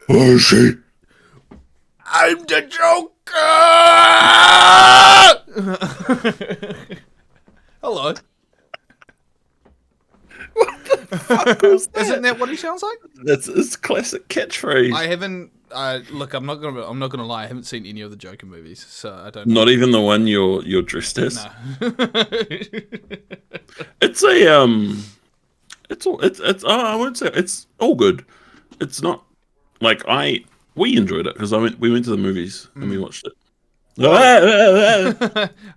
Who is she? I'm the Joker! Hello. Fuck was Isn't that? that what he sounds like? That's his classic catchphrase. I haven't. Look, I'm not gonna lie. I haven't seen any of the Joker movies, so I don't know. Not even the one you're dressed as. No. It's a it's I won't say it's all good. It's not like we enjoyed it because we went to the movies and we watched it. Whoa.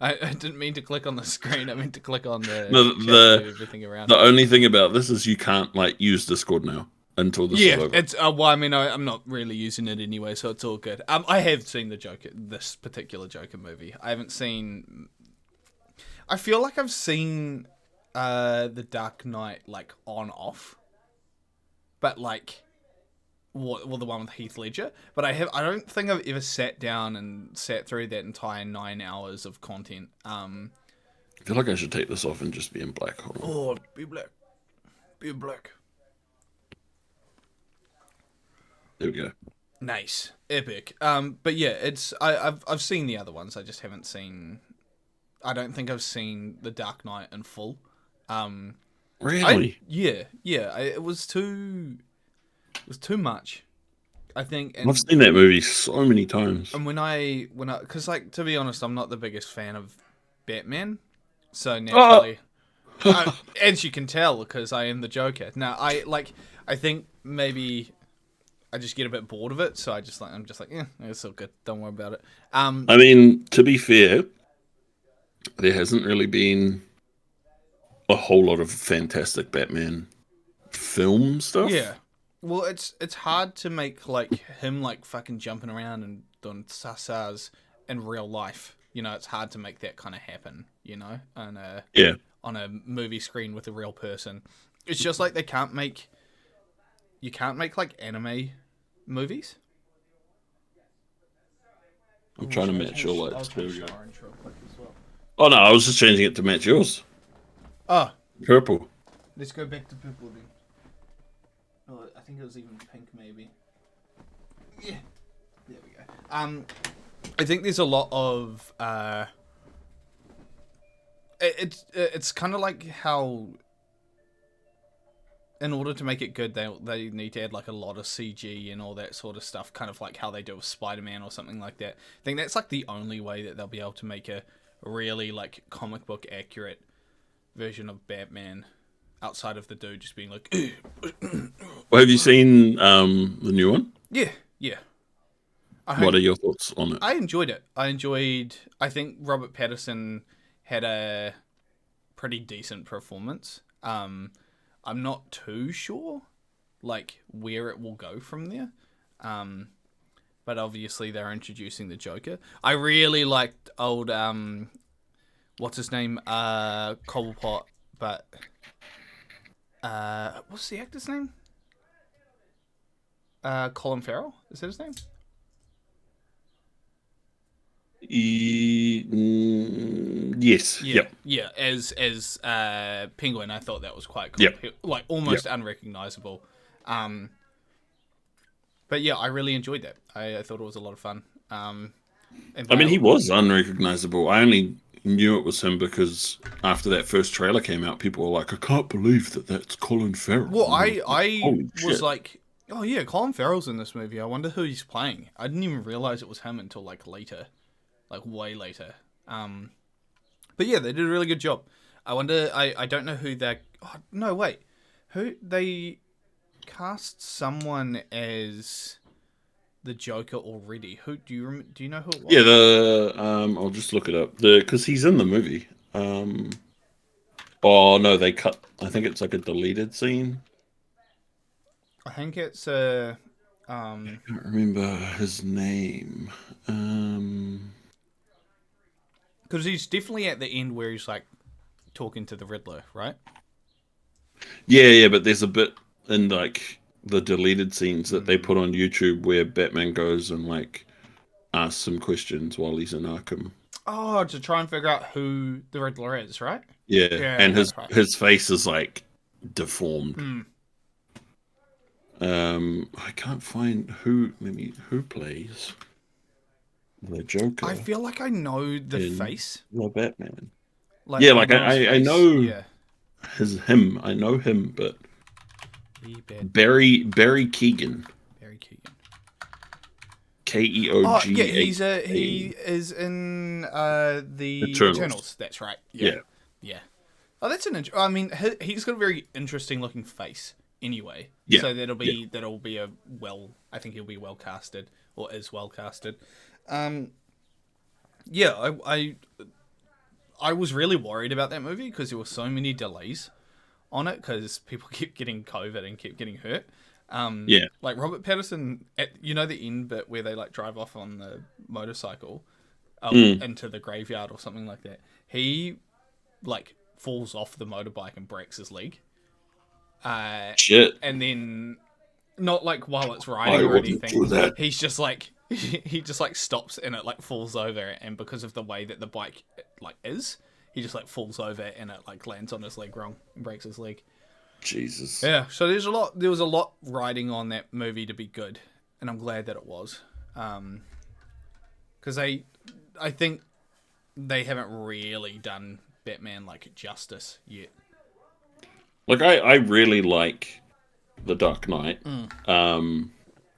I didn't mean to click on the screen. I meant to click on the No, chat to do everything around the it. only thing about this is you can't like use Discord now until this is Yeah, over. it's well. I mean, I'm not really using it anyway, so it's all good. I have seen the Joker, this particular Joker movie. I haven't seen. I feel like I've seen the Dark Knight like on off, but like well, the one with Heath Ledger. But I don't think I've ever sat down and sat through that entire 9 hours of content. I feel like I should take this off and just be in black. Hold on. Oh, be black, be black. There we go. Nice, epic. But yeah, I've seen the other ones. I just haven't seen. I don't think I've seen the Dark Knight in full. Really? It was too. It was too much. I think. And, I've seen that movie so many times. and because like to be honest, I'm not the biggest fan of Batman, so Oh! naturally, as you can tell, because I am the Joker. Now I think maybe I just get a bit bored of it, so I'm just like, yeah, it's all good. Don't worry about it. I mean, to be fair, there hasn't really been a whole lot of fantastic Batman film stuff. Yeah. Well, it's hard to make like him like fucking jumping around and doing sasas in real life. You know, it's hard to make that kind of happen. You know, Yeah. on a movie screen with a real person. It's just like you can't make like anime movies. I'm trying to match your lights. There we go. Oh no, I was just changing it to match yours. Oh, Purple. let's go back to purple then. Oh, I think it was even pink, maybe. Yeah, there we go. I think there's a lot of it's kind of like how in order to make it good, they need to add like a lot of CG and all that sort of stuff, kind of like how they do with Spider-Man or something like that. I think that's like the only way that they'll be able to make a really like comic book accurate version of Batman outside of the dude just being like Well, have you seen the new one? yeah, yeah. What are your thoughts on it? I enjoyed it. I think Robert Pattinson had a pretty decent performance. I'm not too sure, like, where it will go from there. But obviously they're introducing the Joker. I really liked old, what's his name? Cobblepot, but, what's the actor's name? Colin Farrell? Is that his name? Yes. Yeah, Yep. yeah. As Penguin, I thought that was quite cool. Yep. Like almost unrecognizable. But yeah, I really enjoyed that. I thought it was a lot of fun. And I mean, he was unrecognizable. I only knew it was him because after that first trailer came out, people were like, "I can't believe that's Colin Farrell." Well, I Holy was shit. like, oh yeah, Colin Farrell's in this movie. I wonder who he's playing. I didn't even realize it was him until like later, like way later. But yeah, they did a really good job. I wonder. I don't know who they're. Oh, no, wait. Who they cast someone as the Joker already? Who do you know who it was? Yeah, I'll just look it up. Because he's in the movie. Oh no, they cut. I think it's like a deleted scene. I think it's a. I can't remember his name. Because he's definitely at the end where he's like talking to the Riddler, right? Yeah, but there's a bit in like the deleted scenes that they put on YouTube where Batman goes and like asks some questions while he's in Arkham. Oh, to try and figure out who the Riddler is, right? Yeah, Yeah, and that's right. his face is like deformed. I can't find who plays the I Joker feel like I know the in face. the Batman. Like Yeah, I like know his I face. know Yeah. him. I know him, but The Batman. Barry Keegan, Barry Keegan. Oh yeah, he Keoga is in the Eternals. Eternals. That's right. Yeah. Yeah, Yeah. Oh, that's I mean, he's got a very interesting looking face. Anyway, yeah, so yeah. that'll be a well. I think he'll be well casted or is well casted. Um, yeah, I was really worried about that movie because there were so many delays on it because people kept getting COVID and kept getting hurt. Yeah. Like Robert Pattinson at the end bit where they like drive off on the motorcycle Mm, into the graveyard or something like that. He like falls off the motorbike and breaks his leg. shit. And then not like while it's riding I or wouldn't anything. do that. He's just like he just like stops and it like falls over, and because of the way that the bike like is, he just like falls over and it like lands on his leg wrong and breaks his leg. Jesus. Yeah, so there was a lot riding on that movie to be good, and I'm glad that it was. Because I think they haven't really done Batman like justice yet. Like I really like The Dark Knight.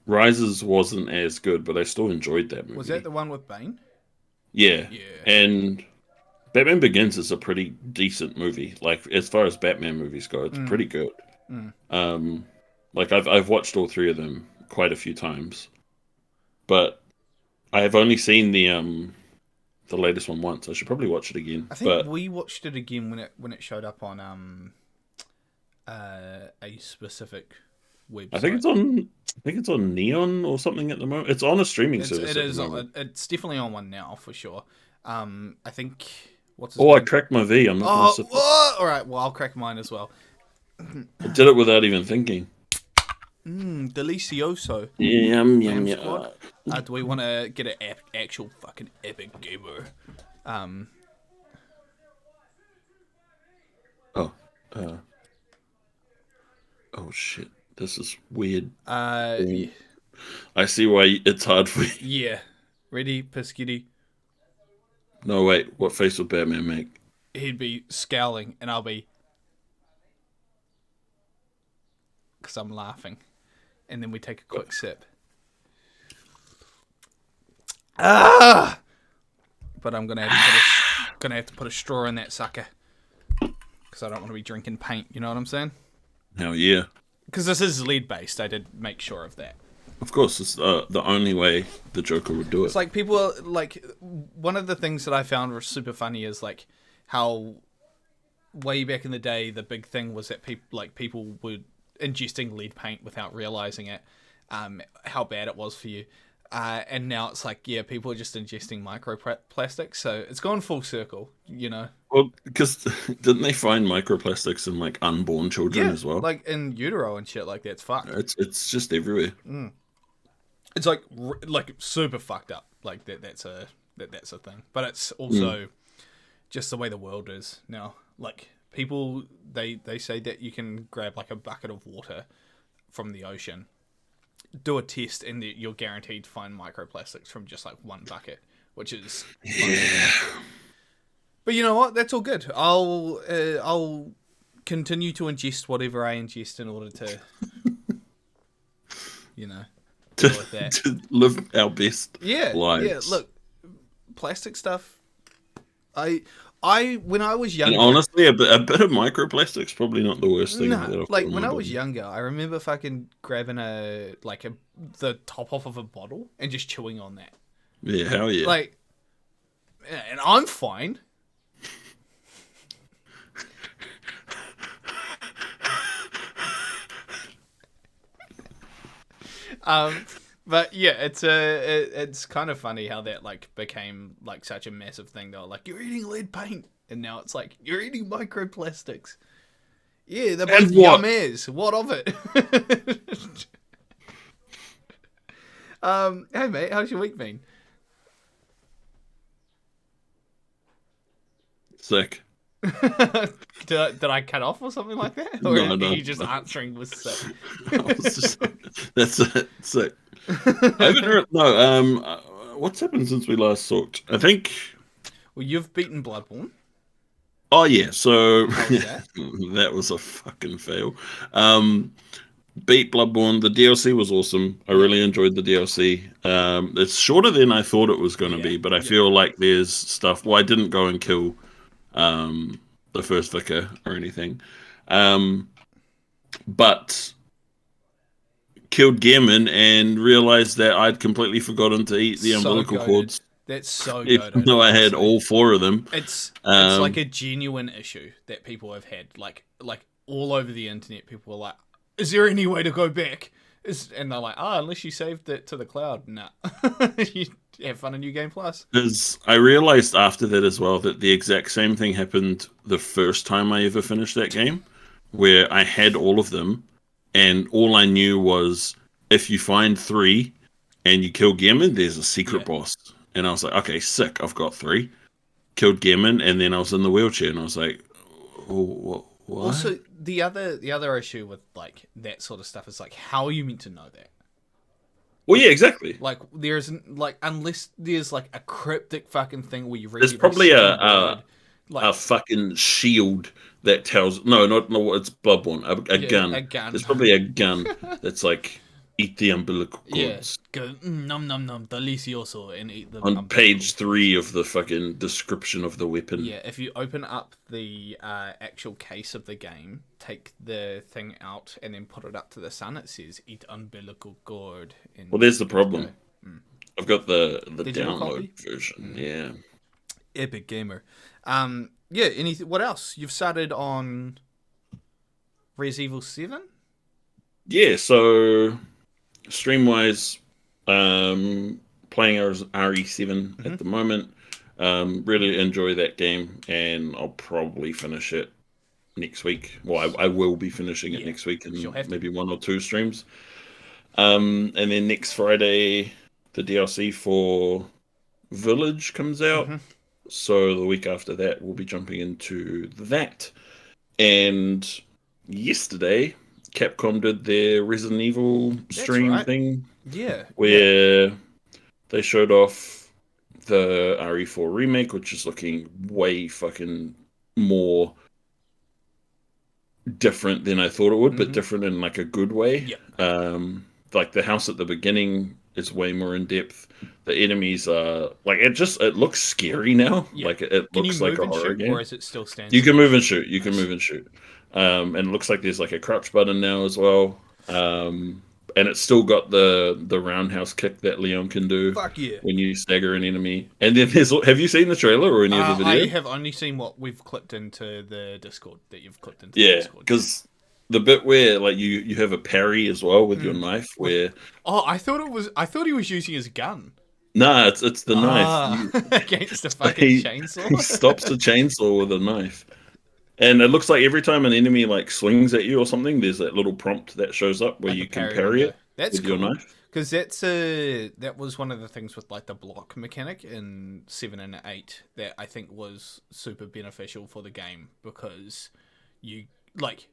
Rises wasn't as good, but I still enjoyed that Was that movie. the one with Bane? Yeah. Yeah. And Batman Begins is a pretty decent movie. Like as far as Batman movies go, it's pretty good. Um like I've watched all three of them quite a few times. But I have only seen the latest one once. I should probably watch it again. I think But we watched it again when it showed up on a specific website. I think it's on Neon or something at the moment. It's on a streaming service It at the is moment. it's definitely on one now for sure. I think what's his Oh, I name? cracked my V. I'm not gonna Oh, sip it. whoa! All right. Well, I'll crack mine as well. I did it without even thinking. Delicioso. Yum Fam yum squad. yum. Do we want to get an actual fucking epic gamer? Um. Oh, uh, oh shit. This is weird. Yeah. I see why it's hard for you. Yeah. Ready, Piscitty? No, wait. What face would Batman make? He'd be scowling, and I'll be because I'm laughing, and then we take a quick sip. Ah! But I'm gonna have to put a straw in that sucker because I don't want to be drinking paint. You know what I'm saying? Hell yeah. Because this is lead based. I did make sure of that. Of course, it's the only way the Joker would do it. It's like people are, like one of the things that I found was super funny is like how way back in the day the big thing was that people were ingesting lead paint without realizing it, how bad it was for you. And now it's like, yeah, people are just ingesting microplastics, so it's gone full circle, you know. Well, because didn't they find microplastics in like unborn children Yeah, as well? like in utero and shit like that. It's fucked. It's just everywhere. It's like super fucked up. Like that's a thing. But it's also just the way the world is now. Like people, they say that you can grab like a bucket of water from the ocean, do a test, and you're guaranteed to find microplastics from just like one bucket, which is Yeah. But you know what? That's all good. I'll continue to ingest whatever I ingest in order to, you know, To, deal with that. to live our best lives. Yeah. Look, plastic stuff. I when I was And younger, honestly, a bit of microplastics probably not the worst thing that I've put like in when my I was body. younger, I remember fucking grabbing the top off of a bottle and just chewing on that. Yeah, hell yeah. Like, and I'm fine. But yeah, it's kind of funny how that like became like such a massive thing. They were like, "You're eating lead paint," and now it's like, "You're eating microplastics." Yeah, they're both And what? yum as. What of it? Hey mate, how's your week been? Sick. Did I cut off or something like that, or are No, no, you just no. answering with sick? I was just that's it. So I haven't heard. No, what's happened since we last talked? I think. Well, you've beaten Bloodborne. Oh yeah, so How was that? that was a fucking fail. Um, beat Bloodborne. The DLC was awesome. I Yep. really enjoyed the DLC. It's shorter than I thought it was going to Yeah. be, but I Yep. feel like there's stuff. Well, I didn't go and kill um, the first vicar or anything, um, but killed Gehrman and realized that I'd completely forgotten to eat the So umbilical goaded. cords, That's so even goaded, though I had honestly. all four of them. It's like Um, a genuine issue that people have had. Like all over the internet, people are like, "Is there any way to go back?" And they're like, unless you saved it to the cloud." Nah, you have fun in New Game Plus. Because I realized after that as well that the exact same thing happened the first time I ever finished that game, where I had all of them, and all I knew was if you find three and you kill Gehrman, there's a secret Yeah. boss. And I was like, okay, sick, I've got three. Killed Gehrman, and then I was in the wheelchair, and I was like, oh, what? Also, the other issue with like that sort of stuff is like, how are you meant to know that? Well, yeah, exactly. Like, there's like, unless there's like a cryptic fucking thing where you read There's every probably second word. a Like, fucking shield that tells no, not no, it's Bloodborne, a yeah, a gun. gun. There's probably a gun that's like eat the umbilical Yeah, cords go nom nom nom delicioso and eat the on umbilical page cords. 3 of the fucking description of the weapon. Yeah, if you open up the actual case of the game, take the thing out, and then put it up to the sun, it says "eat umbilical cord," Well, and there's the you're good to go. problem. I've got the Digital download copy. version. Yeah, Epic gamer. Yeah. Anything? What else? You've started on Res Evil 7. yeah. So stream-wise, playing RE7 Mm-hmm. at the moment. Really enjoy that game, and I'll probably finish it next week. Well, I will be finishing it Yeah, next week she'll in have to. maybe one or two streams. And then next Friday, the DLC for Village comes out. Mm-hmm. So the week after that, we'll be jumping into that. And yesterday, Capcom did their Resident Evil That's stream right. thing Yeah, yeah. where they showed off the RE4 remake, which is looking way fucking more different than I thought it would, but Mm-hmm. different in like a good way. Yep. Like the house at the beginning is way more in depth. The enemies are like it looks scary now. Yeah. Like it Can you looks like move a and horror shoot, or game. is it still stand You can still? move and shoot. You can Nice. move and shoot. And it looks like there's like a crouch button now as well. And it's still got the roundhouse kick that Leon can do Fuck yeah. when you stagger an enemy. And then there's have you seen the trailer or any of the I video? have only seen what we've clipped into the Discord that you've clipped into the Yeah, Discord. Yeah. because the bit where like you have a parry as well with your knife With where I thought he was using his gun. nah, it's the knife. Against a fucking He chainsaw. he stops the chainsaw with a knife. And it looks like every time an enemy like swings at you or something, there's that little prompt that shows up where Like a you can parry parry window. it That's with your cool. knife. Because that was one of the things with like the block mechanic in 7 and 8 that I think was super beneficial for the game, because you like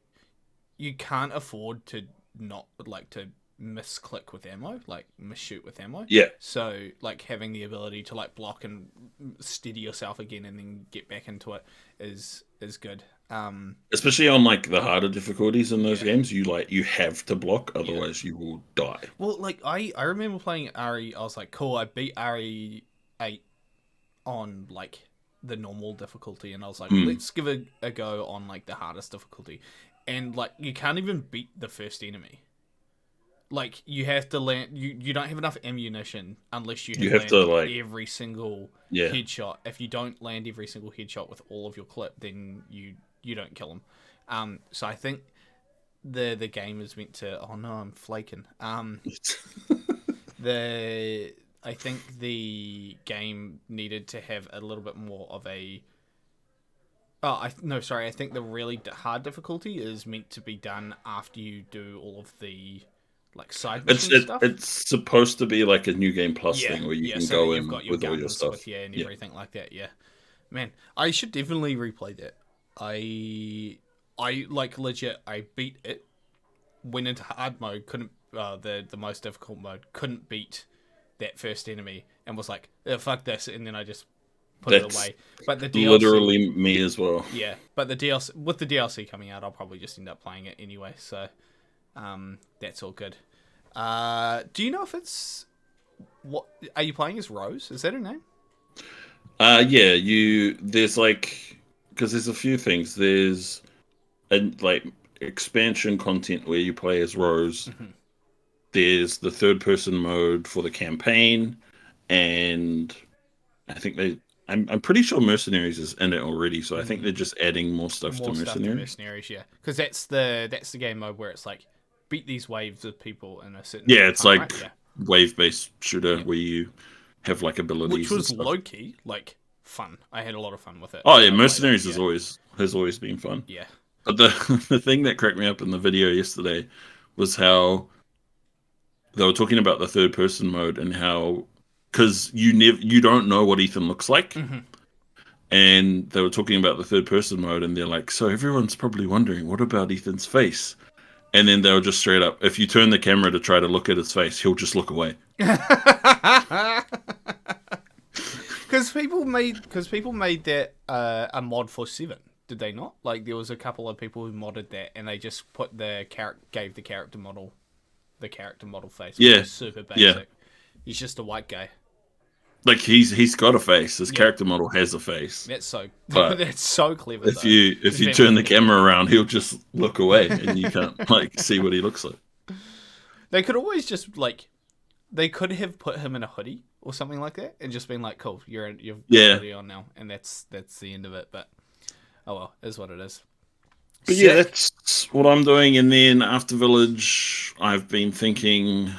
you can't afford to not like to misclick with ammo, like misshoot with ammo. Yeah, So like having the ability to like block and steady yourself again and then get back into it is good. especially on like the harder difficulties in those Yeah. games, you have to block, Yeah. otherwise you will die. Well, like I remember playing Ari. I was like, cool. I beat Ari 8 on like the normal difficulty, and I was like, Mm. let's give a go on like the hardest difficulty, and like you can't even beat the first enemy. Like you have to land. You don't have enough ammunition unless you You have have to landed like every single yeah. headshot. If you don't land every single headshot with all of your clip, then you don't kill them. So I think the game is meant to. Oh no, I'm flaking. The I think the game needed to have a little bit more of a. Oh, no, sorry. I think the really hard difficulty is meant to be done after you do all of the like side mission stuff. It's supposed to be like a new game plus Yeah, thing where you yeah. can So that go you've in got your with all your guns stuff. with you and Yeah. everything like that. Yeah, man, I should definitely replay that. I like legit. I beat it. Went into hard mode. Couldn't the most difficult mode. Couldn't beat that first enemy, and was like, fuck this, and then I just put it That's away. But the DLC, literally me as well. yeah. But the DLC, with the DLC coming out, I'll probably just end up playing it anyway. So, that's all good. Do you know if it's what are you playing as Rose? Is that her name? Yeah, there's like, because there's a few things. There's like expansion content where you play as Rose. Mm-hmm. There's the third person mode for the campaign, and I think I'm pretty sure Mercenaries is in it already, so I think they're just adding more stuff to Mercenaries. Yeah, because that's the game mode where it's like beat these waves of people in a certain Yeah, it's time, like right? Yeah. wave-based shooter where you have like abilities, which was and stuff. low key like fun. I had a lot of fun with it. Oh yeah, Mercenaries has always been fun. Yeah. But the the thing that cracked me up in the video yesterday was how they were talking about the third person mode and how, because you don't know what Ethan looks like. Mm-hmm. And they were talking about the third person mode, and they're like, so everyone's probably wondering, what about Ethan's face? And then they were just straight up, if you turn the camera to try to look at his face, he'll just look away. Because people made that a mod for 7, did they not? Like there was a couple of people who modded that, and they just put gave the character model face. Yeah, Super basic. yeah. He's just a white guy. Like he's got a face. His character model has a face. That's so But that's so clever. If you turn the camera around, he'll just look away, and you can't like see what he looks like. They could always just like, they could have put him in a hoodie or something like that, and just been like, "Cool, you've got a hoodie on now," and that's the end of it. But oh well, is what it is. But yeah, that's what I'm doing. And then after Village, I've been thinking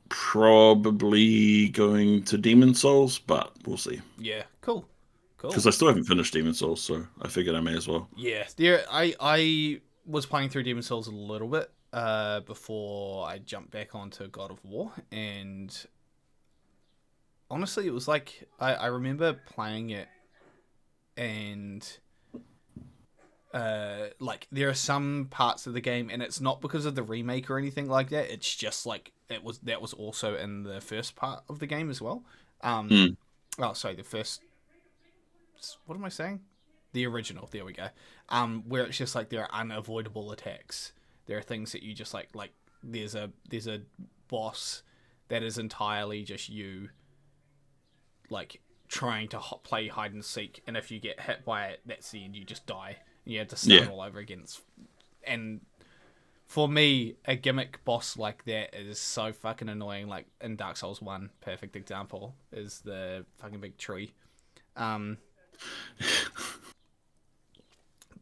probably going to Demon Souls, but we'll see. Yeah, cool. Because I still haven't finished Demon Souls, so I figured I may as well. Yeah, I was playing through Demon Souls a little bit before I jumped back onto God of War, and honestly, it was like I remember playing it, and like there are some parts of the game, and it's not because of the remake or anything like that. It's just like that was also in the first part of the game as well. Oh, sorry, the first. What am I saying? The original. There we go. Where it's just like there are unavoidable attacks. There are things that you just like there's a boss that is entirely just you like trying to play hide and seek, and if you get hit by it, that's the end. You just die. And you have to start all over again. And for me, a gimmick boss like that is so fucking annoying. Like in Dark Souls 1, perfect example is the fucking big tree.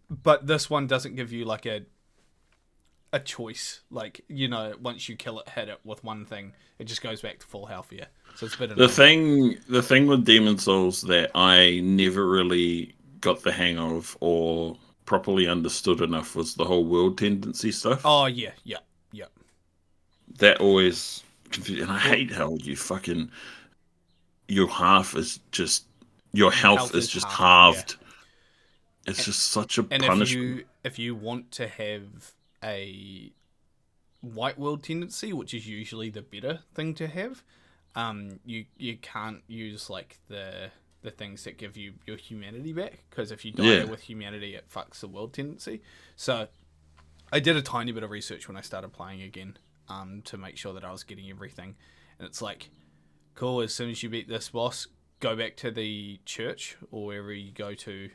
But this one doesn't give you like a choice. Like, you know, once you kill it, hit it with one thing, it just goes back to full health. Yeah, so it's a bit annoying. The thing with Demon Souls that I never really got the hang of or properly understood enough was the whole world tendency stuff. Oh yeah. That always confused, and I hate how your half is just your health is just halved. Yeah. It's just such a punishment. If you want to have a white world tendency, which is usually the better thing to have, you can't use like the things that give you your humanity back, because if you die with humanity, it fucks the world tendency. So I did a tiny bit of research when I started playing again, to make sure that I was getting everything, and it's like, cool, as soon as you beat this boss, go back to the church or wherever you go to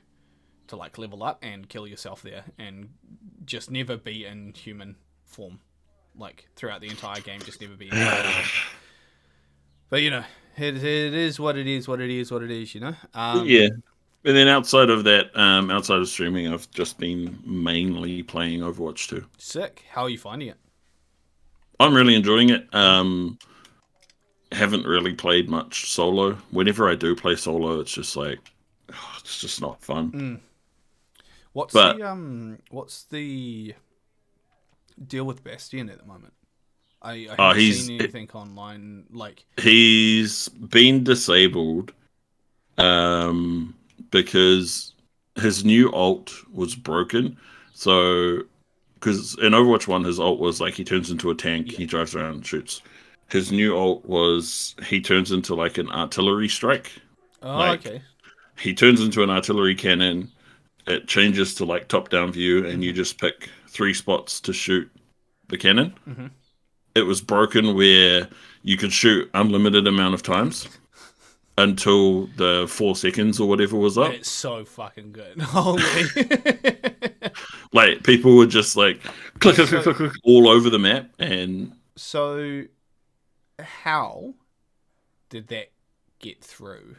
like level up and kill yourself there, and just never be in human form, like throughout the entire game, just never be in human form. But you know, it is what it is, you know? Yeah. And then outside of that, outside of streaming, I've just been mainly playing Overwatch 2. Sick. How are you finding it? I'm really enjoying it. Haven't really played much solo. Whenever I do play solo, it's just like, it's just not fun. What's the deal with Bastion at the moment? I haven't seen anything online. Like, he's been disabled because his new ult was broken. So, because in Overwatch 1, his ult was like he turns into a tank, Yeah. he drives around and shoots. His new ult was he turns into like an artillery strike. Oh, Like, okay. he turns into an artillery cannon, it changes to like top down view, and you Mhm. just pick three spots to shoot the cannon. Mhm. It was broken where you could shoot unlimited amount of times until the 4 seconds or whatever was up. That's so fucking good. Holy. Like people would just like click, click, click, so click, click all over the map, and so how did that get through?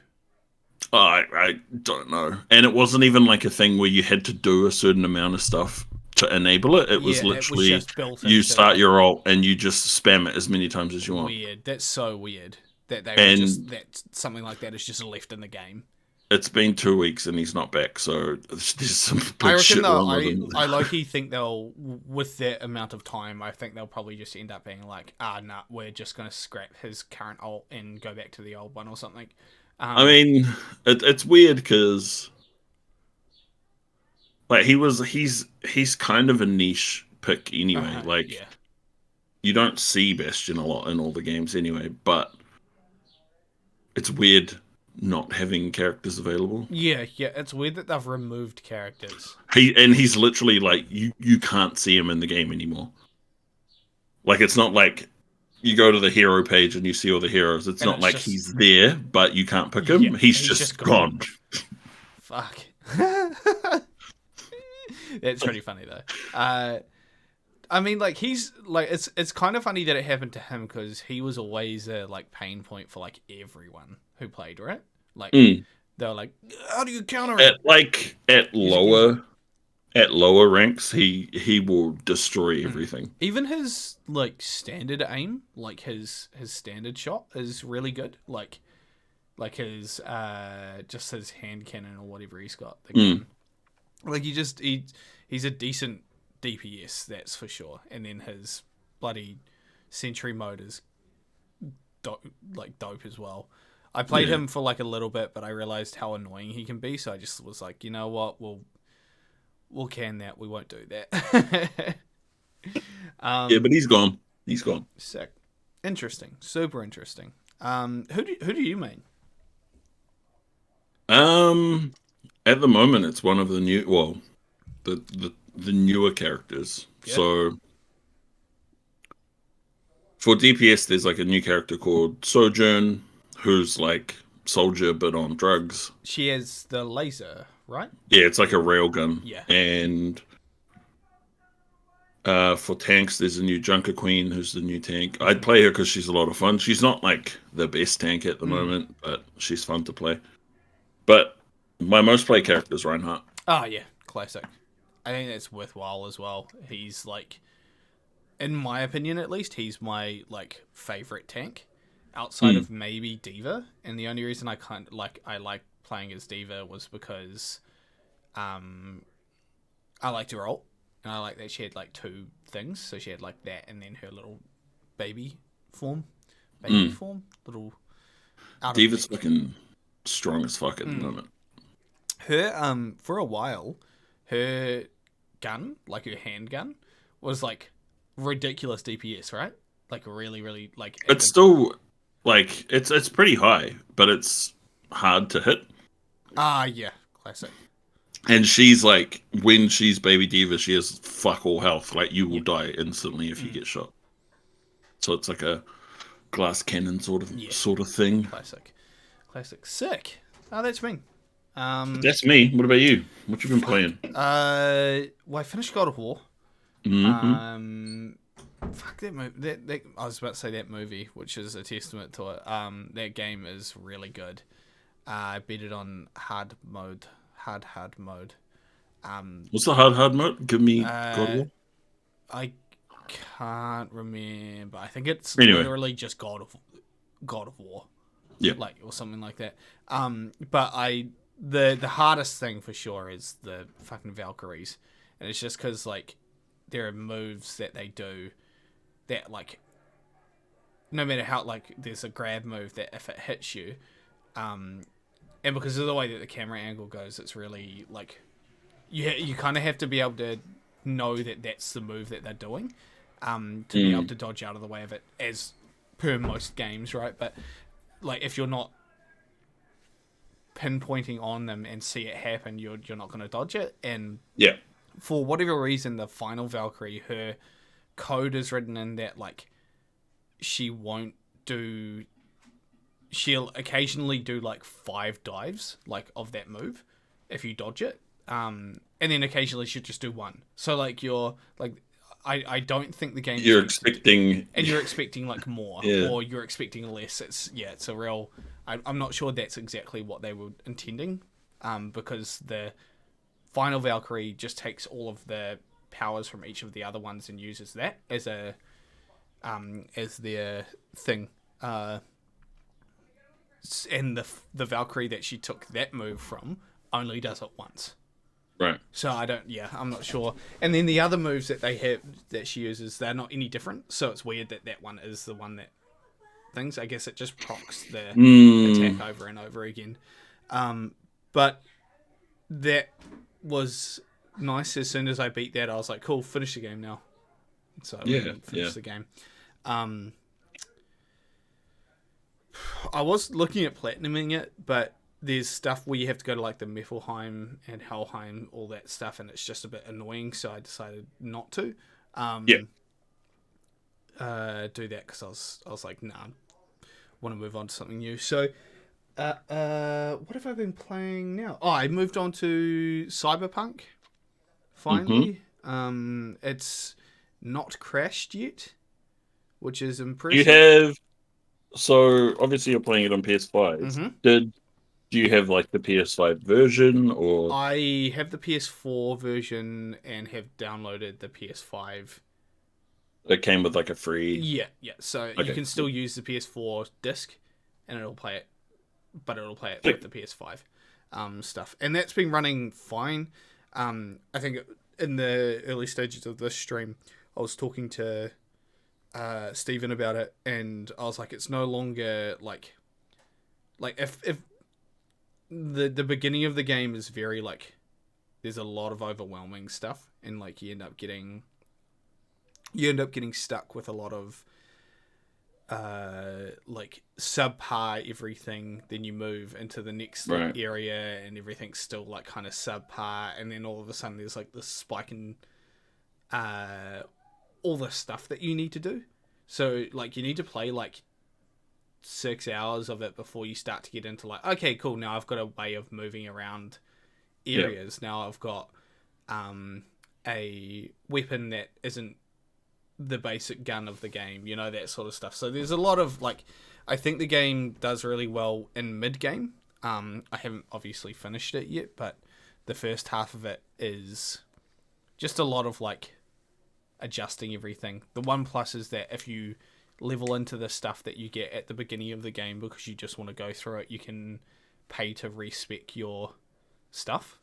I don't know. And it wasn't even like a thing where you had to do a certain amount of stuff to enable it. It was Yeah, it was literally just built you into start it. your ult and you just spam it as many times as you want. Weird. That's so weird that they would just And that something like that is just left in the game. it's been 2 weeks and he's not back, so there's some I big reckon shit though wrong with him. I low-key think they'll with that amount of time I think they'll probably just end up being like nah, we're just gonna scrap his current ult and go back to the old one or something. I Um, mean, it's weird because like he's kind of a niche pick anyway. Like yeah. you don't see Bastion a lot in all the games anyway, but it's weird not having characters available. Yeah, yeah, it's weird that they've removed characters. He's literally like you can't see him in the game anymore. Like it's not like you go to the hero page and you see all the heroes. It's And not it's like just he's there, but you can't pick yeah, him. He's he's just just gone. gone. Fuck. That's pretty funny though. I mean, like he's like it's kind of funny that it happened to him because he was always a like pain point for like everyone who played, right? Like Mm. they were like, how do you counter him? At like He's a geezer. at lower ranks, he will destroy everything. Even his like standard aim, like his standard shot is really good. Like his just his hand cannon or whatever he's got the Mm. gun. Like he's a decent DPS, that's for sure. And then his bloody sentry mode is dope as well. I played Yeah. him for like a little bit, but I realized how annoying he can be, so I just was like, you know what, we'll can that. We won't do that. Yeah, but he's gone. He's gone. Sick, interesting, super interesting. Who do you mean? Um, at the moment, it's one of the new, well, the newer characters. Yeah, So for DPS, there's like a new character called Sojourn, who's like soldier but on drugs. she has the laser, right? Yeah, it's like a railgun. Yeah. And for tanks, there's a new Junker Queen, who's the new tank. I'd play her because she's a lot of fun. She's not like the best tank at the moment, but she's fun to play. But my most played character is Reinhardt. Oh yeah, classic. I think that's worthwhile as well. He's like, in my opinion at least, he's my like favorite tank outside Mm. of maybe Diva. And the only reason I like playing as Diva was because um I liked her ult, and I like that she had like two things. So she had like that, and then her little baby form, Mm. little out of Diva's mech. fucking strong as fuck at the moment. Her for a while, her gun, like her handgun, was like ridiculous DPS, right? Like really, really like It's still like it's pretty high, but it's hard to hit. yeah, classic. And she's like, when she's Baby Diva, she has fuck all health. Like you will Yep. die instantly if you get shot. So it's like a glass cannon Yeah, sort of thing. classic, sick. Oh, that's me. Um, That's me. What about you? What you been playing? well, I finished God of War. Hmm. Fuck that movie. That I was about to say that movie, which is a testament to it. That game is really good. I beat it on hard mode. Hard mode. What's the hard mode? Give me God of Uh, War. I can't remember. I think it's Anyway, literally just God of War, yeah. like or something like that. But the hardest thing for sure is the fucking Valkyries, and it's just because like there are moves that they do that like no matter how like there's a grab move that if it hits you, and because of the way that the camera angle goes, it's really like you kind of have to be able to know that that's the move that they're doing, to be able to dodge out of the way of it, as per most games, right? But like if you're not pinpointing on them and see it happen, you're not going to dodge it. And Yeah. for whatever reason, the final Valkyrie, her code is written in that like she'll occasionally do like 5 dives like of that move if you dodge it, and then occasionally she'll just do 1. So like you're like I don't think the game You're expecting and you're expecting like more or you're expecting less. It's a real I'm not sure that's exactly what they were intending, because the final Valkyrie just takes all of the powers from each of the other ones and uses that as a as their thing, and the Valkyrie that she took that move from only does it once. right. So I'm not sure. And then the other moves that they have that she uses, they're not any different. So it's weird that one is the one that things. I guess it just procs the attack over and over again. But that was nice. As soon as I beat that, I was like, cool, finish the game now. So I finished the game. I was looking at platinuming it, but there's stuff where you have to go to like the Miflheim and Helheim, all that stuff, and it's just a bit annoying, so I decided not to do that, because I was like, nah, I want to move on to something new. So what have I been playing now? Oh, I moved on to Cyberpunk finally. It's not crashed yet, which is impressive. So obviously you're playing it on PS5. Do you have like the PS5 version, or I have the PS4 version and have downloaded the PS5. it came with like a free? Yeah. So you can still use the PS4 disc, and it'll play it, but it'll play it with the PS5 stuff, and that's been running fine. I think in the early stages of this stream, I was talking to Stephen about it, and I was like, it's no longer like if the beginning of the game is very like there's a lot of overwhelming stuff, and like you end up getting stuck with a lot of like subpar everything. Then you move into the next area and everything's still like kind of subpar, and then all of a sudden there's like this spike in all the stuff that you need to do. So like you need to play like 6 hours of it before you start to get into like, okay, cool, now I've got a way of moving around areas. Now I've got a weapon that isn't the basic gun of the game, you know, that sort of stuff. So there's a lot of like, I think the game does really well in mid game. I haven't obviously finished it yet, but the first half of it is just a lot of like adjusting everything. The one plus is that if you level into the stuff that you get at the beginning of the game because you just want to go through it, you can pay to respec your stuff.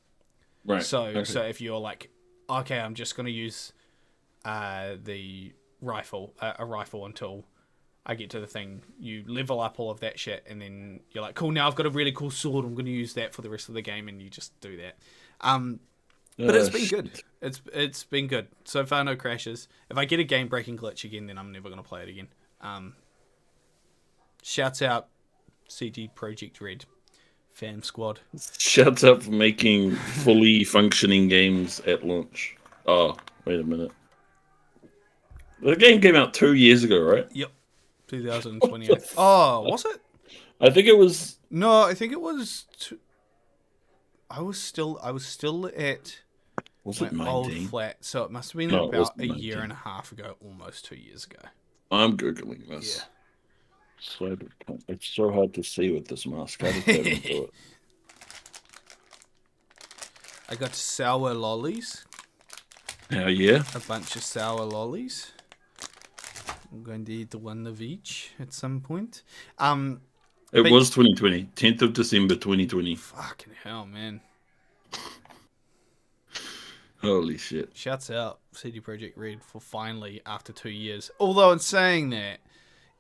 Right. So if you're like, okay, I'm just going to use the rifle, a rifle until I get to the thing, you level up all of that shit, and then you're like, cool, now I've got a really cool sword, I'm going to use that for the rest of the game, and you just do that. But it's been good. It's been good. So far, no crashes. If I get a game-breaking glitch again, then I'm never going to play it again. Shouts out CD Projekt Red fam squad. Shouts out for making fully functioning games at launch. Oh, wait a minute. The game came out 2 years ago, right? Yep. 2028. Oh, was it? I think it was... No, I think it was... I was still at... Was it 19? Old flat, so it must have been about a year and a half ago, almost 2 years ago. I'm Googling this. Yeah. It's so hard to see with this mask. I just don't do it. I got sour lollies. Hell yeah. A bunch of sour lollies. I'm going to eat one of each at some point. It was 2020. 10th of December 2020. Fucking hell, man. Holy shit. Shouts out CD Projekt Red for finally, after 2 years. Although in saying that,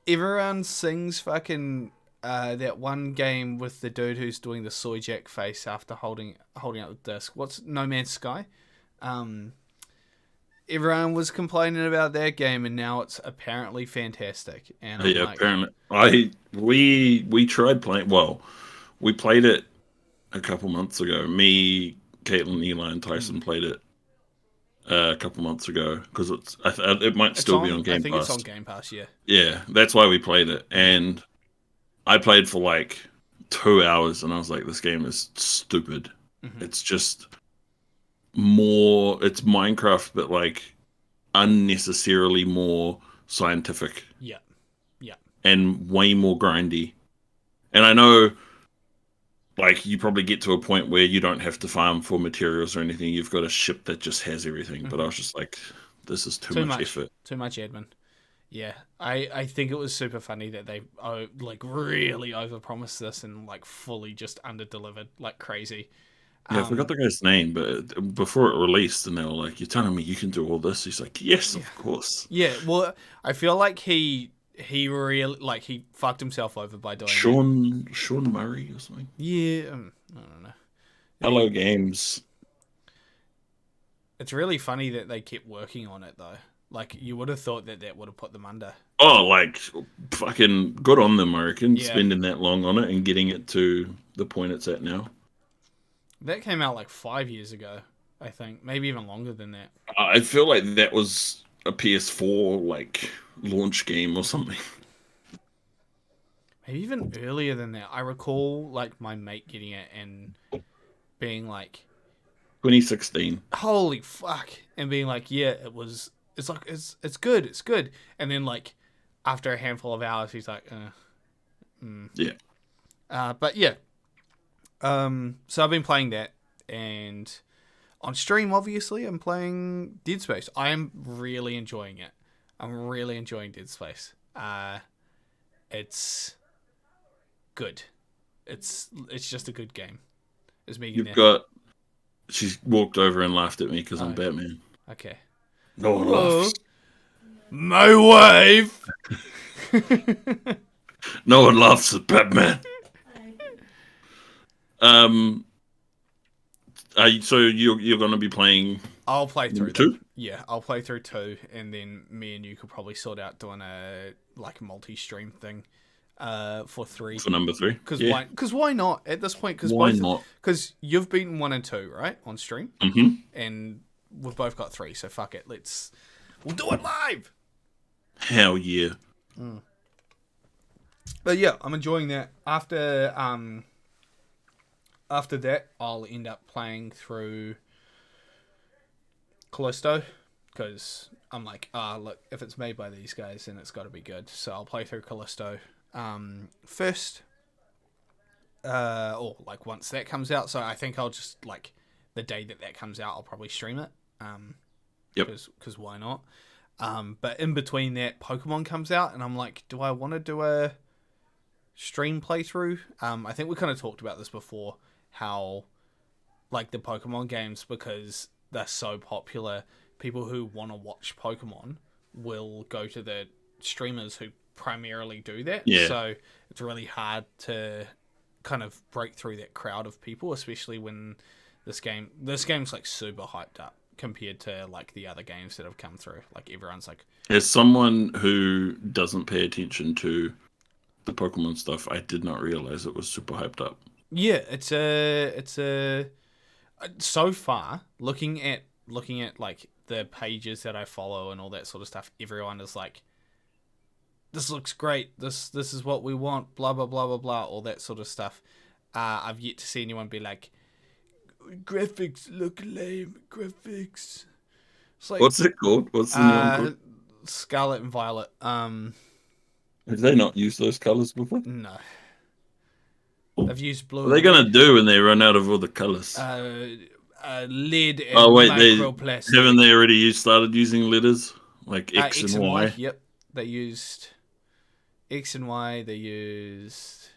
everyone sings fucking that one game with the dude who's doing the soy jack face after holding up the disc. What's No Man's Sky? Everyone was complaining about that game, and now it's apparently fantastic. And I'm Yeah, like, apparently, we tried playing. Well, we played it a couple months ago. Me, Caitlin, Eli, and Tyson played it a couple months ago because it might still be on I Game think it's Pass. on Game Pass. Yeah. Yeah, that's why we played it, and I played for like 2 hours, and I was like, "This game is stupid. It's just more. It's Minecraft, but like unnecessarily more scientific Yeah. Yeah. and way more grindy." And I know, like, you probably get to a point where you don't have to farm for materials or anything. You've got a ship that just has everything. But I was just like, this is too much effort. Too much admin. Yeah, I think it was super funny that they like really overpromised this and like fully just underdelivered like crazy. Yeah, I forgot the guy's name, but before it released, and they were like, "You're telling me you can do all this?" He's like, "Yes, of course." Yeah, well, I feel like he really like he fucked himself over by doing Sean Murray or something. Yeah, I don't know. Hello Games. It's really funny that they kept working on it though. Like you would have thought that would have put them under. Oh, like fucking good on them, I reckon, Yeah. spending that long on it and getting it to the point it's at now. That came out like 5 years ago, I think, maybe even longer than that. I feel like that was a PS4 like launch game or something. Maybe even earlier than that. I recall like my mate getting it and being like, 2016. "Holy fuck!" and being like, "Yeah, it was. It's like it's good." And then like after a handful of hours, he's like, Yeah. But yeah. So I've been playing that, and on stream, obviously, I'm playing Dead Space. I am really enjoying it. I'm really enjoying Dead Space. It's good. It's just a good game. Is Megan You've there? got. She's walked over and laughed at me because I'm Batman. Okay. No one laughs. My wife. No one laughs at Batman. So you're going to be playing? I'll play through two. them. Yeah, I'll play through 2, and then me and you could probably sort out doing a like multi-stream thing, for 3. For number 3. Because why not at this point? Why not? Because you've beaten 1 and 2 right on stream, and we've both got 3. So fuck it, we'll do it live. Hell yeah. But yeah, I'm enjoying that. After that, I'll end up playing through Callisto, because I'm like, look, if it's made by these guys, then it's got to be good. So I'll play through Callisto first, or like once that comes out. So I think I'll just like the day that comes out, I'll probably stream it. Yep. Because why not? But in between that, Pokemon comes out, and I'm like, do I want to do a stream playthrough? I think we kind of talked about this before, how like the Pokemon games, because they're so popular, people who want to watch Pokemon will go to the streamers who primarily do that. Yeah. So it's really hard to kind of break through that crowd of people, especially when this game's like super hyped up compared to like the other games that have come through. Like everyone's like, as someone who doesn't pay attention to the Pokemon stuff, I did not realize it was super hyped up. yeah, it's a so far looking at like the pages that I follow and all that sort of stuff, everyone is like, this looks great, this is what we want, blah blah blah blah blah, all that sort of stuff. I've yet to see anyone be like, graphics look lame, graphics. It's like, What's it called? What's the new one? Scarlet and Violet. Have they not used those colors before? No. I've used blue. What are they gonna do when they run out of all the colors? Lead and microplastic. Haven't they already started using letters like X and Y? Yep, they used X and Y. They used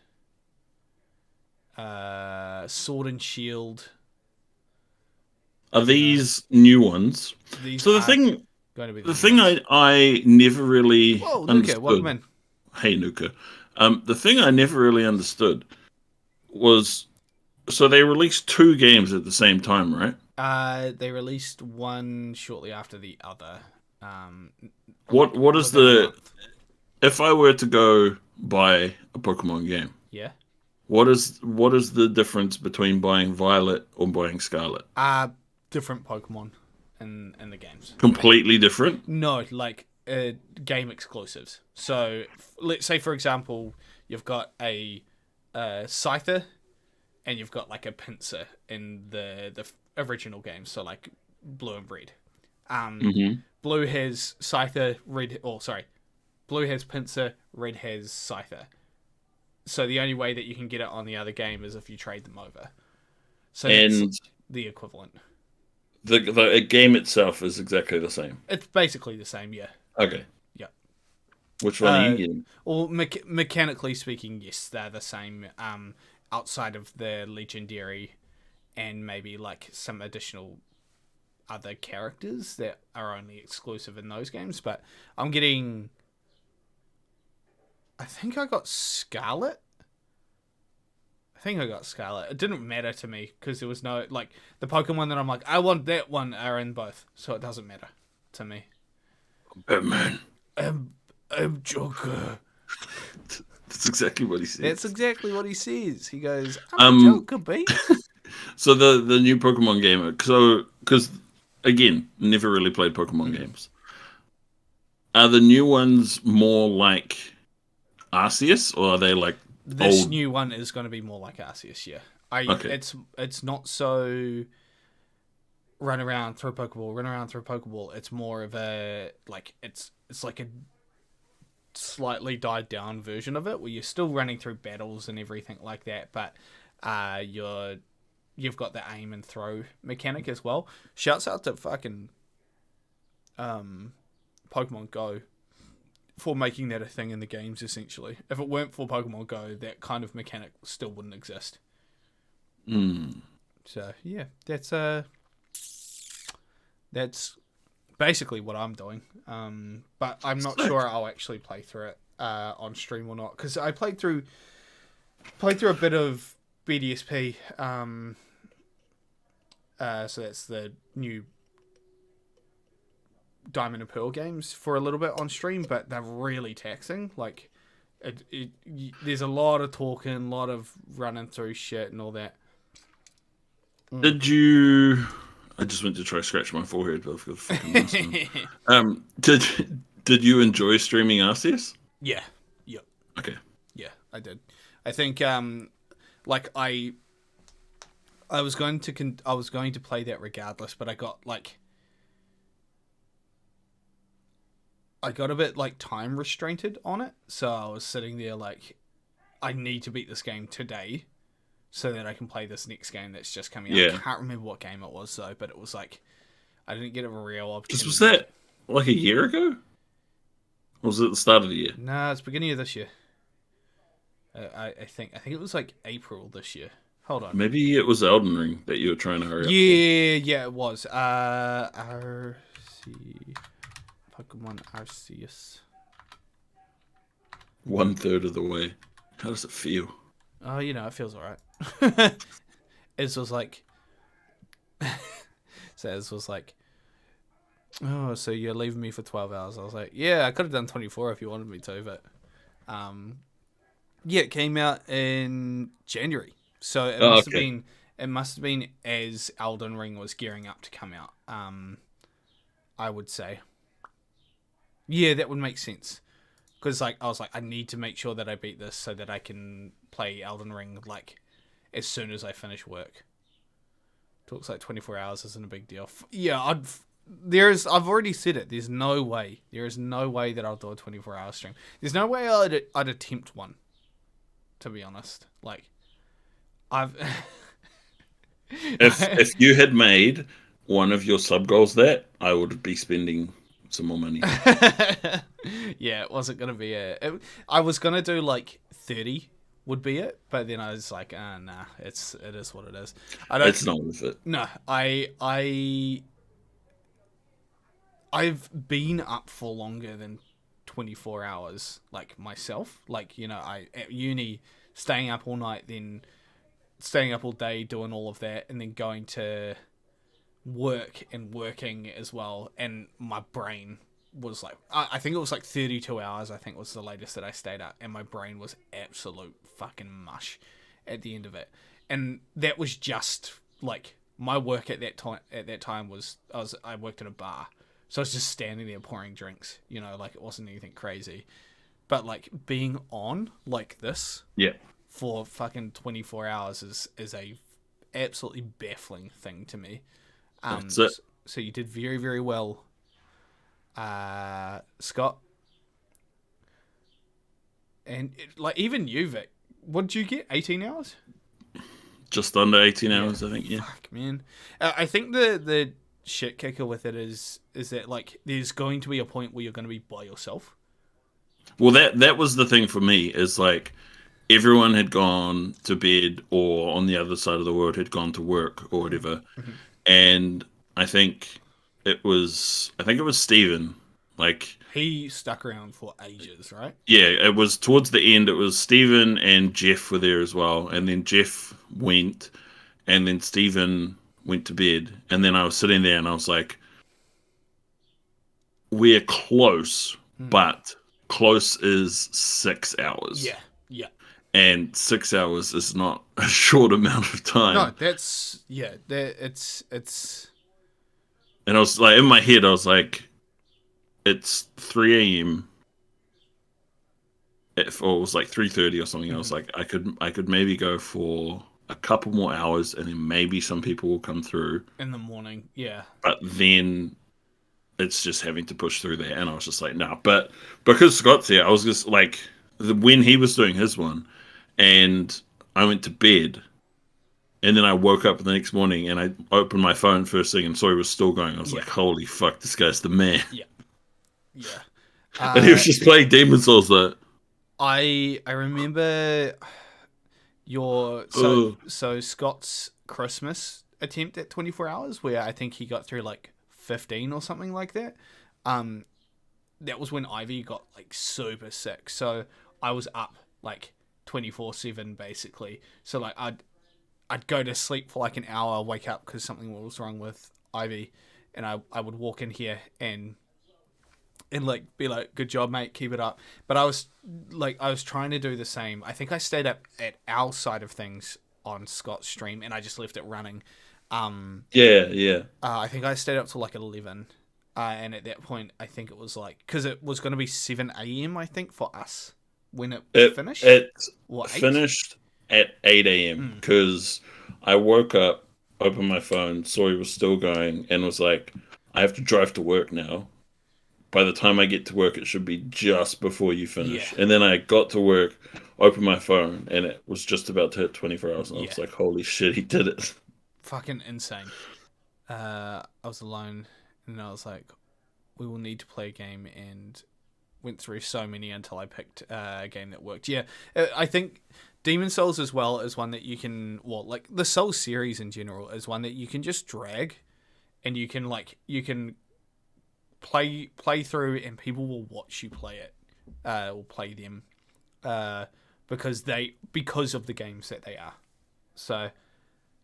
Sword and Shield. Are these new ones? So the thing I never really Whoa, Nuka, understood. welcome in. The thing I never really understood was, so they released two games at the same time, right? They released one shortly after the other. Um, What is within a the month. if I were to go buy a Pokemon game, Yeah. what is the difference between buying Violet or buying Scarlet? Different Pokemon in the games. Completely different. No, game exclusives. So let's say, for example, you've got a Scyther and you've got like a Pinsir in the original game. So like Blue and Red. Hmm. Blue has Scyther, Blue has Pinsir, Red has Scyther. So the only way that you can get it on the other game is if you trade them over. So that's And the equivalent. the game itself is exactly the same. It's basically the same, yeah. Okay. Yeah. Which one are you getting? Well, mechanically speaking, yes, they're the same. Outside of the legendary, and maybe like some additional other characters that are only exclusive in those games. But I'm getting. I think I got Scarlet. It didn't matter to me because there was no like the Pokemon that I'm like I want that one are in both, so it doesn't matter to me. Batman. I'm Joker. That's exactly what he says. That's exactly what he says. He goes, I'm a Joker, babe. So the new Pokemon game. So because again, never really played Pokemon games. Are the new ones more like Arceus, or are they like This old? new one is going to be more like Arceus, yeah. Okay. It's not so run around through Pokeball. It's more of a like it's like a slightly died down version of it where you're still running through battles and everything like that, but you've got the aim and throw mechanic as well. Shouts out to fucking Pokemon Go for making that a thing in the games. Essentially, if it weren't for Pokemon Go, that kind of mechanic still wouldn't exist. Mm. So yeah, that's basically what I'm doing. But I'm not sure I'll actually play through it on stream or not because I played through a bit of BDSP. So that's the new Diamond and Pearl games for a little bit on stream, but they're really taxing. Like, there's a lot of talking, a lot of running through shit and all that. Did you? I just went to try to scratch my forehead, but I've got a fucking mask. Did you enjoy streaming Arceus? Yeah. Yep. Okay. Yeah, I did. I think like I was going to play that regardless, but I got a bit like time restrained on it, so I was sitting there like I need to beat this game today so that I can play this next game that's just coming out. Yeah. I can't remember what game it was though, but it was like I didn't get a real opportunity. Was that like a year ago? Or was it at the start of the year? Nah, it's beginning of this year. I think it was like April this year. Hold on. Maybe it was Elden Ring that you were trying to hurry up Yeah, it was. Pokemon Arceus. 1/3 of the way. How does it feel? Oh, it feels alright. It was like... So it was like... Oh, so you're leaving me for 12 hours. I was like, yeah, I could have done 24 if you wanted me to, but... Yeah, it came out in January. So it must have been as Elden Ring was gearing up to come out. I would say. Yeah, that would make sense. Because I was like, I need to make sure that I beat this so that I can play Elden Ring as soon as I finish work. Talks like 24 hours isn't a big deal. Yeah, I've already said it. There is no way that I'll do a 24-hour stream. There's no way I'd attempt one. To be honest, if you had made one of your sub goals that, I would be spending some more money. Yeah, it wasn't gonna be I was gonna do 30 would be it, but then I was like, nah, it is what it is. It's not worth it. No, I've been up for longer than 24 hours like myself. Like, you know, I at uni staying up all night, then staying up all day doing all of that, and then going to work and working as well. And my brain was like, I think it was like 32 hours, I think was the latest that I stayed up, and my brain was absolute fucking mush at the end of it. And that was just like my work at that time. At that time was I worked in a bar, so I was just standing there pouring drinks. You know, like it wasn't anything crazy, but like being on like this, Yeah. for fucking 24 hours is a absolutely baffling thing to me. That's it. So you did very, very well, Scott. And like even you, Vic, what did you get? 18 hours? Just under 18 hours, I think. Yeah. Fuck, man. I think the shit kicker with it is that like there's going to be a point where you're going to be by yourself. Well, that was the thing for me, is like everyone had gone to bed, or on the other side of the world had gone to work or whatever. Mm-hmm. And I think it was Steven. Like, He stuck around for ages, right? yeah, it was towards the end. It was Steven and Jeff were there as well. And then Jeff went, and then Steven went to bed. And then I was sitting there and I was like, we're close, but close is 6 hours. Yeah, yeah. And 6 hours is not a short amount of time. No, it's. And I was like, in my head, I was like, it's 3 a.m. Or it was like 3:30 or something. I was like, I could maybe go for a couple more hours, and then maybe some people will come through in the morning. Yeah, but then it's just having to push through there. And I was just like, no. But because Scott's there, I was just like, when he was doing his one, and I went to bed, and then I woke up the next morning and I opened my phone first thing and saw he was still going. I was like, holy fuck, this guy's the man. Yeah. Yeah. And he was just playing Demon Souls though. I remember your so Scott's Christmas attempt at 24 hours, where I think he got through like 15 or something like that. That was when Ivy got like super sick. So I was up like 24/7 basically. So like I'd go to sleep for like an hour, wake up because something was wrong with Ivy, and I would walk in here and like be like, good job, mate, keep it up. But I was trying to do the same. I think I stayed up at our side of things on Scott's stream, and I just left it running. Yeah. I think I stayed up till like 11, and at that point, I think it was like, because it was going to be 7 a.m. I think for us when it finished. It what, 8? Finished at 8 a.m. because I woke up, opened my phone, saw he was still going, and was like, I have to drive to work now. By the time I get to work, it should be just before you finish. Yeah. And then I got to work, opened my phone, and it was just about to hit 24 hours. And I was like, holy shit, he did it. Fucking insane. I was alone, and I was like, we will need to play a game, and went through so many until I picked a game that worked. Yeah, I think Demon Souls as well is one that you can, like the Souls series in general is one that you can just drag, and you can play through, and people will watch you play it, or play them, because of the games that they are. So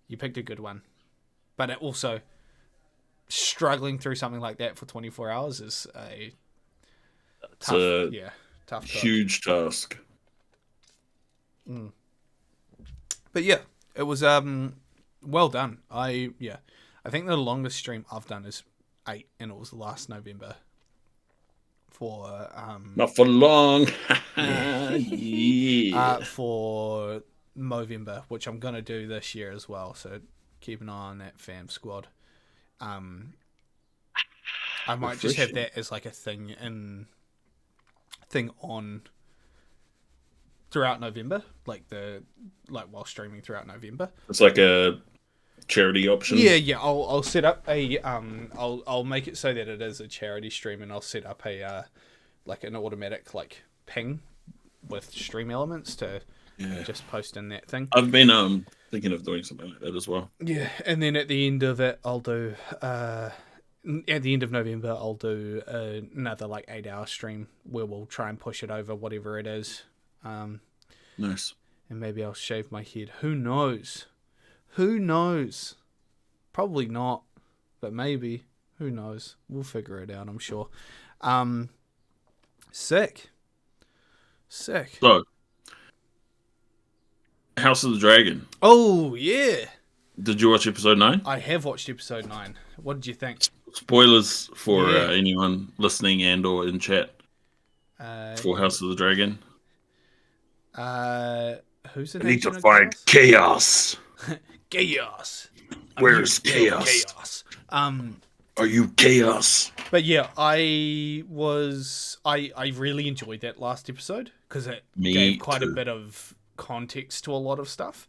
you picked a good one, but it also struggling through something like that for 24 hours is a tough huge task. But yeah, it was well done. I think the longest stream I've done is 8, and it was last November. For not for long. For Movember, which I'm gonna do this year as well. So keep an eye on that, fam squad. I might just have that as like a thing on throughout November, like while streaming throughout November. It's like a charity option. Yeah. I'll set up a I'll make it so that it is a charity stream, and I'll set up a like an automatic like ping with stream elements to just post in that thing. I've been thinking of doing something like that as well. Yeah, and then at the end of it, I'll do at the end of November, I'll do another like 8-hour stream where we'll try and push it over whatever it is. Nice. And maybe I'll shave my head. Who knows? Who knows? Probably not, but maybe. Who knows? We'll figure it out, I'm sure. Sick. So, House of the Dragon. Oh, yeah. Did you watch episode 9? I have watched episode 9. What did you think? Spoilers for anyone listening and or in chat for House of the Dragon. Who's in I need to find chaos. Chaos. Where's chaos? Are you chaos? But yeah, I really enjoyed that last episode because it gave quite a bit of context to a lot of stuff.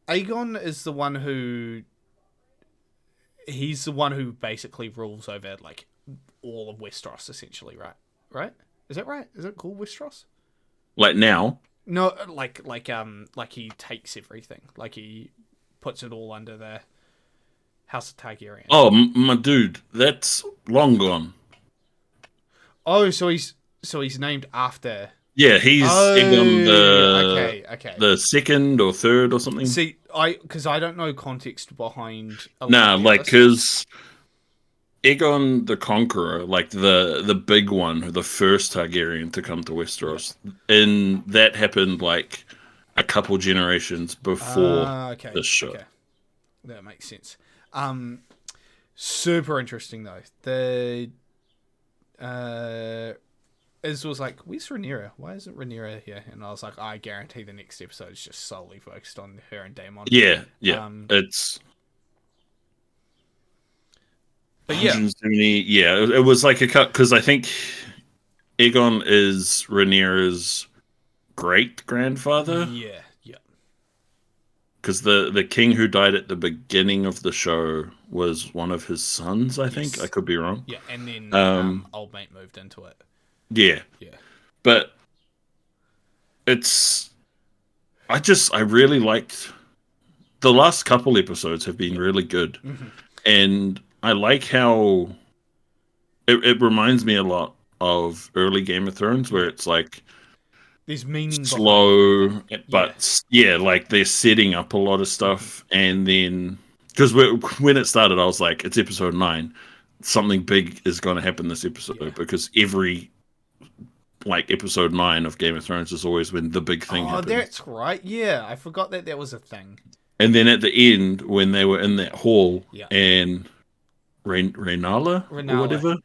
Aegon is the one who basically rules over like all of Westeros, essentially, right? Right? Is that right? Is it called Westeros? Like now? No, like he takes everything. Like he puts it all under the House of Targaryen. Oh, my dude, that's long gone. Oh, so he's named after. Yeah, he's Aegon the second or third or something. See, because I don't know context behind. Because Aegon the Conqueror, like the big one, the first Targaryen to come to Westeros, and that happened like a couple generations before this show. Okay. That makes sense. Super interesting though. Iz was like, "Where's Rhaenyra? Why isn't Rhaenyra here?" And I was like, "I guarantee the next episode is just solely focused on her and Daemon." Yeah. It's. But yeah, 170, it was like a cut because I think Aegon is Rhaenyra's great grandfather. Yeah. Because the king who died at the beginning of the show was one of his sons, I think. I could be wrong. Yeah, and then old mate moved into it. Yeah. Yeah. But it's... I really liked... The last couple episodes have been really good. Mm-hmm. And I like how... It reminds me a lot of early Game of Thrones, where it's like... There's meaning slow, but like they're setting up a lot of stuff, and then because when it started, I was like, it's episode 9, something big is going to happen this episode because every like episode 9 of Game of Thrones is always when the big thing happens. Oh, that's right. Yeah, I forgot that was a thing. And then at the end, when they were in that hall, and Rhaenyra or whatever,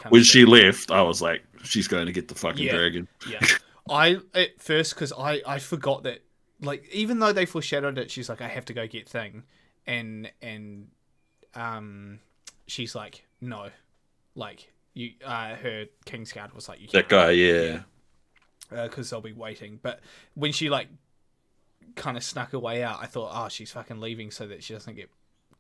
when she left, I was like, she's going to get the fucking dragon. Yeah. I at first because I forgot that, like, even though they foreshadowed it, she's like, I have to go get Thing, and she's like, no, like you her Kingsguard was like, you can't, that guy, because they'll be waiting. But when she like kind of snuck her way out, I thought, oh, she's fucking leaving so that she doesn't get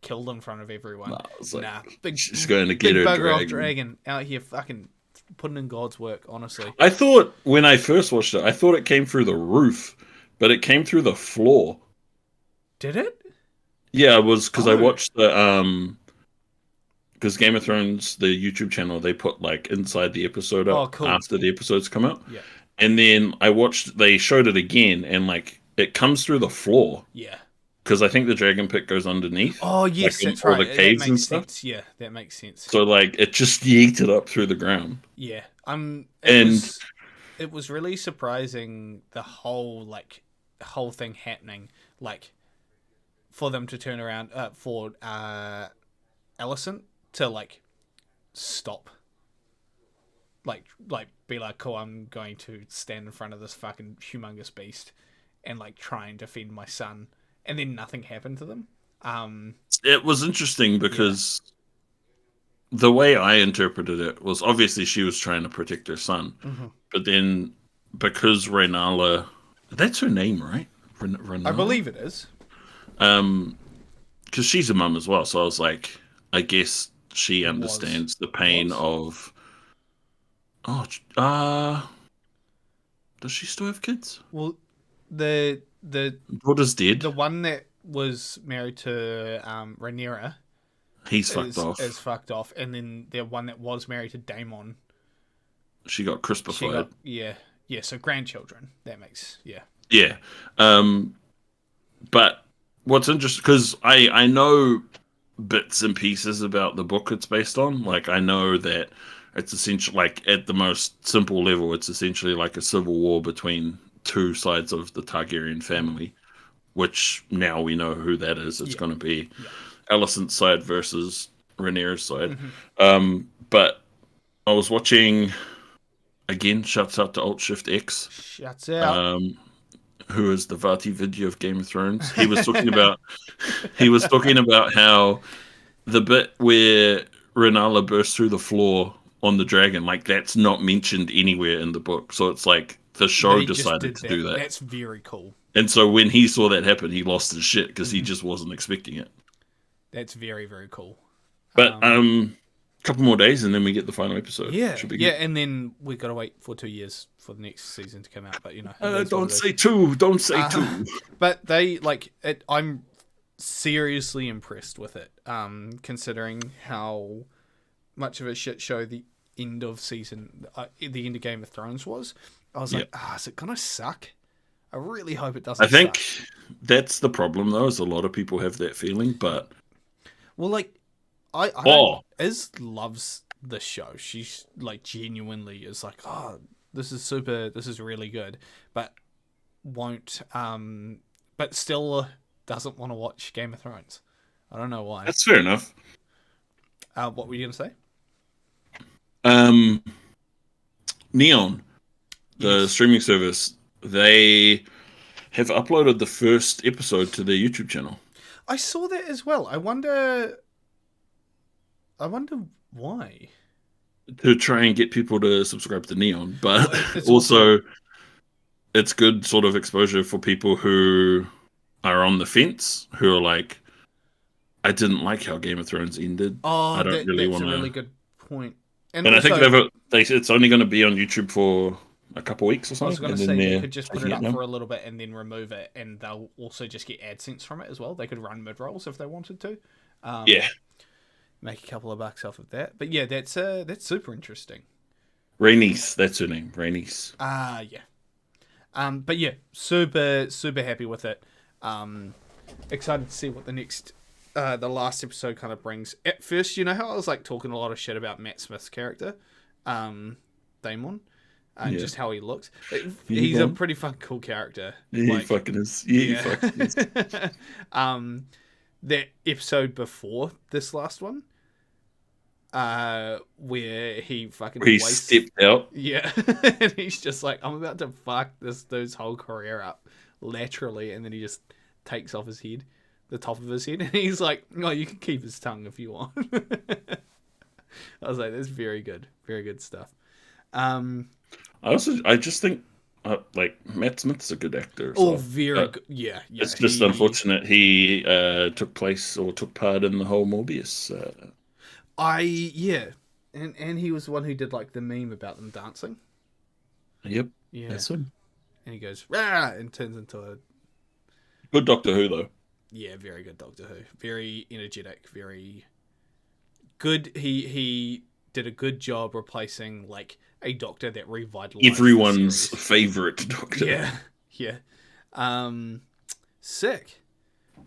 killed in front of everyone. She's going to get her dragon out here fucking putting in God's work, honestly. I thought when I first watched it, I thought it came through the roof, but it came through the floor. Did it? Yeah, it was because I watched the because Game of Thrones, the YouTube channel, they put like inside the episode up after the episodes come out. Yeah. And then they showed it again, and like it comes through the floor. Yeah. Because I think the dragon pit goes underneath. Oh, yes, like that's right. All the caves and stuff. Sense. Yeah, that makes sense. So, like, it just yeeted up through the ground. Yeah. It was really surprising, the whole thing happening. Like, for them to turn around, for Alicent to, like, stop. Like, be like, cool, I'm going to stand in front of this fucking humongous beast and, like, try and defend my son. And then nothing happened to them. It was interesting because the way I interpreted it was obviously she was trying to protect her son. Mm-hmm. But then because Rhaenyra... That's her name, right? I believe it is. Because she's a mum as well. So I was like, I guess she understands the pain of... Oh, does she still have kids? Well, the daughter's dead. The one that was married to Rhaenyra, He's fucked off. Is fucked off, and then the one that was married to Daemon, She got crispified. So grandchildren. That makes Yeah. But what's interesting, because I know bits and pieces about the book it's based on. Like, I know that it's essentially, like, at the most simple level, it's essentially like a civil war between two sides of the Targaryen family, which now we know who that is. It's going to be Alicent's side versus Rhaenyra's side. But I was watching, again, shouts out to Alt Shift X. Shuts out. Who is the Vati video of Game of Thrones? He was talking about how the bit where Rhaenyra bursts through the floor on the dragon, like, that's not mentioned anywhere in the book. So it's like the show decided to do that. That's very cool. And so when he saw that happen, he lost his shit because he just wasn't expecting it. That's very, very cool. But couple more days and then we get the final episode. Yeah, and then we got to wait for 2 years for the next season to come out. But don't say two. Don't say two. But they like it. I'm seriously impressed with it, considering how much of a shit show the end of season, the end of Game of Thrones was. I was like, is it gonna suck? I really hope it doesn't. I think that's the problem, though. Is a lot of people have that feeling, but like. Iz loves the show. She's like genuinely is like, oh, this is really good, but still doesn't want to watch Game of Thrones. I don't know why. That's fair enough. What were you gonna say? Neon, the streaming service, they have uploaded the first episode to their YouTube channel. I saw that as well. I wonder why. To try and get people to subscribe to Neon, but also it's good sort of exposure for people who are on the fence, who are like, I didn't like how Game of Thrones ended. Oh, that's a really good point. And also, I think it's only going to be on YouTube for a couple weeks or something. I was going to say they could just put it up for a little bit and then remove it, and they'll also just get AdSense from it as well. They could run mid-rolls if they wanted to. Make a couple of bucks off of that. But yeah, that's super interesting. Rhaenys, that's her name. Rhaenys. Yeah. But yeah, super, super happy with it. Excited to see what the next, the last episode kind of brings. At first, you know how I was like talking a lot of shit about Matt Smith's character, Daemon, and just how he looks. He's a pretty fucking cool character. Yeah, he fucking is. Yeah, he fucking is. That episode before this last one, where he stepped out. Yeah. And he's just like, I'm about to fuck this dude's whole career up laterally, and then he just takes off his head, the top of his head, and he's like, oh, you can keep his tongue if you want. I was like, that's very good stuff. I just think like Matt Smith's a good actor. Oh, very good. Yeah. It's just unfortunate he took part in the whole Morbius. And he was the one who did like the meme about them dancing. Yep. Yeah. That's him. And he goes rah and turns into a good Doctor Who though. Yeah, very good Doctor Who. Very energetic. Very good. He did a good job replacing like a doctor that revitalized everyone's favorite doctor. Yeah. Sick.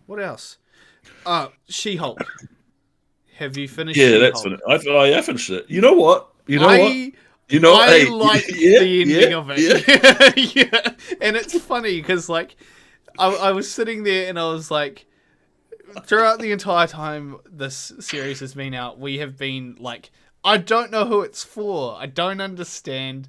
What else? She-Hulk. Have you finished? Yeah, She-Hulk? that's finished. I finished it. You know what? I like the ending of it. Yeah. And it's funny because like I was sitting there and I was like, throughout the entire time this series has been out, we have been like, I don't know who it's for. I don't understand.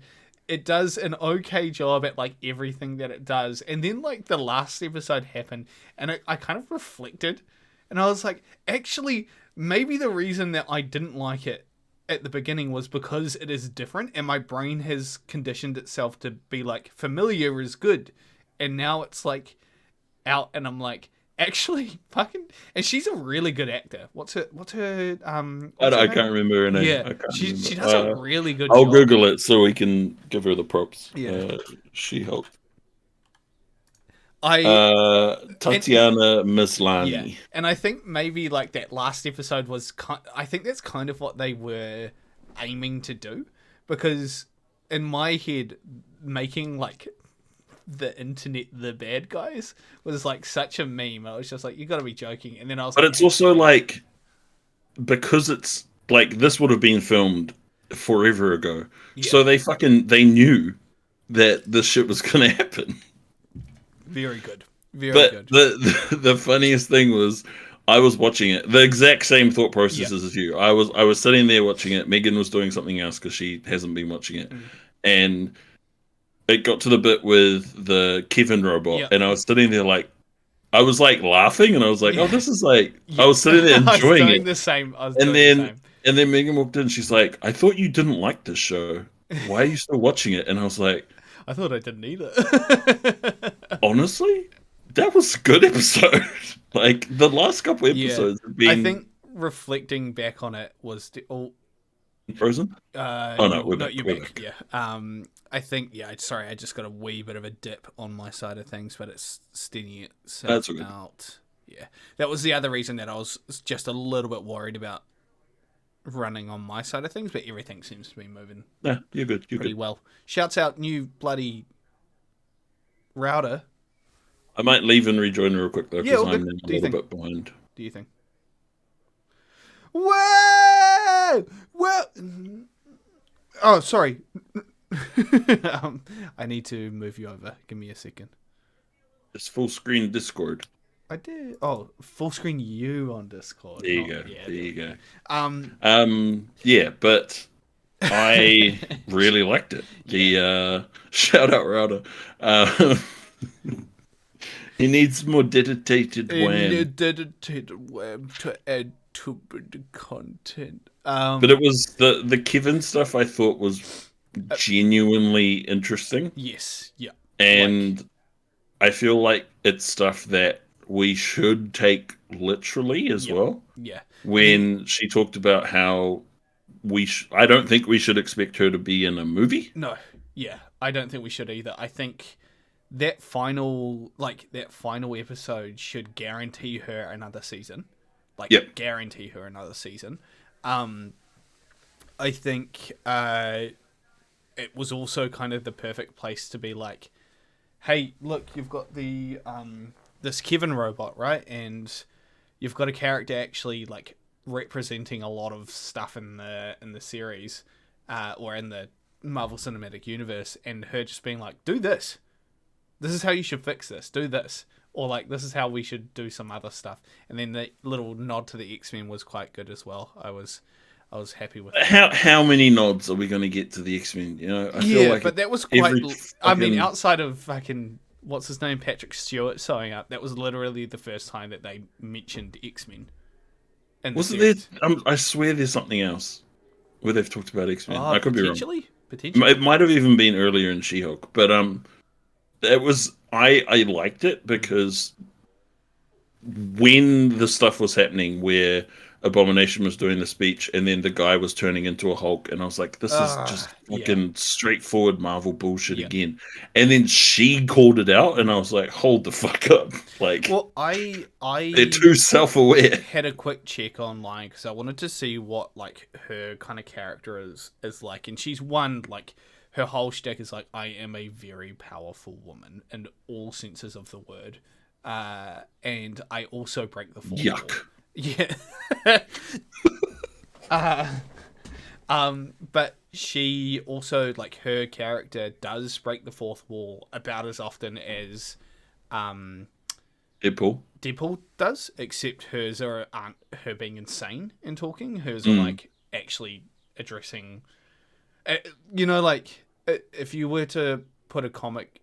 It does an okay job at like everything that it does. And then like the last episode happened and I kind of reflected and I was like, actually, maybe the reason that I didn't like it at the beginning was because it is different and my brain has conditioned itself to be like, familiar is good. And now it's like out and I'm like, actually, fucking, and she's a really good actor. What's her I can't remember her name. Yeah, she does a really good I'll job. Google it so we can give her the props. Yeah. She-Hulk. Tatiana Yeah, Maslany. and I think maybe like that last episode was I think that's kind of what they were aiming to do, because in my head, making like the internet the bad guys was like such a meme. I was just like, you got to be joking. And then I was But like, it's also like, because it's like this would have been filmed forever ago, yeah, so they knew that this shit was gonna happen. very good, very But good. the funniest thing was, I was watching it, the exact same thought Yeah, processes as you. I was sitting there watching it. Megan was doing something else because she hasn't been watching it, mm. and it got to the bit with the Kevin robot, Yeah, and I was sitting there like, I was like laughing, and I was like, oh, yeah, this is like, I yeah. was sitting there I was enjoying doing it, the same. I was and doing the then same. and then Megan walked in. She's like, I thought you didn't like this show. Why are you still watching it? And I was like, I thought I didn't either. honestly, that was a good episode. Like the last couple Yeah, episodes have I been think reflecting back on it was frozen. Oh no, we're no, back. you're We're back. back. Yeah. I think sorry, I just got a wee bit of a dip on my side of things, but it's steadying itself That's all good. out. Yeah, that was the other reason that I was just a little bit worried about running on my side of things, but everything seems to be moving Yeah, you're good. You're pretty good. well. Shouts out new bloody router. I might leave and rejoin real quick though Yeah, because all I'm good. a Do you little think? bit behind. Do you think? Whoa! Whoa! Oh, sorry. I need to move you over. Give me a second. It's full screen Discord. I did. Oh, full screen you on Discord. There you Oh, go. yeah, There there you we go. go. Yeah, but I really liked it. Yeah. The shout out router. Uh, he needs more dedicated In a wham. dedicated web to add to the content. But it was the Kevin stuff I thought was genuinely interesting, Yes. Yeah. Like, and I feel like it's stuff that we should take literally as yeah. well. Yeah. The When she talked about how I don't think we should expect her to be in a movie. No. Yeah. I don't think we should either. I think that final episode should guarantee her another season. Like, Yep. guarantee her another season. I think it was also kind of the perfect place to be like, hey, look, you've got the this Kevin robot, right? And you've got a character actually like representing a lot of stuff in the series, or in the Marvel Cinematic Universe, and her just being like, do this. This is how you should fix this. Do this. Or like, this is how we should do some other stuff. And then the little nod to the X-Men was quite good as well. I was happy with that. How many nods are we going to get to the X-Men? You know, I feel Yeah, like but that was quite. every I mean, fucking outside of fucking what's his name, Patrick Stewart showing up, that was literally the first time that they mentioned X-Men in the wasn't there. series. I swear there's something else where they've talked about X-Men. Oh, I could be wrong. potentially. It might have even been earlier in She-Hulk, but it was. I liked it because when the stuff was happening where Abomination was doing the speech and then the guy was turning into a Hulk, and I was like, this is just Yeah, fucking straightforward Marvel bullshit yeah. again. And then she called it out, and I was like, hold the fuck up. Like, Well, they're too self-aware. had a quick check online because I wanted to see what like her kind of character is like, and she's one like her whole shtick is like, I am a very powerful woman in all senses of the word, and I also break the fourth wall. Yuck. Yeah. But she also like her character does break the fourth wall about as often as Deadpool. Deadpool does, except hers aren't her being insane and talking. Hers are like actually addressing, like if you were to put a comic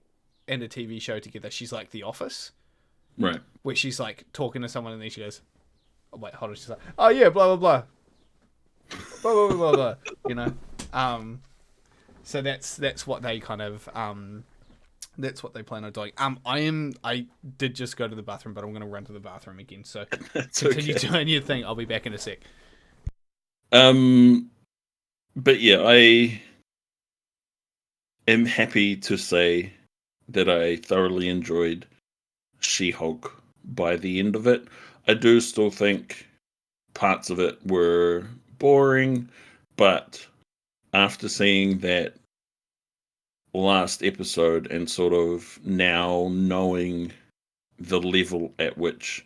and a TV show together, she's like The Office, Right. where she's like talking to someone and then she goes, oh, wait, hold on, she's like, oh yeah, blah blah blah, blah blah blah blah, so that's what they kind of that's what they plan on doing. I did just go to the bathroom, but I'm going to run to the bathroom again. So That's continue okay. doing your thing. I'll be back in a sec. But yeah, I am happy to say that I thoroughly enjoyed She-Hulk by the end of it. I do still think parts of it were boring, but after seeing that last episode and sort of now knowing the level at which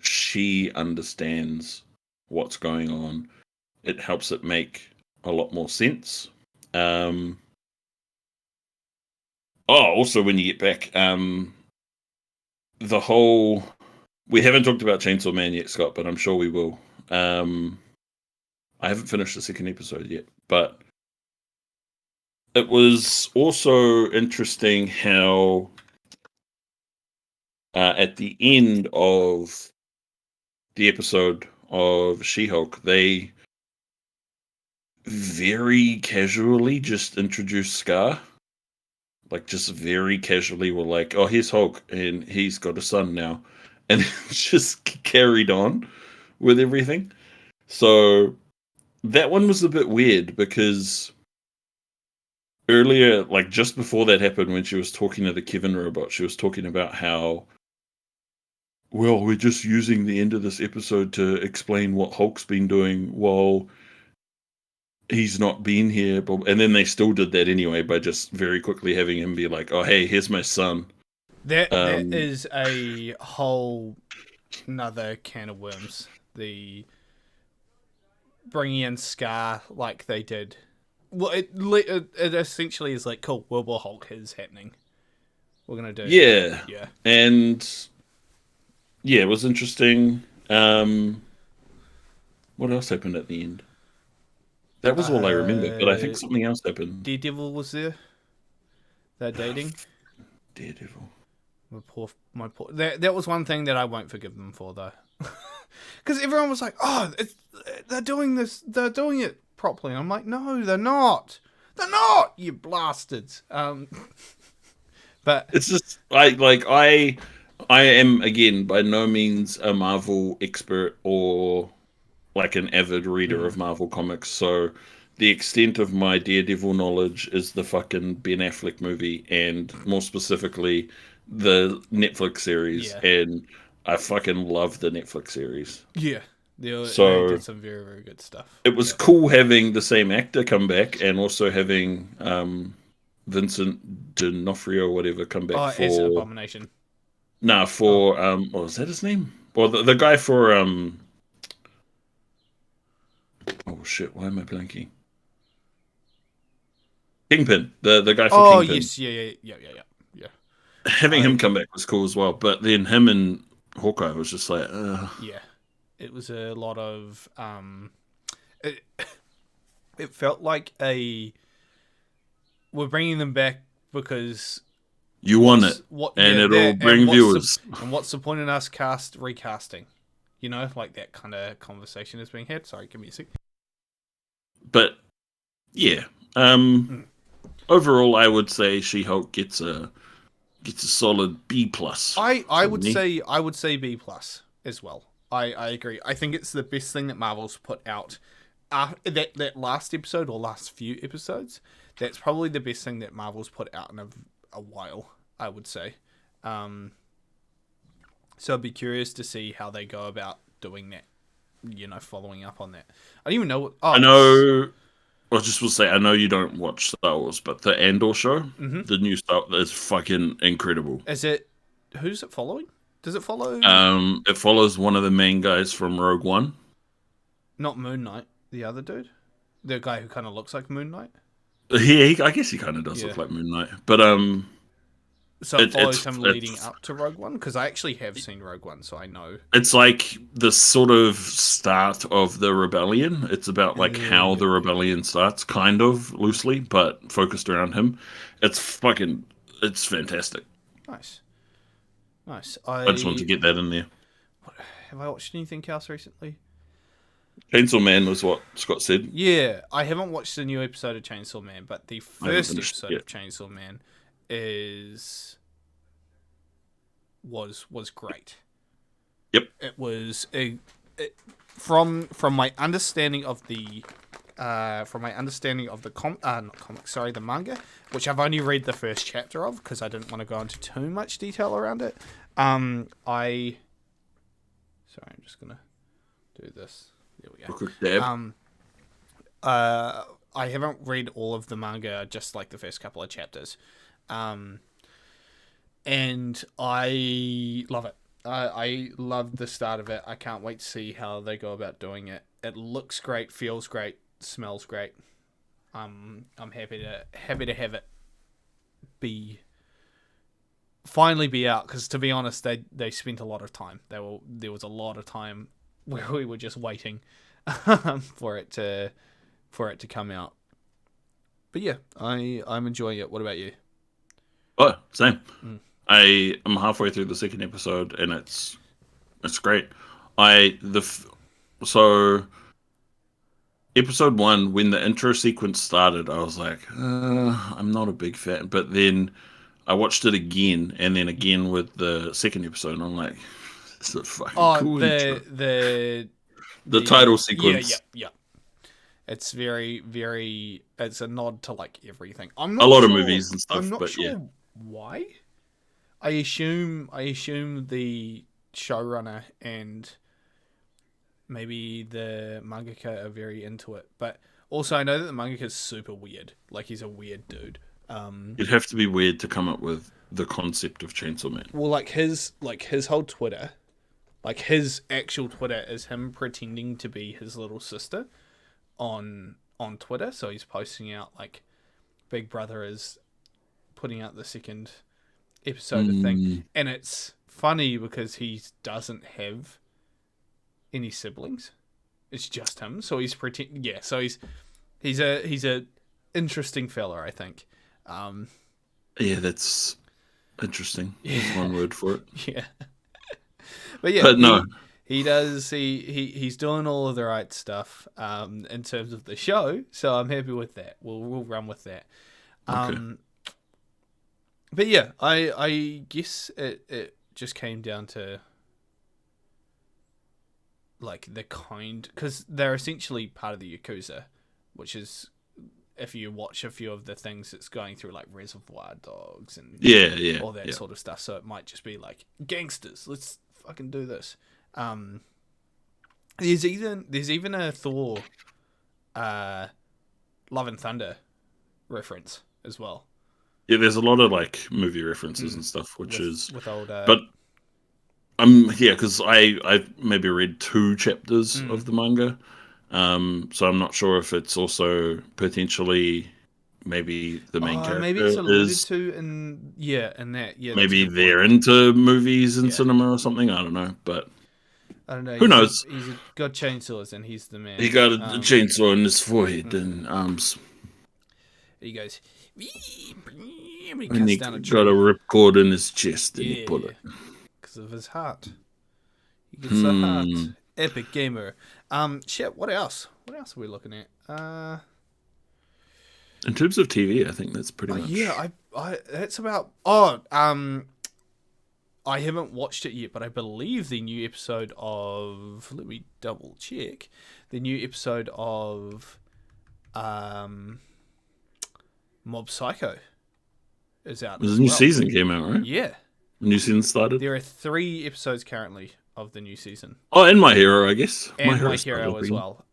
she understands what's going on, it helps it make a lot more sense. Also, when you get back, the whole... We haven't talked about Chainsaw Man yet, Scott, but I'm sure we will. I haven't finished the second episode yet, but it was also interesting how at the end of the episode of She-Hulk, they very casually just introduced Scar. Like, just very casually were like, oh, here's Hulk, and he's got a son now. And just carried on with everything. So that one was a bit weird because earlier, like just before that happened, when she was talking to the Kevin robot, she was talking about how, well, we're just using the end of this episode to explain what Hulk's been doing while he's not been here. And then they still did that anyway by just very quickly having him be like, oh, hey, here's my son. That is a whole another can of worms. The bringing in Scar like they did. Well, it essentially is like, cool, World War Hulk is happening. We're going to do... Yeah. Yeah. And yeah, it was interesting. What else happened at the end? That was all I remember, but I think something else happened. Daredevil was there. They're dating. Daredevil. My poor. That was one thing that I won't forgive them for, though, because everyone was like, "Oh, they're doing this. They're doing it properly." And I'm like, "No, they're not. They're not. You bastards." But it's just I am, again, by no means a Marvel expert or like an avid reader of Marvel comics, so the extent of my Daredevil knowledge is the fucking Ben Affleck movie, and more specifically the Netflix series. Yeah. And I fucking love the Netflix series. Yeah, they did some very, very good stuff. It was cool having the same actor come back, and also having Vincent D'Onofrio or whatever come back as Abomination. Nah, for what was that his name? Well, the guy for oh shit, why am I blanking? Kingpin, the guy for Kingpin. Yes, yeah. Having him come back was cool as well, but then him and Hawkeye was just like, yeah, it was a lot of it felt like we're bringing them back because you want it, it'll bring viewers. And what's the point in us recasting? You know, like that kind of conversation is being had. Sorry, give me a sec. But yeah, overall, I would say She-Hulk gets a solid B plus. I would say B plus as well. I agree. I think it's the best thing that Marvel's put out. That last episode or last few episodes, that's probably the best thing that Marvel's put out in a while, I would say. So I'd be curious to see how they go about doing that. You know, following up on that. I don't even know what... I know... I just will say, I know you don't watch Star Wars, but the Andor show, the new Star Wars, is fucking incredible. Is it... Who's it following? Does it follow... It follows one of the main guys from Rogue One. Not Moon Knight, the other dude? The guy who kind of looks like Moon Knight? Yeah, I guess he kind of does look like Moon Knight. But, so it follows him leading up to Rogue One? Because I actually have seen Rogue One, so I know. It's like the sort of start of the rebellion. It's about like how the rebellion starts, kind of loosely, but focused around him. It's fantastic. Nice. I just want to get that in there. Have I watched anything else recently? Chainsaw Man was what Scott said. Yeah, I haven't watched the new episode of Chainsaw Man, but the first episode of Chainsaw Man was great. Yep. It was from my understanding of the from my understanding of the the manga, which I've only read the first chapter of because I didn't want to go into too much detail around it. I'm just gonna do this. There we go. Quick dab. I haven't read all of the manga, just like the first couple of chapters, and I love it. I love the start of it. I can't wait to see how they go about doing it. It looks great, feels great, smells great. I'm happy to have it finally be out, because to be honest, they spent a lot of time. There was a lot of time where we were just waiting for it to come out. But yeah, I'm enjoying it. What about you? Oh, same. I am halfway through the second episode, and it's great. So episode 1, when the intro sequence started, I was like, I'm not a big fan. But then I watched it again, and then again with the second episode, and I'm like, this is a fucking cool intro. The title sequence. Yeah. It's very, very. It's a nod to like everything. I'm not a lot of movies and stuff. I'm not but sure yeah. Why. I assume the showrunner and maybe the mangaka are very into it, but also I know that the mangaka is super weird. Like, he's a weird dude. You'd have to be weird to come up with the concept of Chainsaw Man. Well, his whole Twitter, his actual Twitter is him pretending to be his little sister on Twitter. So he's posting out like Big Brother is putting out the second episode of thing, and it's funny because he doesn't have any siblings. It's just him. So he's So he's a interesting fella, I think. Yeah, that's interesting. Yeah. That's one word for it. Yeah. But yeah, no. He does. He's doing all of the right stuff in terms of the show, so I'm happy with that. We'll run with that. Okay. But yeah, I guess it just came down to like the because they're essentially part of the Yakuza, which is, if you watch a few of the things, it's going through like Reservoir Dogs and all that sort of stuff. So it might just be like, gangsters, let's fucking do this. There's even a Thor, Love and Thunder reference as well. Yeah, there's a lot of like movie references and stuff, which is with old. But because I maybe read 2 chapters of the manga, so I'm not sure if it's also potentially maybe the main character maybe it's alluded to in that. Yeah, maybe they're into movies and cinema or something. I don't know, but I don't know. Who knows? He's got chainsaws and he's the man. He got a chainsaw in his forehead and arms. He goes. And he got a ripcord in his chest and he put it. Because of his heart. He gets the heart. Epic gamer. Shit, what else? What else are we looking at? In terms of TV, I think that's pretty much. Yeah, that's about. I haven't watched it yet, but I believe the new episode of. Let me double check. The new episode of Mob Psycho is out. There's a new season came out, right? Yeah. The new season started? There are 3 episodes currently of the new season. Oh, and My Hero, I guess. And My Hero as well.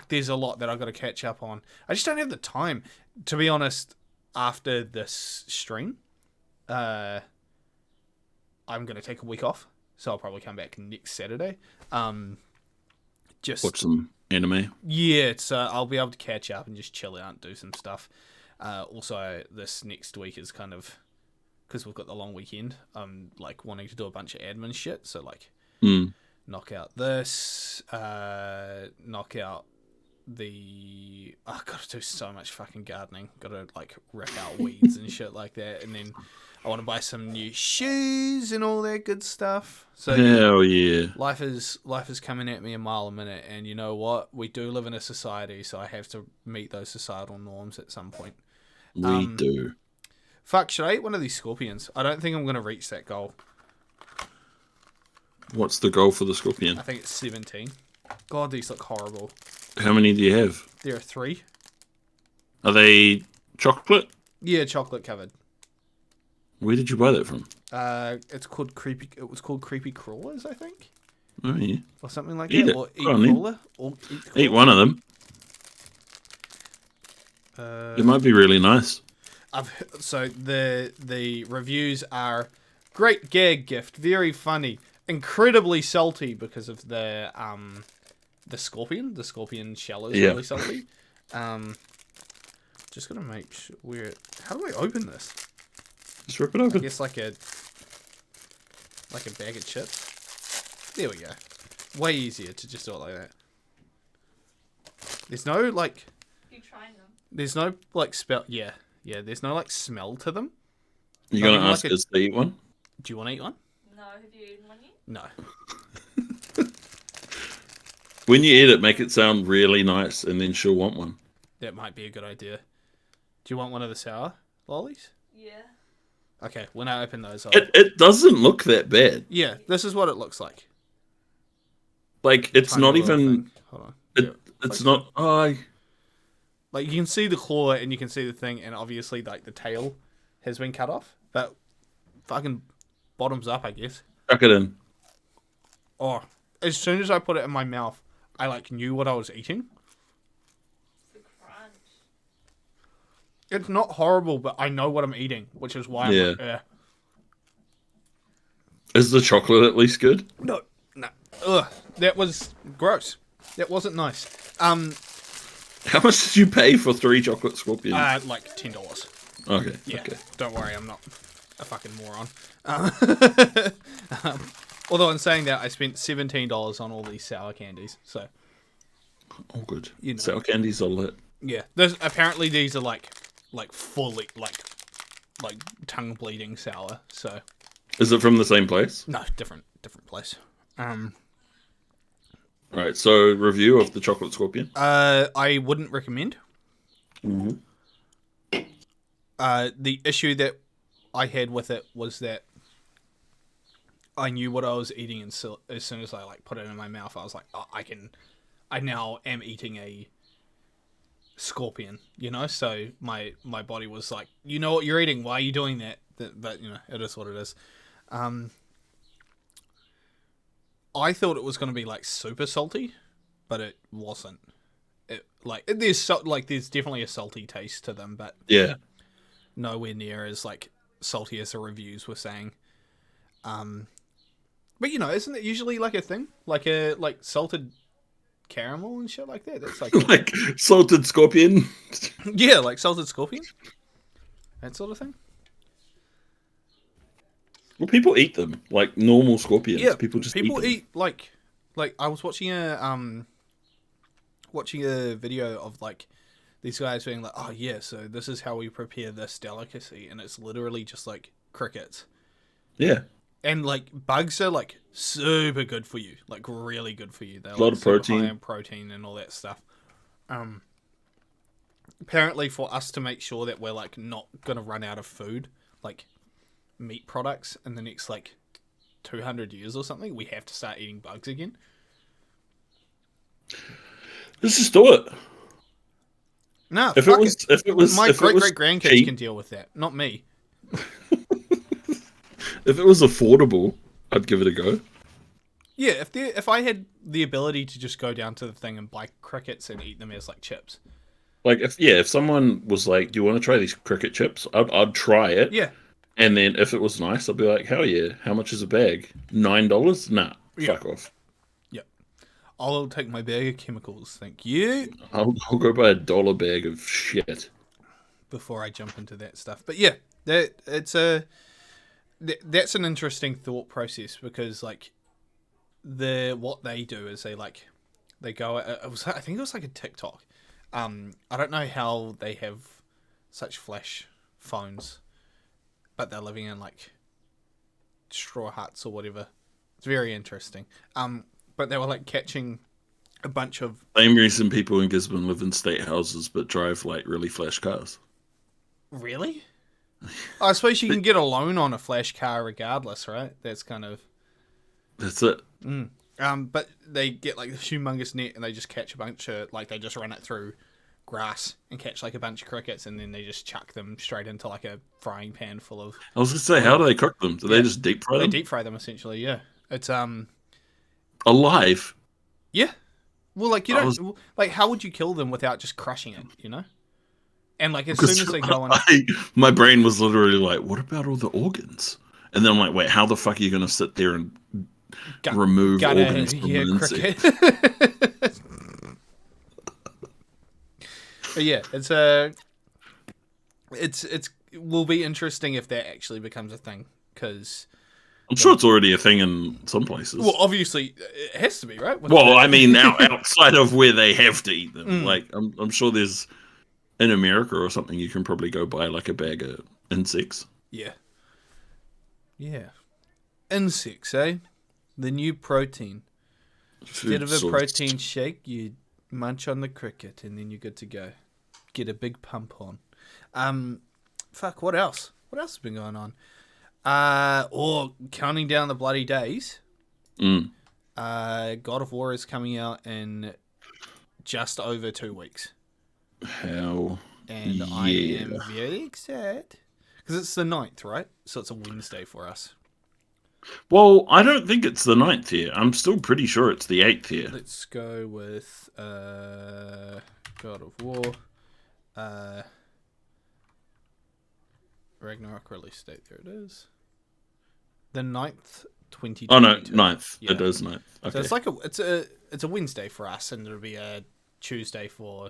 There's a lot that I've got to catch up on. I just don't have the time. To be honest, after this stream, I'm going to take a week off. So I'll probably come back next Saturday. Just watch some anime. Yeah, so I'll be able to catch up and just chill out and do some stuff. Also, this next week is kind of, because we've got the long weekend, I'm like wanting to do a bunch of admin shit. So like, knock out this, knock out the. I've got to do so much fucking gardening. Got to like rip out weeds and shit like that, and then I want to buy some new shoes and all that good stuff. So hell yeah, life is coming at me a mile a minute, and you know what? We do live in a society, so I have to meet those societal norms at some point. We do. Fuck, should I eat one of these scorpions? I don't think I'm going to reach that goal. What's the goal for the scorpion? I think it's 17. God, these look horrible. How many do you have? There are 3. Are they chocolate? Yeah, chocolate covered. Where did you buy that from? It's called Creepy. It was called Creepy Crawlers, I think, Oh yeah. or something like Eat that, it. or Go on, then. Eat one of them. It might be really nice. So the reviews are great gag gift, very funny, incredibly salty because of the scorpion. The scorpion shell is really salty. Just gonna make sure how do I open this? Just rip it open. I guess like a bag of chips. There we go. Way easier to just do it like that. There's no like. You trying them? There's no like spell. Yeah. There's no like smell to them. You gonna ask us to eat one? Do you want to eat one? No. Have you eaten one yet? No. When you eat it, make it sound really nice, and then she'll want one. That might be a good idea. Do you want one of the sour lollies? Yeah. Okay, when I open those, It doesn't look that bad. Yeah, this is what it looks like. Like it's Tiny not little even. thing. Hold on. It's not. Like you can see the claw and you can see the thing, and obviously like the tail has been cut off, but fucking bottoms up, I guess. Chuck it in. Oh, as soon as I put it in my mouth, I like knew what I was eating. The crunch. It's not horrible, but I know what I'm eating, which is why I'm like, Is the chocolate at least good? No. Ugh, that was gross. That wasn't nice. How much did you pay for 3 chocolate scorpions? Like $10. Okay. Yeah. Okay. Don't worry, I'm not a fucking moron. Although in saying that, I spent $17 on all these sour candies. So. Oh, good. You know. Sour candies are lit. Yeah. Apparently these are like fully like tongue bleeding sour. So. Is it from the same place? No, different place. Right. So review of the chocolate scorpion. I wouldn't recommend. Mm-hmm. The issue that I had with it was that I knew what I was eating, and so as soon as I put it in my mouth, I was like, oh, I now am eating a scorpion, So my body was like, you know what you're eating? Why are you doing that? But it is what it is. I thought it was going to be super salty, but it wasn't. There's definitely a salty taste to them, but yeah, nowhere near as salty as the reviews were saying. But isn't it usually a thing, salted caramel and shit like that? That's like salted scorpion. Yeah, salted scorpion, that sort of thing. Well, people eat them like normal scorpions. Yeah, people just eat like I was watching a video of these guys being like, oh yeah, so this is how we prepare this delicacy, and it's literally just crickets. Yeah. And bugs are super good for you, really good for you. They're a lot of protein, high in protein and all that stuff. Apparently, for us to make sure that we're not gonna run out of food, meat products in the next 200 years or something, we have to start eating bugs again. Let's just do it. No, if it was my great grandkids can deal with that, not me. If it was affordable, I'd give it a go. Yeah, if I had the ability to just go down to the thing and buy crickets and eat them as chips. If someone was like, "Do you want to try these cricket chips?" I'd try it. Yeah. And then if it was nice, I'd be like, "Hell yeah! How much is a bag? $9? Nah, fuck off." Yep. I'll take my bag of chemicals, thank you. I'll go buy $1 bag of shit before I jump into that stuff. But yeah, that's an interesting thought process, because what they do is they go. I think it was a TikTok. I don't know how they have such flash phones, but they're living in straw huts or whatever. It's very interesting. But they were catching a bunch of... Same reason people in Gisborne live in state houses but drive really flash cars. Really? I suppose you can get a loan on a flash car regardless, right? That's kind of... That's it. But they get like the humongous net and they just catch a bunch of like they just run it through grass and catch like a bunch of crickets and then they just chuck them straight into like a frying pan full of. I was gonna say, how do they cook them? Do they just deep fry They them? deep fry them essentially. Yeah, it's Alive? yeah. Well, like you I don't was- like how would you kill them without just crushing it? You know, and like as soon as they go on, My brain was literally like, what about all the organs? And then I'm like, wait, how the fuck are you gonna sit there and remove organs from an insect? cricket. But yeah, it will be interesting if that actually becomes a thing because I'm sure it's already a thing in some places. well, obviously it has to be right. Well, I mean, outside of where they have to eat them, like I'm sure there's in America or something, you can probably go buy like a bag of insects. yeah, insects, eh? The new protein. Instead of a protein shake, you munch on the cricket and then you're good to go. Get a big pump on. Fuck, what else? What else has been going on? Or counting down the bloody days. God of War is coming out in just over 2 weeks. Hell. And yeah. I am very excited. Because it's the 9th, right? So it's a Wednesday for us. Well, I don't think it's the 9th here. I'm still pretty sure it's the 8th here. Let's go with God of War. Ragnarok release date. There it is. The 9th, 2022. Oh no, 9th. Yeah. It is 9th. Okay. So it's like it's a Wednesday for us, and it'll be a Tuesday for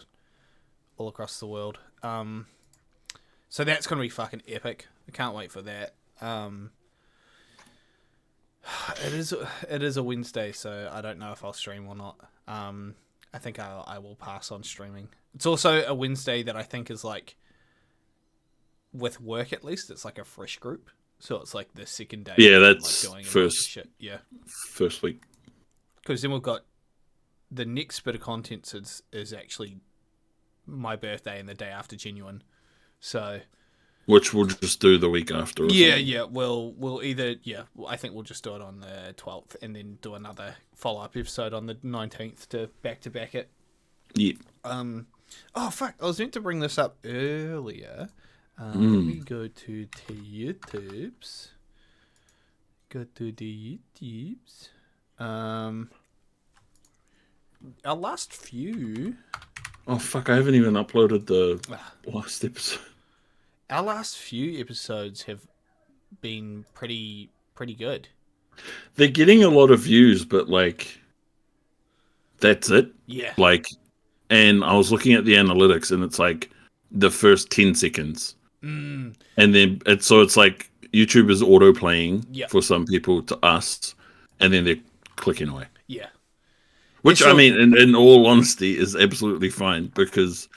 all across the world. So that's gonna be fucking epic. I can't wait for that. It is a Wednesday, so I don't know if I'll stream or not. I think I will pass on streaming. It's also a Wednesday that I think is like, with work at least, it's like a fresh group. So it's like the second day. Yeah, of, that's like, going first. shit. Yeah, First week. because then we've got the next bit of content is actually my birthday and the day after Genuine. So Which we'll just do the week after. Or yeah, something. yeah. We'll either I think we'll just do it on the 12th and then do another follow up episode on the 19th to back it. Yeah. Oh fuck! I was meant to bring this up earlier. Let me go to the YouTubes. Go to the YouTubes. Our last few. Oh fuck! I haven't even uploaded the last episode. Our last few episodes have been pretty good. They're getting a lot of views, but like, that's it. Yeah. Like, and I was looking at the analytics, and it's like the first 10 seconds, and then it's like YouTube is auto playing for some people to us, and then they're clicking away. Yeah. Which I mean, in all honesty, is absolutely fine because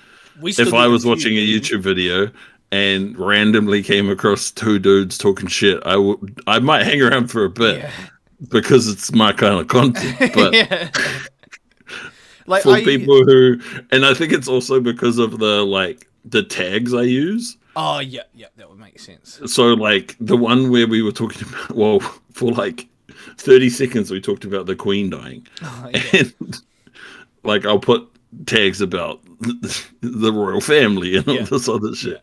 if I was watching a YouTube video and randomly came across two dudes talking shit, I might hang around for a bit because it's my kind of content. But like for people who, and I think it's also because of the tags I use. Oh yeah, that would make sense. So like the one where we were talking about, well, for like 30 seconds we talked about the Queen dying, and like I'll put tags about the royal family and all this other shit.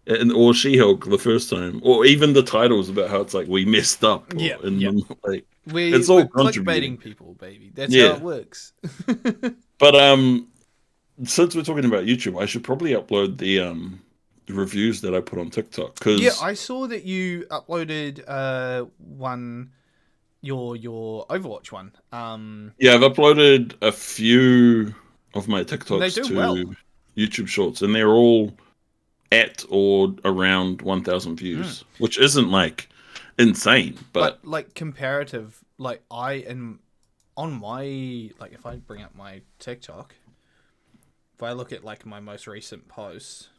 And or She-Hulk the first time, or even the titles about how it's like we messed up. Like it's all clickbaiting people, baby. That's how it works. But since we're talking about YouTube, I should probably upload the reviews that I put on TikTok. Cause I saw that you uploaded one, your Overwatch one. Yeah, I've uploaded a few of my TikToks to YouTube Shorts, and they're all at or around 1,000 views, which isn't like insane, but like comparative, like I am on my, like if I bring up my TikTok, if I look at like my most recent posts,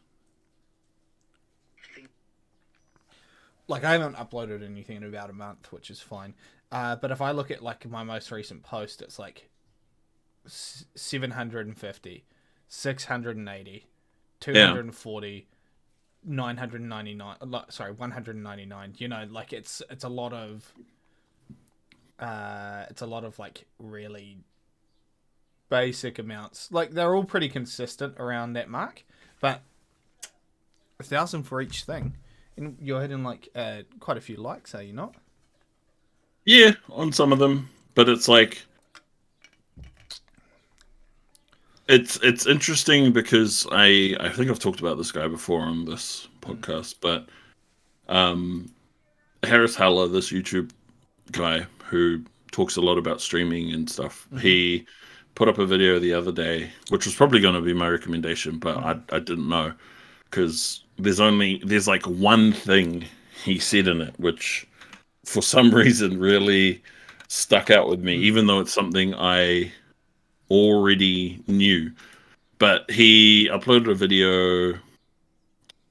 like I haven't uploaded anything in about a month, which is fine. But if I look at like my most recent post, it's like 750, 680, 240. 999 sorry 199, you know, like it's a lot of It's a lot of like really basic amounts. Like they're all pretty consistent around that mark, but 1,000 for each thing, and you're hitting like quite a few likes, are you not? Yeah, on some of them, but it's like it's interesting because I think I've talked about this guy before on this podcast, but um, Harris Haller, this YouTube guy who talks a lot about streaming and stuff, he put up a video the other day, which was probably going to be my recommendation, but I didn't know because there's like one thing he said in it which for some reason really stuck out with me, even though it's something I already knew. But he uploaded a video.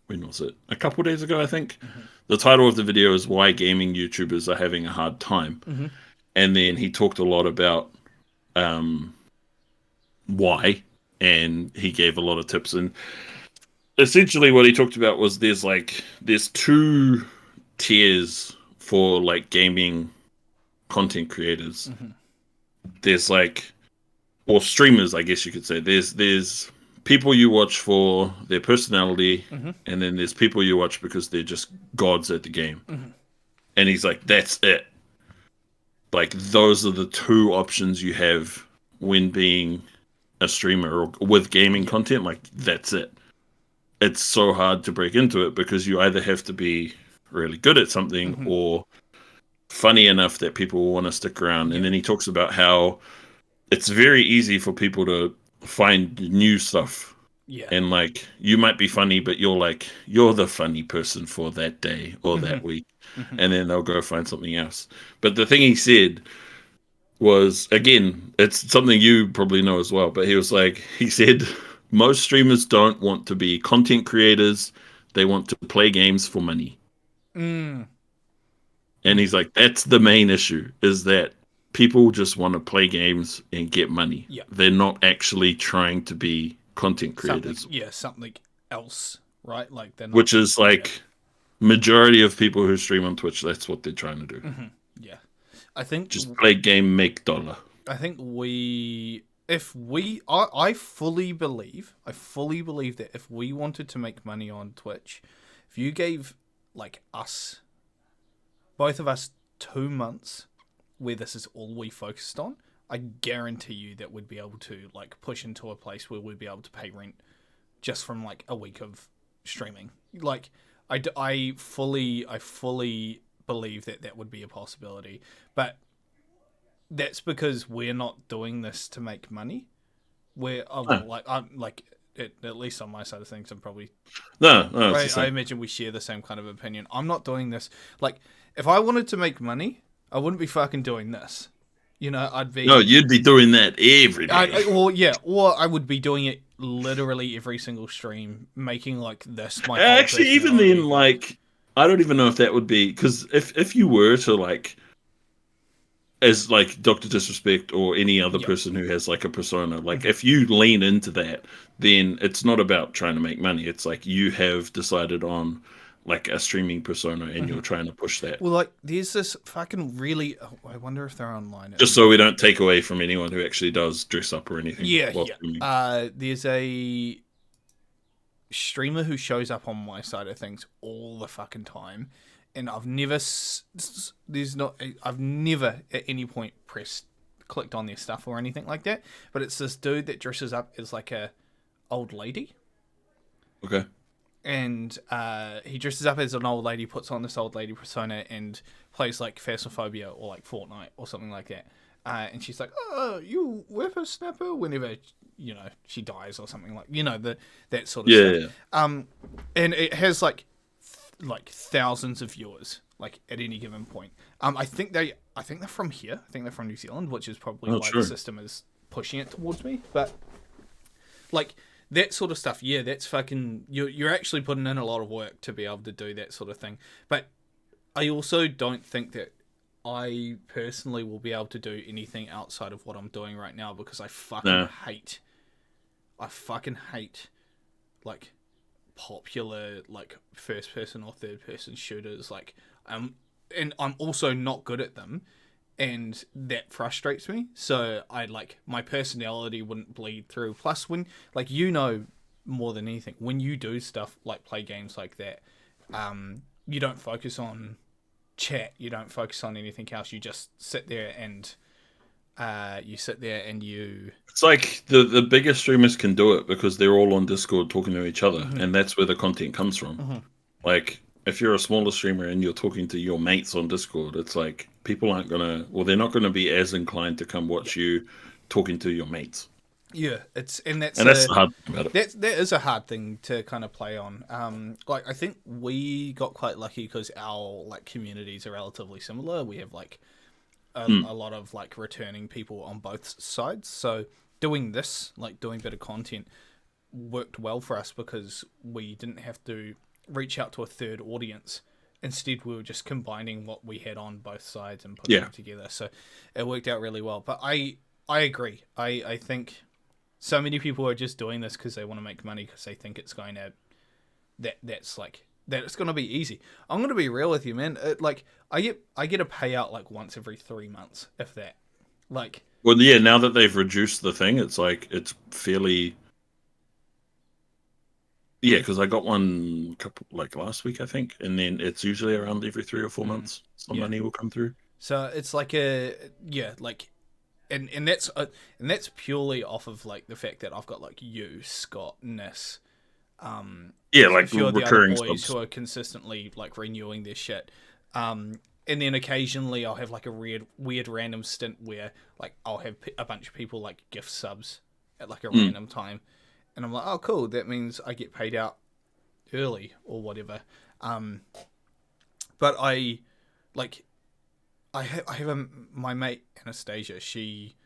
When was it? A couple days ago, I think. The title of the video is "Why Gaming YouTubers Are Having a Hard Time," and then he talked a lot about um, why, and he gave a lot of tips. And essentially, what he talked about was there's two tiers for like gaming content creators. There's like, or streamers, I guess you could say. There's people you watch for their personality, and then there's people you watch because they're just gods at the game. And he's like, that's it. Like those are the two options you have when being a streamer or with gaming content. Like that's it. It's so hard to break into it because you either have to be really good at something or funny enough that people will want to stick around. And then he talks about how it's very easy for people to find new stuff. Yeah. And like you might be funny, but you're the funny person for that day or that week. And then they'll go find something else. But the thing he said was, again, it's something you probably know as well, but he said most streamers don't want to be content creators. They want to play games for money. And he's like, that's the main issue, is that people just want to play games and get money. Yeah. They're not actually trying to be content creators. Something else, right? Like they're not, which is like majority of people who stream on Twitch, that's what they're trying to do. Yeah. I think Just play game, make dollar. I think I fully believe that if we wanted to make money on Twitch, if you gave like both of us 2 months where this is all we focused on, I guarantee you that we'd be able to like push into a place where we'd be able to pay rent just from like a week of streaming. Like I fully believe that would be a possibility, but that's because we're not doing this to make money. At least on my side of things, I'm probably No, I imagine we share the same kind of opinion. I'm not doing this. Like, if I wanted to make money, I wouldn't be fucking doing this. You know, I'd be... No, you'd be doing that every day. Or I would be doing it literally every single stream, making, like, this my Actually, even then, like, I don't even know if that would be... Because if you were to, like... As, like, Dr. Disrespect or any other person who has, like, a persona, like, if you lean into that, then it's not about trying to make money. It's like you have decided on... like a streaming persona and you're trying to push that. Well, like, there's this fucking really... Oh, I wonder if they're online. Just so we don't take away from anyone who actually does dress up or anything. There's a streamer who shows up on my side of things all the fucking time, and I've never at any point clicked on their stuff or anything like that, but it's this dude that dresses up as like a old lady. Okay. And he dresses up as an old lady, puts on this old lady persona, and plays like Phasmophobia or like Fortnite or something like that. And she's like, "Oh, you whippersnapper!" Whenever she dies or something that sort of stuff. Yeah. And it has like thousands of viewers like at any given point. I think they're from here. I think they're from New Zealand, which is probably why the system is pushing it towards me. But like. That sort of stuff, yeah, that's fucking... You're actually putting in a lot of work to be able to do that sort of thing. But I also don't think that I personally will be able to do anything outside of what I'm doing right now because I fucking hate, like, popular, like, first-person or third-person shooters. Like, and I'm also not good at them. and that frustrates me. So my personality wouldn't bleed through. Plus, when more than anything, when you do stuff like play games like that, you don't focus on chat. You don't focus on anything else. You just sit there and you. It's like the bigger streamers can do it because they're all on Discord talking to each other, and that's where the content comes from. Like, if you're a smaller streamer and you're talking to your mates on Discord, it's like people aren't gonna, well, they're not gonna be as inclined to come watch you talking to your mates. Yeah, that's The hard thing about it. that is a hard thing to kind of play on. I think we got quite lucky because our communities are relatively similar. We have a lot of returning people on both sides. So doing this, doing a bit of content, worked well for us because we didn't have to reach out to a third audience. Instead, we were just combining what we had on both sides and putting them together. So it worked out really well. But I agree. I think so many people are just doing this because they want to make money because they think it's going to that it's going to be easy. I'm going to be real with you, man. I get a payout once every 3 months, if that. Well, yeah. Now that they've reduced the thing, it's it's fairly. Yeah, because I got one couple last week, I think, and then it's usually around every 3 or 4 months some money will come through. So it's and that's purely off of the fact that I've got you, Scott, Nis, a few of the other recurring boys subs. who are consistently renewing their shit, and then occasionally I'll have a weird random stint where I'll have a bunch of people gift subs at a random time, and I'm like, oh cool, that means I get paid out early or whatever. But I have my mate Anastasia. She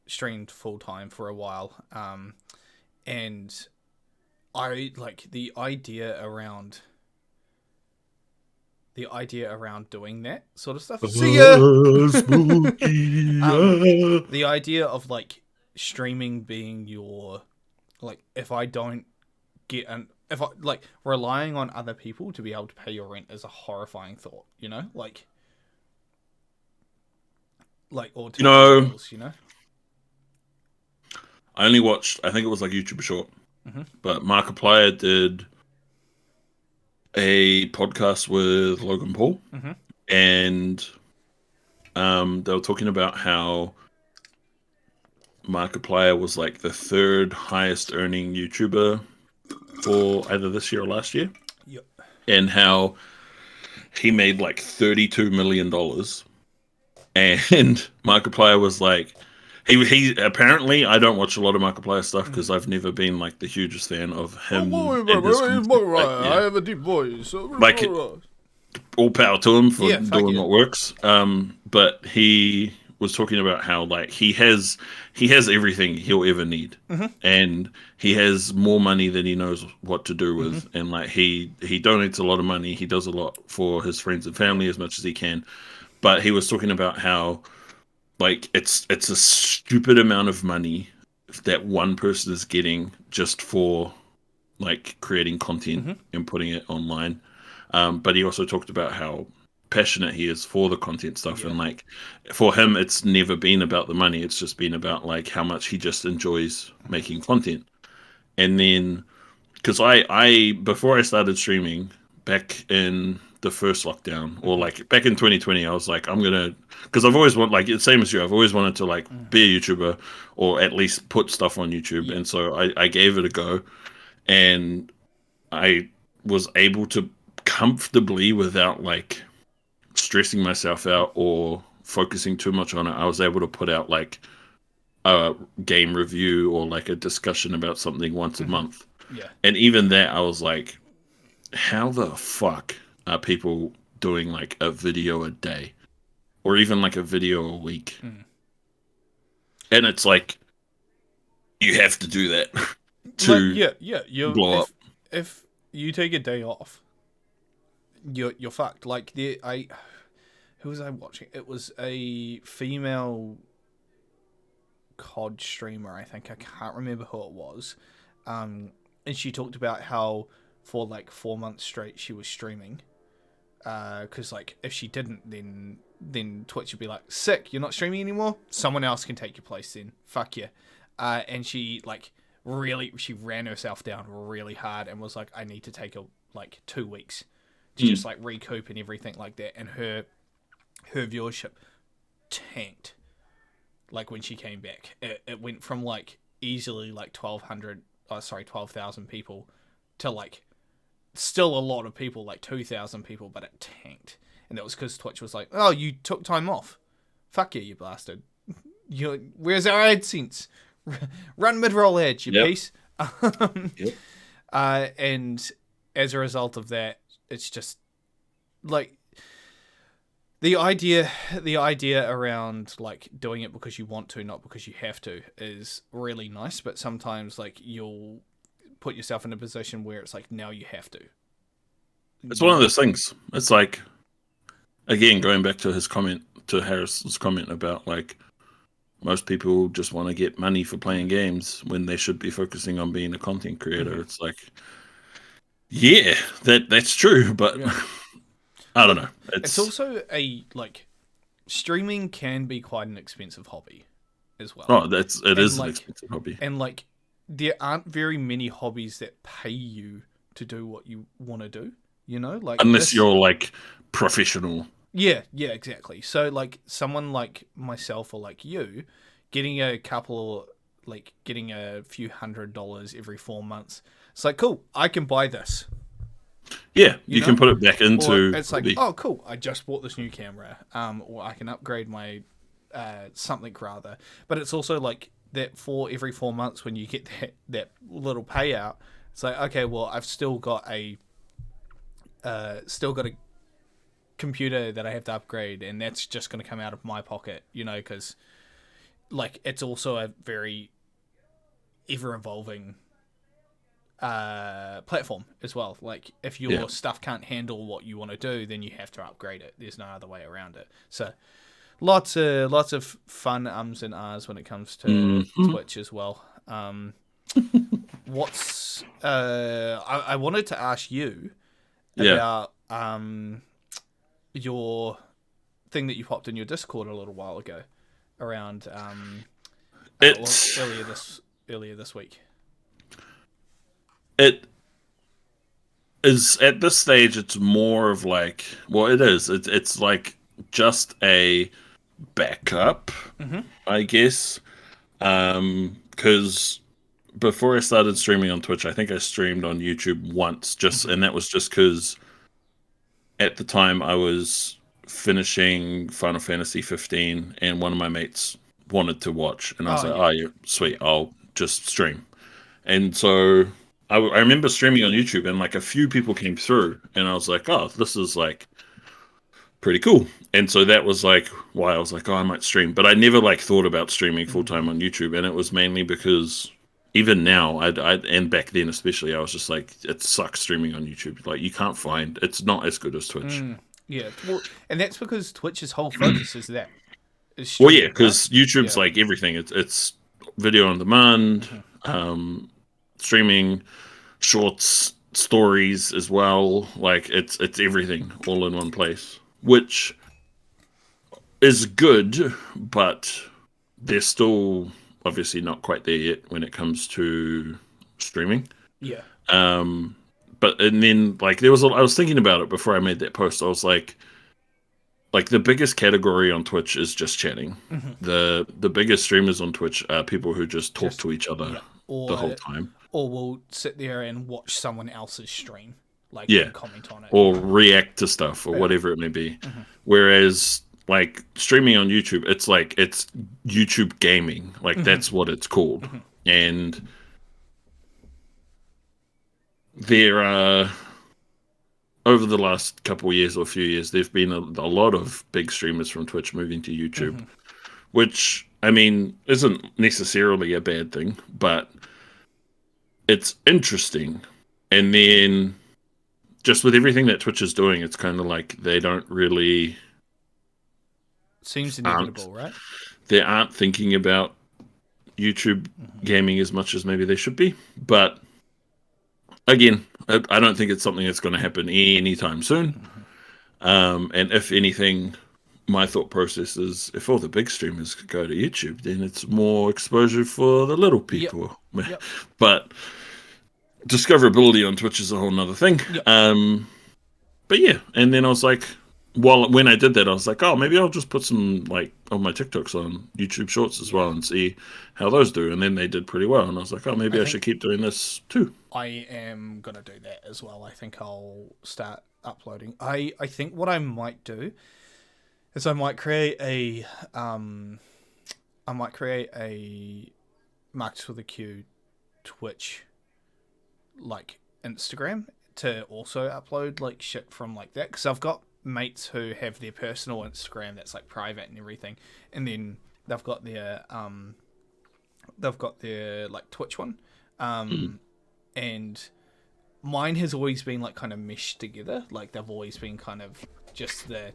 streamed full time for a while, and I the idea around doing that sort of stuff. See ya. The idea of streaming being your if I don't get if I relying on other people to be able to pay your rent is a horrifying thought, or bills, I only watched, I think it was YouTube Short, but Markiplier did a podcast with Logan Paul, and they were talking about how Markiplier was the third highest earning YouTuber for either this year or last year. Yep. And how he made $32 million. And Markiplier was he apparently, I don't watch a lot of Markiplier stuff because I've never been the hugest fan of him. I have a deep voice. All power to him for doing what works. But he was talking about how he has everything he'll ever need, and he has more money than he knows what to do with, and he donates a lot of money. He does a lot for his friends and family as much as he can. But he was talking about how it's a stupid amount of money that one person is getting just for creating content and putting it online. But he also talked about how passionate he is for the content stuff, and for him it's never been about the money. It's just been about how much he just enjoys making content. And then because I before I started streaming back in the first lockdown, or back in 2020, I was I'm gonna, because I've always wanted, the same as you, I've always wanted to be a YouTuber or at least put stuff on YouTube. And so I gave it a go, and I was able to comfortably, without stressing myself out or focusing too much on it, I was able to put out a game review or a discussion about something once a month. And even that, I was how the fuck are people doing a video a day or even a video a week? And it's you have to do that to blow up. If you take a day off, you're fucked. Who was I watching? It was a female COD streamer, I think. I can't remember who it was. And she talked about how for 4 months straight she was streaming. Because if she didn't, then then Twitch would be like, sick, you're not streaming anymore? Someone else can take your place then. Fuck you. And she she ran herself down really hard and was like, I need to take 2 weeks to just recoup and everything like that. And her viewership tanked. When she came back, it went from easily 12,000 people to still a lot of people, 2,000 people, but it tanked. And that was because Twitch was like, oh, you took time off. Fuck you bastard. Where's our AdSense? Run mid-roll ads, you piece. Yep. And as a result of that, it's just the idea around doing it because you want to, not because you have to, is really nice. But sometimes you'll put yourself in a position where it's now you have to. It's one of those things. It's again, going back to Harris's comment about most people just want to get money for playing games when they should be focusing on being a content creator. It's that's true, but I don't know. It's also streaming can be quite an expensive hobby as well. Oh, it is an expensive hobby. And there aren't very many hobbies that pay you to do what you want to do, unless you're professional. Yeah, exactly. So someone like myself or you, getting a few $100s every 4 months, it's cool, I can buy this. Yeah, you can put it back into... Or it's oh, cool, I just bought this new camera. Or I can upgrade my something rather. But it's also that for every 4 months when you get that little payout, it's okay, well, I've still got a computer that I have to upgrade, and that's just going to come out of my pocket, because it's also a very ever-evolving platform as well. If your stuff can't handle what you want to do, then you have to upgrade it. There's no other way around it. So lots of fun ums and ahs when it comes to Twitch as well. I wanted to ask you about your thing that you popped in your Discord a little while ago around earlier this week. It is at this stage. It's more of it is. It's just a backup, I guess. Because before I started streaming on Twitch, I think I streamed on YouTube once, and that was just because at the time I was finishing Final Fantasy 15, and one of my mates wanted to watch, and I was yeah, sweet, I'll just stream. And so I remember streaming on YouTube, and a few people came through, and I was oh, this is pretty cool. And so that was why I was oh, I might stream. But I never thought about streaming full time on YouTube, and it was mainly because even now, and back then especially, I was just it sucks streaming on YouTube. You can't find, it's not as good as Twitch. Yeah, well, and that's because Twitch's whole focus is that. Well, yeah, because YouTube's everything. It's video on demand, streaming, shorts, stories as well. It's everything all in one place, which is good, but they're still obviously not quite there yet when it comes to streaming. Yeah. But and then I was thinking about it before I made that post. I was like the biggest category on Twitch is just chatting. The biggest streamers on Twitch are people who just talk to each other the whole time, or will sit there and watch someone else's stream, comment on it, or react to stuff, or whatever it may be. Whereas streaming on YouTube, it's it's YouTube gaming. That's what it's called. And there are, over the last couple of years or few years, there've been a lot of big streamers from Twitch moving to YouTube, which, I mean, isn't necessarily a bad thing, but it's interesting. And then just with everything that Twitch is doing, it's kind of they don't really... Seems inevitable, right? They aren't thinking about YouTube gaming as much as maybe they should be. But again, I don't think it's something that's going to happen anytime soon. And if anything, my thought process is if all the big streamers could go to YouTube, then it's more exposure for the little people. Yep. But discoverability on Twitch is a whole nother thing. Yep. But yeah, and then I was like, when I did that, I was like, oh, maybe I'll just put some like of my TikToks on YouTube Shorts as well and see how those do. And then they did pretty well, and I was like, oh, maybe I should keep doing this too. I am gonna do that as well. I think I'll start uploading. I think what I might do is I might create a Marcus with a Q Twitch like Instagram to also upload like shit from like that, because I've got mates who have their personal Instagram that's like private and everything, and then they've got their like Twitch one, and mine has always been like kind of meshed together, like they've always been kind of just the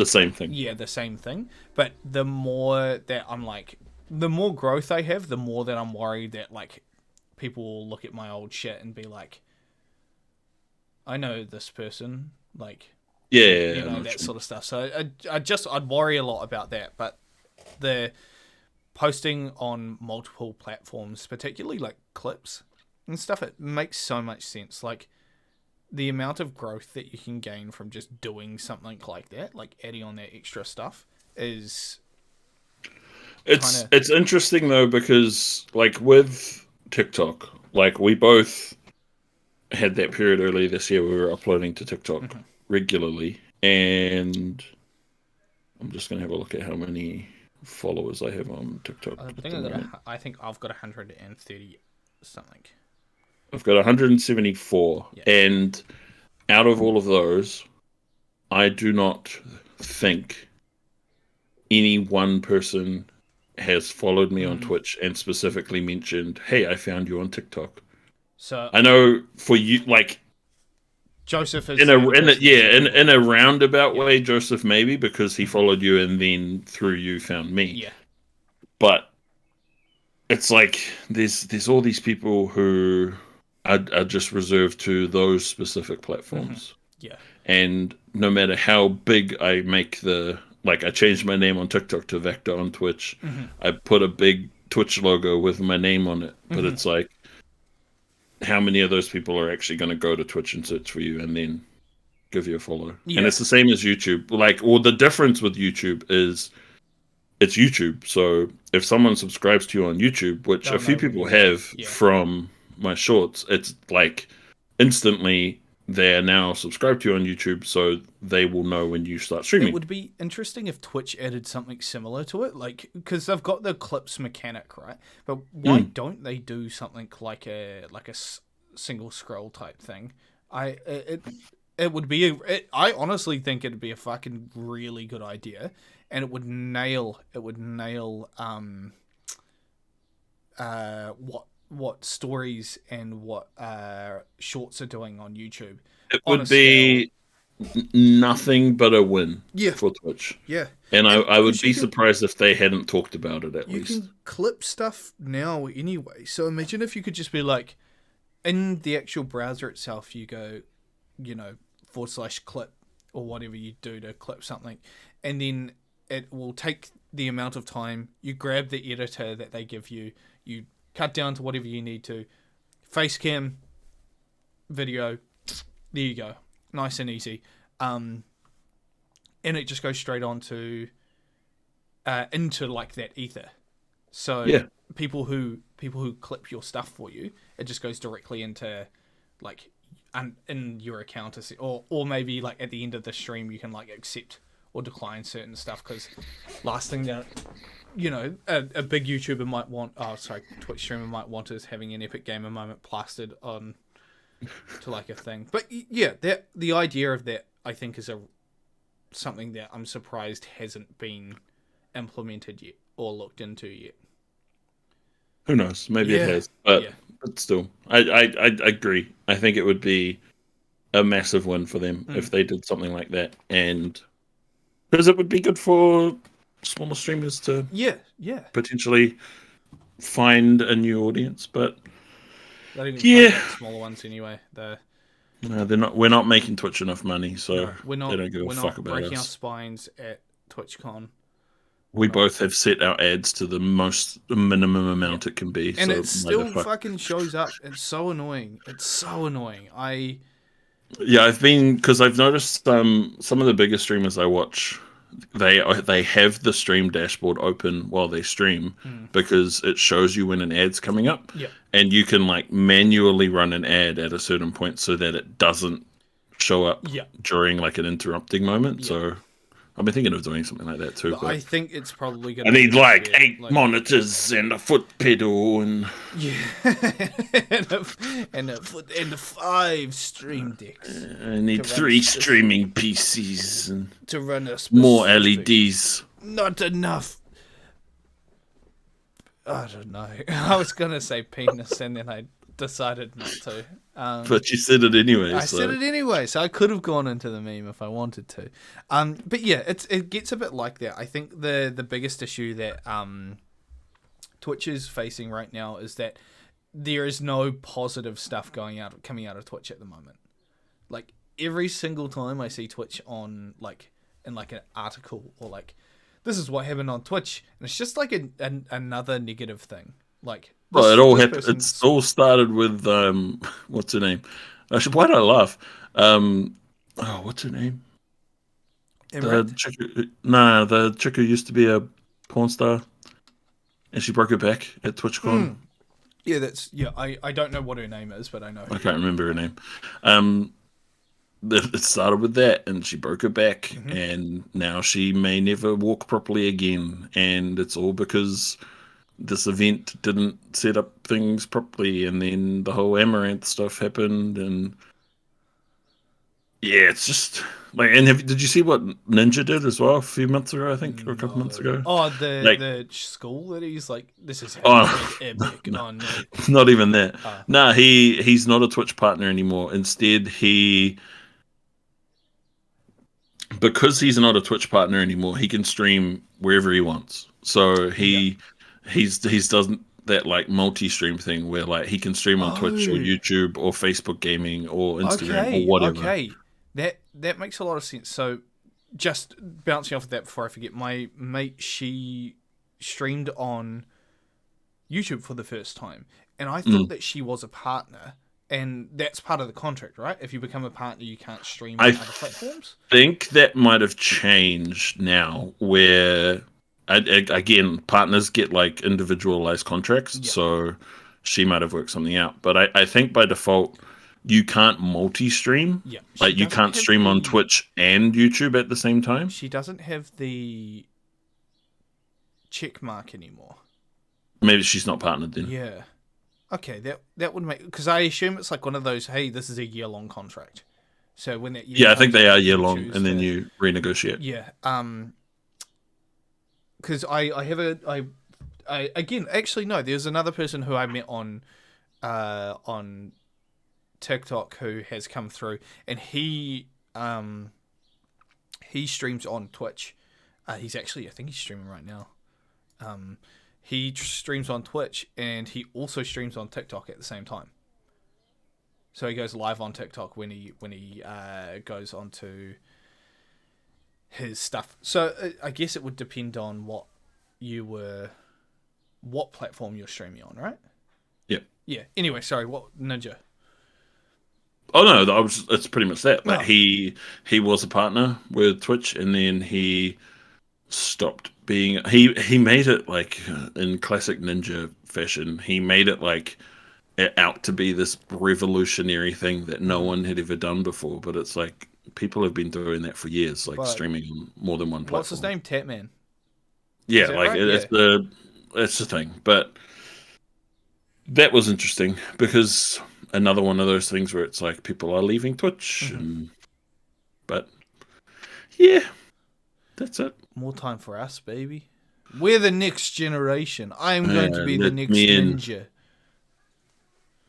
same thing. Yeah, the same thing. But the more that I'm like, the more growth I have, the more that I'm worried that like people will look at my old shit and be like, I know this person, like, that sort of stuff. So I'd worry a lot about that. But the posting on multiple platforms, particularly like clips and stuff, it makes so much sense. Like the amount of growth that you can gain from just doing something like that, like adding on that extra stuff, is it's interesting though, because like with TikTok, like we both had that period earlier this year we were uploading to TikTok regularly, and I'm just gonna have a look at how many followers I have on TikTok. I think I've got 130 something. I've got 174, and out of all of those, I do not think any one person has followed me on Twitch and specifically mentioned, "Hey, I found you on TikTok." So I know for you, like Joseph is in a roundabout way, Joseph maybe, because he followed you and then through you found me. Yeah, but it's like there's all these people who are just reserved to those specific platforms. Yeah, and no matter how big I make I changed my name on TikTok to Vector on Twitch. I put a big Twitch logo with my name on it, but it's like, how many of those people are actually going to go to Twitch and search for you and then give you a follow? Yeah. And it's the same as YouTube. The difference with YouTube is it's YouTube. So if someone subscribes to you on YouTube, which a few people have from my shorts, it's like instantly they're now subscribed to you on YouTube, so they will know when you start streaming. It would be interesting if Twitch added something similar to it, like, because they've got the clips mechanic, right? But why don't they do something like a single scroll type thing? It would be I honestly think it'd be a fucking really good idea, and it would nail what stories and what shorts are doing on YouTube. It would be nothing but a win for Twitch. Yeah. And I would be surprised if they hadn't talked about it at least. You can clip stuff now anyway. So imagine if you could just be like, in the actual browser itself, you go, /clip or whatever you do to clip something. And then it will take the amount of time. You grab the editor that they give you. You cut down to whatever you need to. Facecam, video, there you go. Nice and easy. And it just goes straight on to into like that ether. So people who clip your stuff for you, it just goes directly into like in your account, or maybe like at the end of the stream you can like accept or decline certain stuff, because last thing that a big YouTuber might want, Twitch streamer might want is having an epic gamer moment plastered on to like a thing. But yeah, the idea of that, I think, is something that I'm surprised hasn't been implemented yet or looked into yet. Who knows? Maybe it has, but still, I agree. I think it would be a massive win for them if they did something like that, and because it would be good for smaller streamers to potentially find a new audience. But they don't even find smaller ones anyway. No, they're not. We're not making Twitch enough money, so we're not. They don't give a fuck about us. We're not breaking our spines at TwitchCon. We both have set our ads to the minimum amount it can be. And so it still fucking shows up. It's so annoying. Yeah, because I've noticed some of the bigger streamers I watch, they have the stream dashboard open while they stream because it shows you when an ad's coming up. Yep. And you can like manually run an ad at a certain point so that it doesn't show up during like an interrupting moment. Yep. So I've been thinking of doing something like that too. But I think it's probably going I to need like 8 monitors and a foot pedal and and 5 stream decks. I need 3 streaming PCs and to run a more LEDs. Not enough. I don't know. I was gonna say penis, and then I decided not to. But you said it anyway. I said it anyway, so I could have gone into the meme if I wanted to. But yeah, it gets a bit like that. I think the biggest issue that Twitch is facing right now is that there is no positive stuff coming out of Twitch at the moment. Like every single time I see Twitch on in an article or this is what happened on Twitch, and it's just like another negative thing. Well, it all happened. It's all started with what's her name? Why did I laugh? What's her name? The chick who used to be a porn star, and she broke her back at TwitchCon. Yeah, I don't know what her name is, but I know. I can't remember her name. It started with that, and she broke her back, and now she may never walk properly again, and it's all because this event didn't set up things properly, and then the whole Amaranth stuff happened, and yeah, it's just and did you see what Ninja did as well a few months ago, I think, or a couple months ago? Oh, the school that he's this is epic. No, no. Not even that. No, he's not a Twitch partner anymore. Instead, because he's not a Twitch partner anymore, he can stream wherever he wants. So he's doesn't that multi-stream thing where he can stream on Twitch or YouTube or Facebook Gaming or Instagram or whatever. Okay, that makes a lot of sense. So just bouncing off of that before I forget, my mate, she streamed on YouTube for the first time, and I thought that she was a partner. And that's part of the contract, right? If you become a partner, you can't stream on other platforms? I think that might have changed now, where, again, partners get individualized contracts, so she might have worked something out. But I think by default, you can't multi-stream. Yeah. You can't stream on Twitch and YouTube at the same time. She doesn't have the check mark anymore. Maybe she's not partnered then. Yeah. Okay, that would make, because I assume it's one of those. Hey, this is a year-long contract. So when that year I think they are year-long, and then you renegotiate. Yeah. Because I have again, actually no. There's another person who I met on TikTok who has come through, and he streams on Twitch. I think he's streaming right now. He streams on Twitch, and he also streams on TikTok at the same time. So he goes live on TikTok when he goes onto his stuff. So I guess it would depend on what platform you're streaming on, right? Yeah. Yeah. Anyway, sorry. What Ninja? Oh no, it's pretty much that. He was a partner with Twitch, and then he stopped being. He made it in classic Ninja fashion. He made it out to be this revolutionary thing that no one had ever done before. But it's people have been doing that for years, streaming on more than one platform. What's his name? Tatman. Yeah, right? It's the thing. But that was interesting because another one of those things where it's people are leaving Twitch, but yeah, that's it. More time for us, baby. We're the next generation. I am going to be the next Ninja.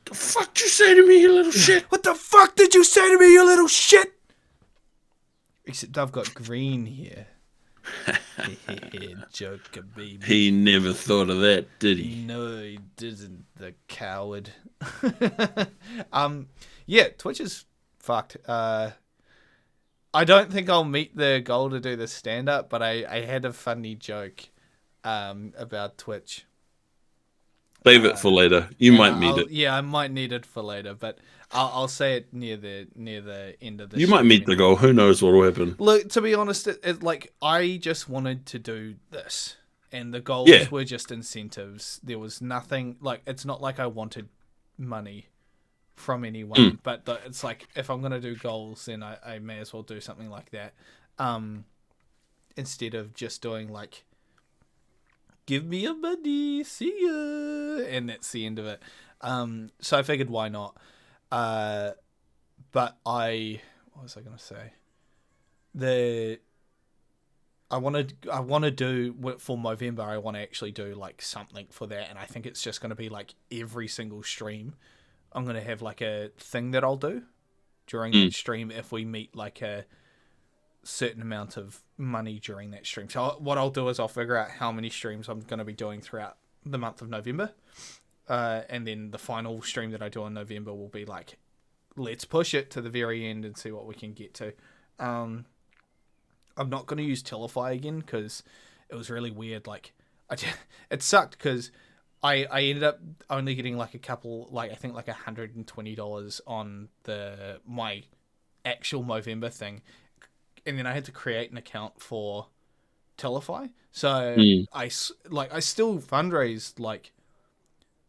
The fuck did you say to me, you little shit? What the fuck did you say to me, you little shit? Except I've got green here. Joker, baby. He never thought of that, did he? No, he didn't, the coward. Yeah, Twitch is fucked. I don't think I'll meet the goal to do the stand-up, but I had a funny joke about Twitch. Save it for later. You might meet it. Yeah, I might need it for later, but I'll say it near the end of the You might meet the goal. Who knows what will happen? Look, to be honest, like I just wanted to do this, and the goals were just incentives. There was nothing like it's not like I wanted money from anyone, but it's like if I'm gonna do goals, then I may as well do something like that, instead of just doing like, give me a money, see ya, and that's the end of it. So I figured why not. But what was I gonna say? I want to do for Movember. I want to actually do like something for that, and I think it's just gonna be like every single stream. I'm gonna have like a thing that I'll do during that stream if we meet like a certain amount of money during that stream. So what I'll do is I'll figure out how many streams I'm going to be doing throughout the month of November, and then the final stream that I do in November will be like, let's push it to the very end and see what we can get to. I'm not going to use Telefy again because it was really weird. Like it sucked because I ended up only getting like a couple, like I think like $120 on my actual Movember thing. And then I had to create an account for Telefy. So I still fundraised like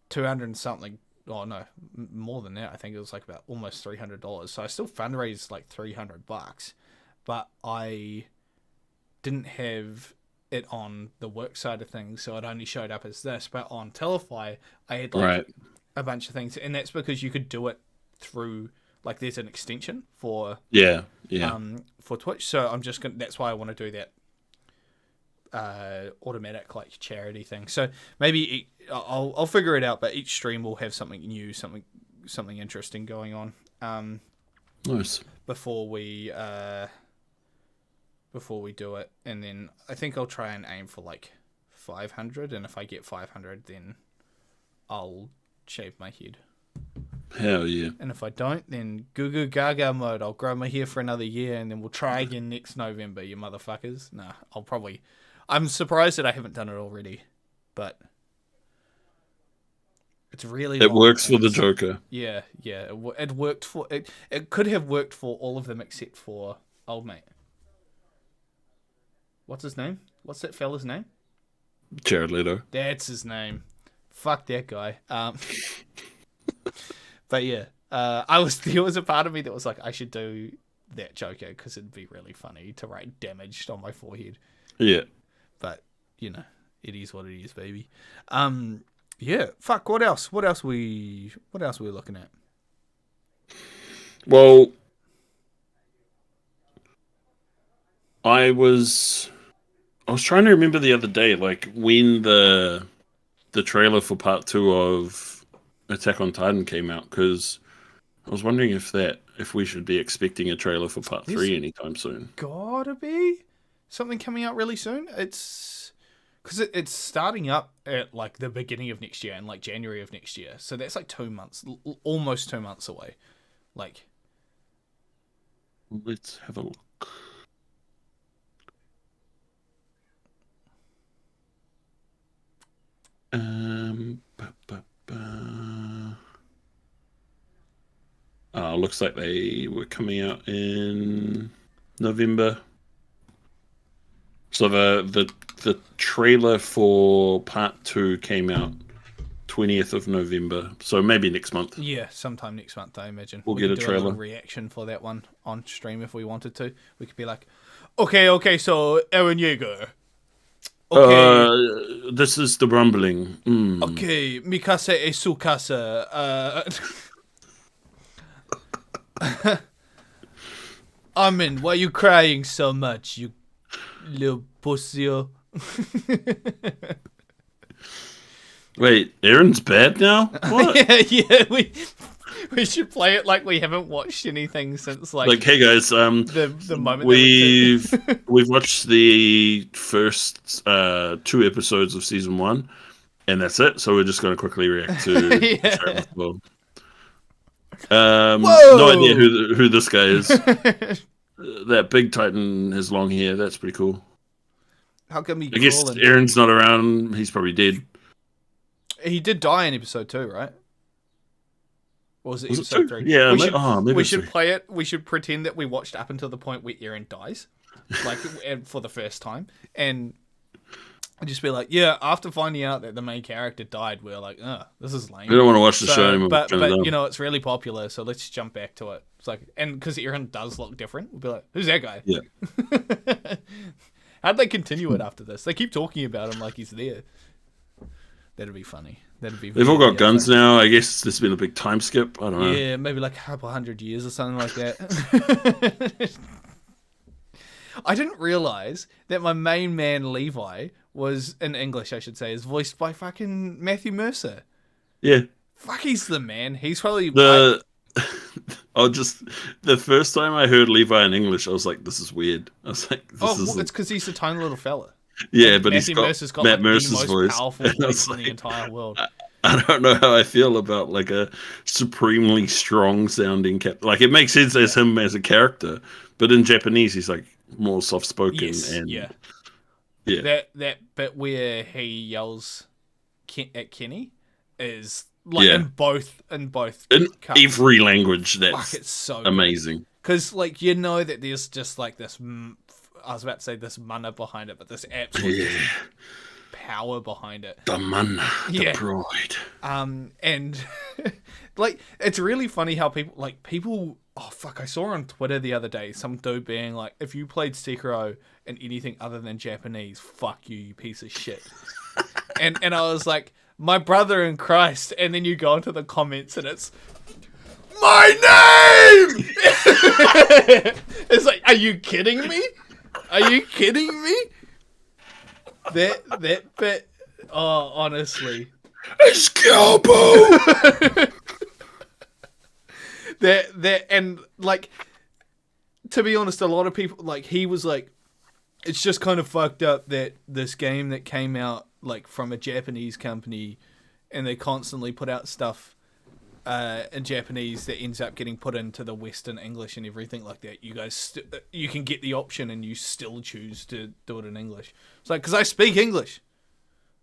200 and something. Oh no, more than that. I think it was like about almost $300. So I still fundraised like $300, but I didn't have it on the work side of things. So it only showed up as this. But on Telefy, I had like a bunch of things, and that's because you could do it through. Like there's an extension for for Twitch, so I'm just gonna. That's why I want to do that automatic like charity thing. So maybe I'll figure it out. But each stream will have something new, something interesting going on. Nice. Before we do it, and then I think I'll try and aim for like 500, and if I get 500, then I'll shave my head. Hell yeah. And if I don't, then goo goo gaga mode. I'll grow my hair for another year and then we'll try again next November, you motherfuckers. Nah, I'm surprised that I haven't done it already. But it's really It works for the Joker. Yeah. It worked for it could have worked for all of them except for old mate. What's his name? What's that fella's name? Jared Leto. That's his name. Fuck that guy. But yeah, there was a part of me that was like, I should do that Joker because it'd be really funny to write damaged on my forehead. Yeah. But, you know, it is what it is, baby. Yeah, fuck, what else? What else we looking at? Well, I was trying to remember the other day, like when the trailer for part 2 of Attack on Titan came out, because I was wondering if we should be expecting a trailer for part 3 anytime soon. Gotta be something coming out really soon. It's because it's starting up at like the beginning of next year, and like January of next year. So that's like 2 months, almost 2 months away. Like, let's have a look. Looks like they were coming out in November. So the trailer for part 2 came out 20th of November. So maybe next month. Yeah, sometime next month, I imagine. We'll get a trailer. A little reaction for that one on stream if we wanted to. We could be like, okay, so Eren Yeager. Okay. This is the rumbling. Okay, Mikasa e Sukasa. Armin, why are you crying so much, you little pussy? Wait, Eren's bad now? What? yeah, we should play it like we haven't watched anything since like hey guys, the moment we've watched the first 2 episodes of season 1, and that's it. So we're just going to quickly react to. No idea who this guy is. that big Titan has long hair. That's pretty cool. How come he I guess crawling? Aaron's not around. He's probably dead. He did die in episode 2, right? Or was it Was it episode 3? 2? Yeah, maybe we it's should 3. play it. We should pretend that we watched up until the point where Eren dies, like for the first time, and just be like, yeah. After finding out that the main character died, we're like, this is lame. We don't want to watch the show anymore. But you know, it's really popular, so let's jump back to it. It's like, and because Eren does look different, we'll be like, who's that guy? Yeah. How'd they continue it after this? They keep talking about him like he's there. That'd be funny. That'd be. They've all got guns now. I guess there's been a big time skip. I don't know. Yeah, maybe like a couple 100 years or something like that. I didn't realize that my main man Levi was, in English I should say, is voiced by fucking Matthew Mercer. Yeah. Fuck, he's the man. He's probably the first time I heard Levi in English, I was like, this is weird. I was like, it's because he's a tiny little fella. Yeah, but Matthew he's got Matt Matt like, Mercer's the most voice. powerful voice in the entire world. I don't know how I feel about like a supremely strong sounding like it makes sense as him as a character, but in Japanese he's like more soft spoken. Yes, and yeah. That bit where he yells at Kenny is like in both in cuts. every language. That's Fuck, it's so amazing. Because like you know that there's just like this. I was about to say this mana behind it, but this absolute power behind it. The mana, the pride. And like it's really funny how people. Oh fuck! I saw on Twitter the other day some dude being like, "If you played Sekiro in anything other than Japanese, fuck you, you piece of shit." and I was like, "My brother in Christ!" And then you go into the comments and it's my name. It's like, are you kidding me? Are you kidding me? That bit. Oh, honestly. It's Calbo! that and like, to be honest, a lot of people like he was like, it's just kind of fucked up that this game that came out like from a Japanese company, and they constantly put out stuff in Japanese that ends up getting put into the Western English and everything like that. You guys, you can get the option and you still choose to do it in English. It's like, because I speak English.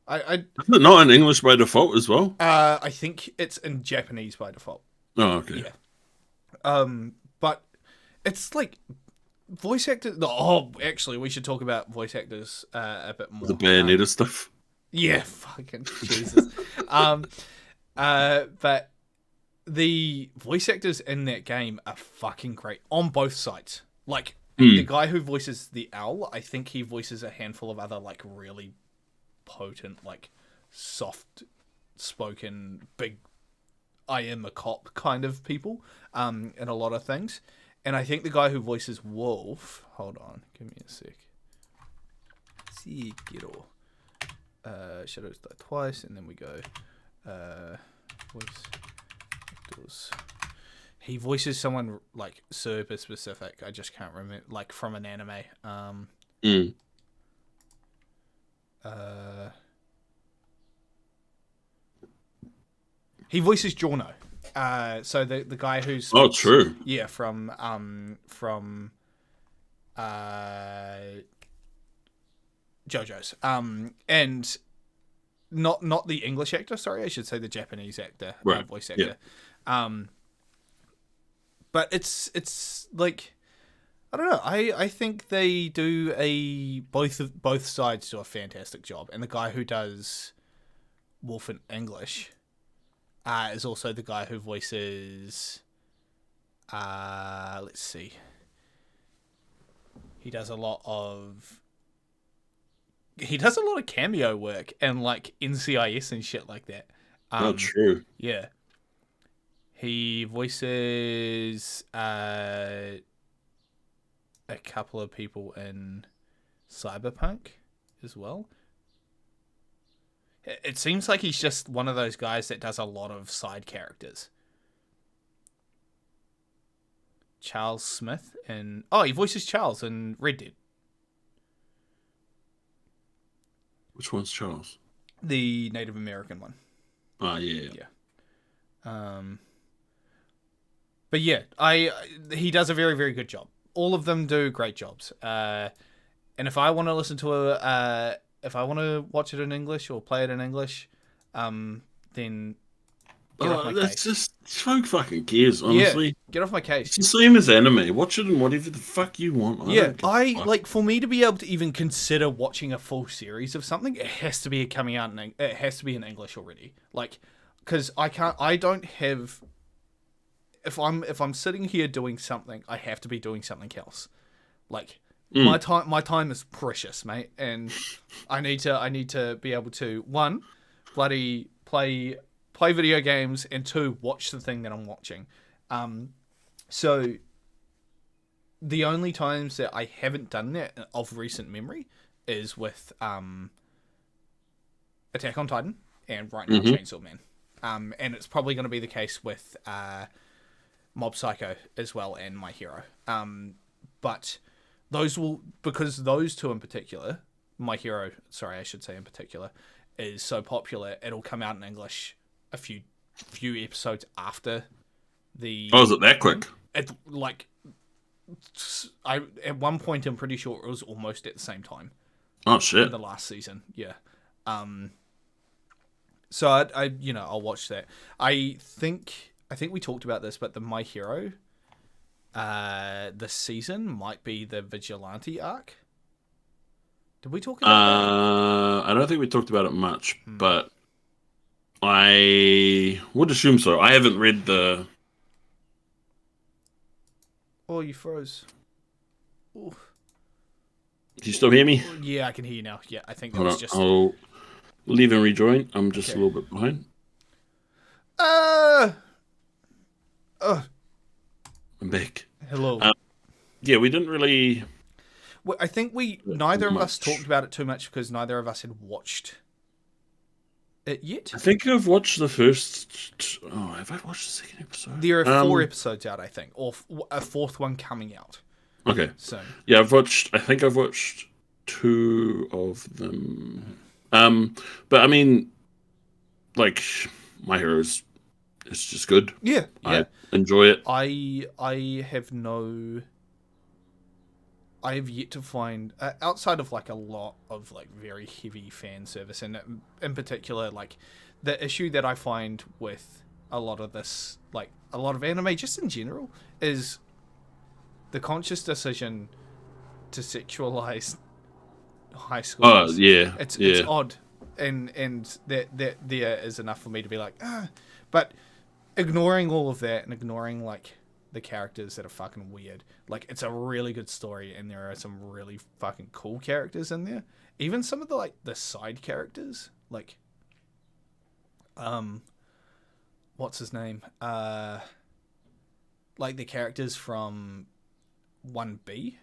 Isn't it not in English by default as well? I think it's in Japanese by default. Oh, okay. Yeah. But it's like voice actors. Oh, actually, we should talk about voice actors a bit more. The Bayonetta stuff. Yeah, fucking Jesus. But the voice actors in that game are fucking great on both sides. Like the guy who voices the owl, I think he voices a handful of other like really potent, like soft spoken, big I am a cop kind of people in a lot of things. And I think the guy who voices Wolf, hold on, give me a sec. Sekiro. Shadows Die Twice, and then we go voice actors. He voices someone like super specific. I just can't remember, like from an anime. He voices Giorno. So the guy who's true. Yeah, from JoJo's. And not the English actor, sorry, I should say the Japanese actor, right. Voice actor. Yeah. But it's like, I don't know. I think they do both sides do a fantastic job, and the guy who does Wolf in English is also the guy who voices. Let's see. He does a lot of cameo work and like NCIS and shit like that. True. Yeah. He voices a couple of people in Cyberpunk as well. It seems like he's just one of those guys that does a lot of side characters. Charles Smith he voices Charles in Red Dead. Which one's Charles? The Native American one. Oh, yeah. Yeah. But yeah, he does a very, very good job. all of them do great jobs. And if I want to listen to if I want to watch it in English or play it in English, then get off my That's case. just who fucking cares, Yeah, honestly. get off my It's case. the same as anime. Watch it in whatever the fuck you want. I Yeah, don't give a fuck. like for me to be able to even consider watching a full series of something, it has to be coming out it has to be in English already. Like, because I don't have. If I'm sitting here doing something, I have to be doing something else. Like my time is precious, mate, and I need to be able to, one, bloody play video games, and two, watch the thing that I'm watching. So the only times that I haven't done that of recent memory is with Attack on Titan and right now Chainsaw Man. And it's probably going to be the case with Mob Psycho as well and My Hero. But because those two in particular, My Hero, sorry, I should say in particular, is so popular, it'll come out in English a few episodes after the. Oh, is it that quick? At one point I'm pretty sure it was almost at the same time. Oh In shit! the last season, yeah. So I'll watch that. I think we talked about this, but the My Hero, this season might be the Vigilante arc. Did we talk about that? I don't think we talked about it much, but I would assume so. I haven't read the. Oh, you froze. Ooh. Do you still hear me? Yeah, I can hear you now. Yeah, I think that Hold was on. just. I'll leave and rejoin. I'm just Okay. a little bit behind. I'm back. Hello. Yeah, we didn't really. Well, I think neither of us much. talked about it too much because neither of us had watched it yet. I think I've watched the first. Oh, have I watched the second episode? There are 4 episodes out, I think, or a 4th one coming out. Okay. So Yeah, I think I've watched 2 of them. But I mean, like, My Hero is just good. yeah. I enjoy it. I have yet to find outside of like a lot of like very heavy fan service, and in particular like the issue that I find with a lot of this, like a lot of anime just in general, is the conscious decision to sexualize high school. Oh, yeah. It's yeah. odd, and that there is enough for me to be like, but ignoring all of that and ignoring like the characters that are fucking weird, like it's a really good story and there are some really fucking cool characters in there. Even some of the like the side characters, like what's his name? Like the characters from 1B.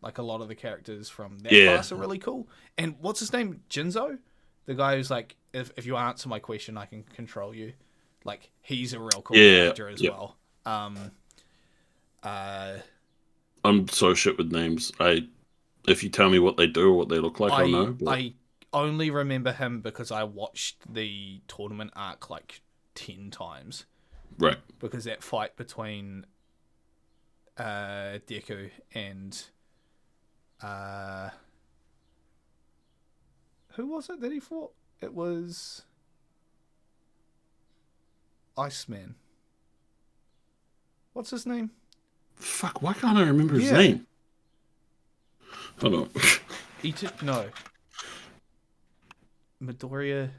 Like a lot of the characters from that class are really cool. And what's his name? Jinzo? The guy who's like, if you answer my question, I can control you. Like, he's a real cool character as well. I'm so shit with names. If you tell me what they do or what they look like, I'll know. But... I only remember him because I watched the tournament arc like 10 times. Right. Because that fight between Deku and who was it that he fought? It was Iceman. What's his name? Fuck, why can't I remember his name? Hold on. No. Midoriya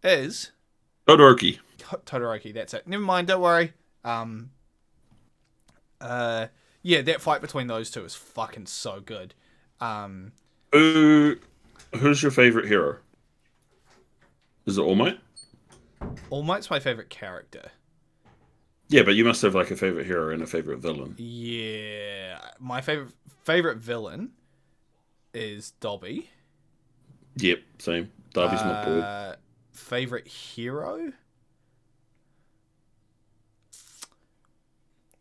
is Todoroki. Todoroki, that's it. Never mind, don't worry. Yeah, that fight between those two is fucking so good. Who's your favorite hero? Is it All Might? All Might's my favorite character. Yeah, but you must have like a favorite hero and a favorite villain. Yeah, my favorite villain is Dobby. Yep, same. Darby's my boy. Favorite hero?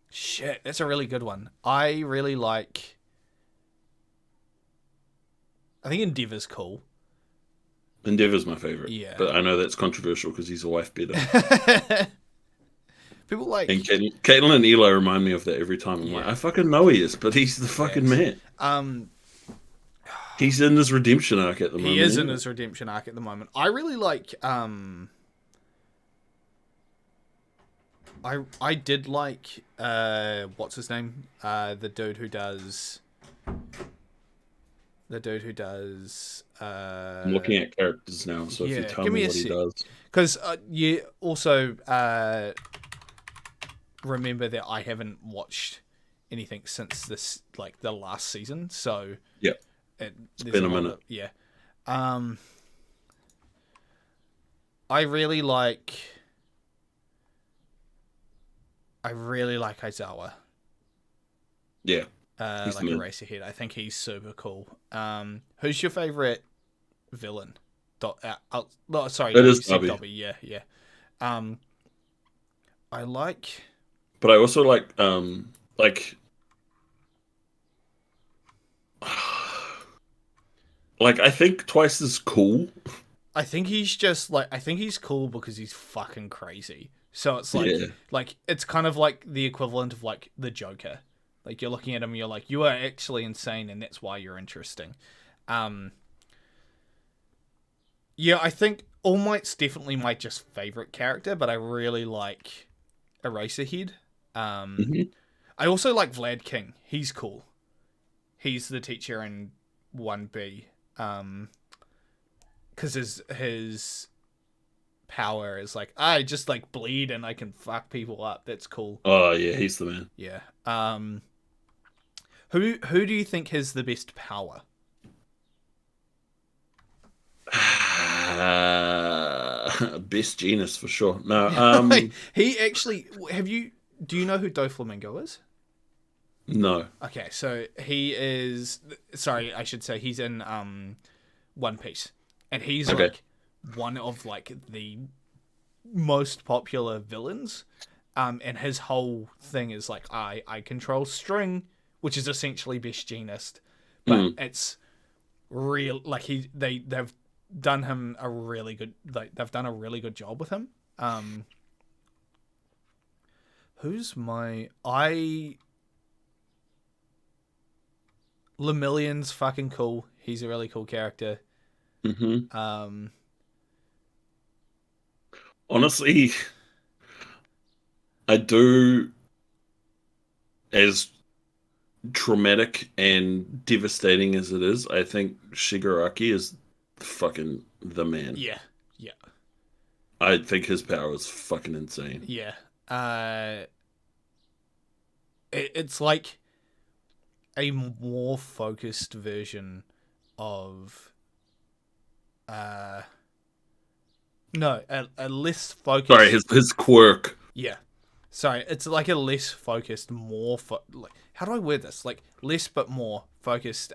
Shit, that's a really good one. I really like... I think Endeavor's cool. Endeavor's my favorite. Yeah. But I know that's controversial because he's a wife beater. People like And Caitlin and Eli remind me of that every time. I'm like, I fucking know he is, but he's the fucking man. He's in his redemption arc at the moment. He is in his redemption arc at the moment. I really like. I did like. What's his name? The dude who does. I'm looking at characters now, so if you tell me what he does. Because you also remember that I haven't watched anything since this, like, the last season, so yeah, it's been a minute. I really like Aizawa. Yeah. Like Eraserhead. I think he's super cool. Who's your favorite villain? Sorry, it is Dobby. Yeah. I like, but I also like I think Twice is cool. I think he's cool because he's fucking crazy. So it's like it's kind of like the equivalent of like the Joker. Like, you're looking at him, you're like, you are actually insane, and that's why you're interesting. Yeah, I think All Might's definitely my just favorite character, but I really like Eraserhead. I also like Vlad King. He's cool. He's the teacher in 1B. Because his power is like, I just like bleed and I can fuck people up. That's cool. Oh yeah, he's the man. Yeah. Who do you think has the best power? Best Genus for sure. No, he actually. Do you know who Doflamingo is? No. Okay, so he is. Sorry, I should say he's in One Piece, and he's like one of like the most popular villains. And his whole thing is like, I control string, which is essentially Best Genist, but it's real. Like they've done him a really good. Like they've done a really good job with him. Who's my Lemillion's fucking cool. He's a really cool character. Honestly, I do, as traumatic and devastating as it is, I think Shigaraki is fucking the man. Yeah. I think his power is fucking insane. Yeah. It's like a more focused version of a less focused. Sorry, his quirk. Yeah. Sorry, it's like a less focused, more like, how do I word this? Like less but more focused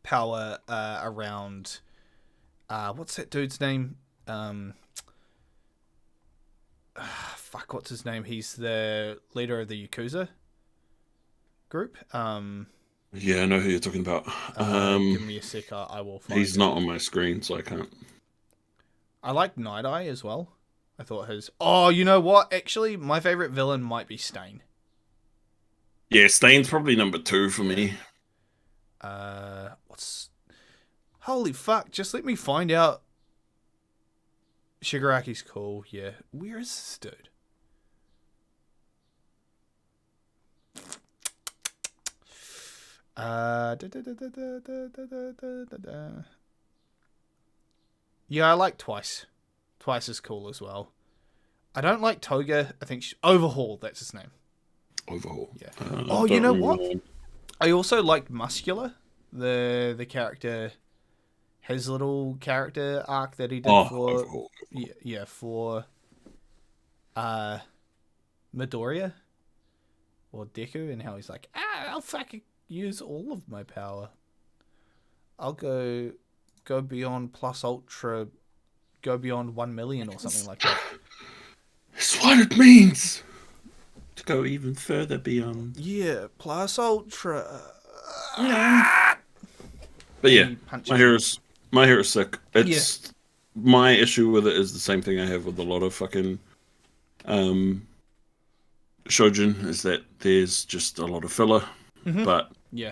power around what's that dude's name? Fuck, what's his name? He's the leader of the Yakuza group. Yeah, I know who you're talking about. Give me a sec, I will find he's not on my screen, so I can't. I like Night Eye as well. I thought his... Oh, you know what? Actually, my favorite villain might be Stain. Yeah, Stain's probably number 2 for me. What's... Holy fuck, just let me find out. Shigaraki's cool, yeah. Where is this dude? Yeah, I like Twice. Twice is cool as well. I don't like Toga. I think Overhaul, that's his name. Overhaul. Yeah. Oh, you know what? I also liked Muscular, the character, his little character arc that he did for Overhaul. For Midoriya or Deku, and how he's like, I'll fucking use all of my power. I'll go beyond plus ultra, go beyond 1 million or something like that. That's what it means to go even further beyond. Yeah, plus ultra. But yeah, my hero's sick. It's my issue with it is the same thing I have with a lot of fucking um, Shojin is that there's just a lot of filler, but Yeah.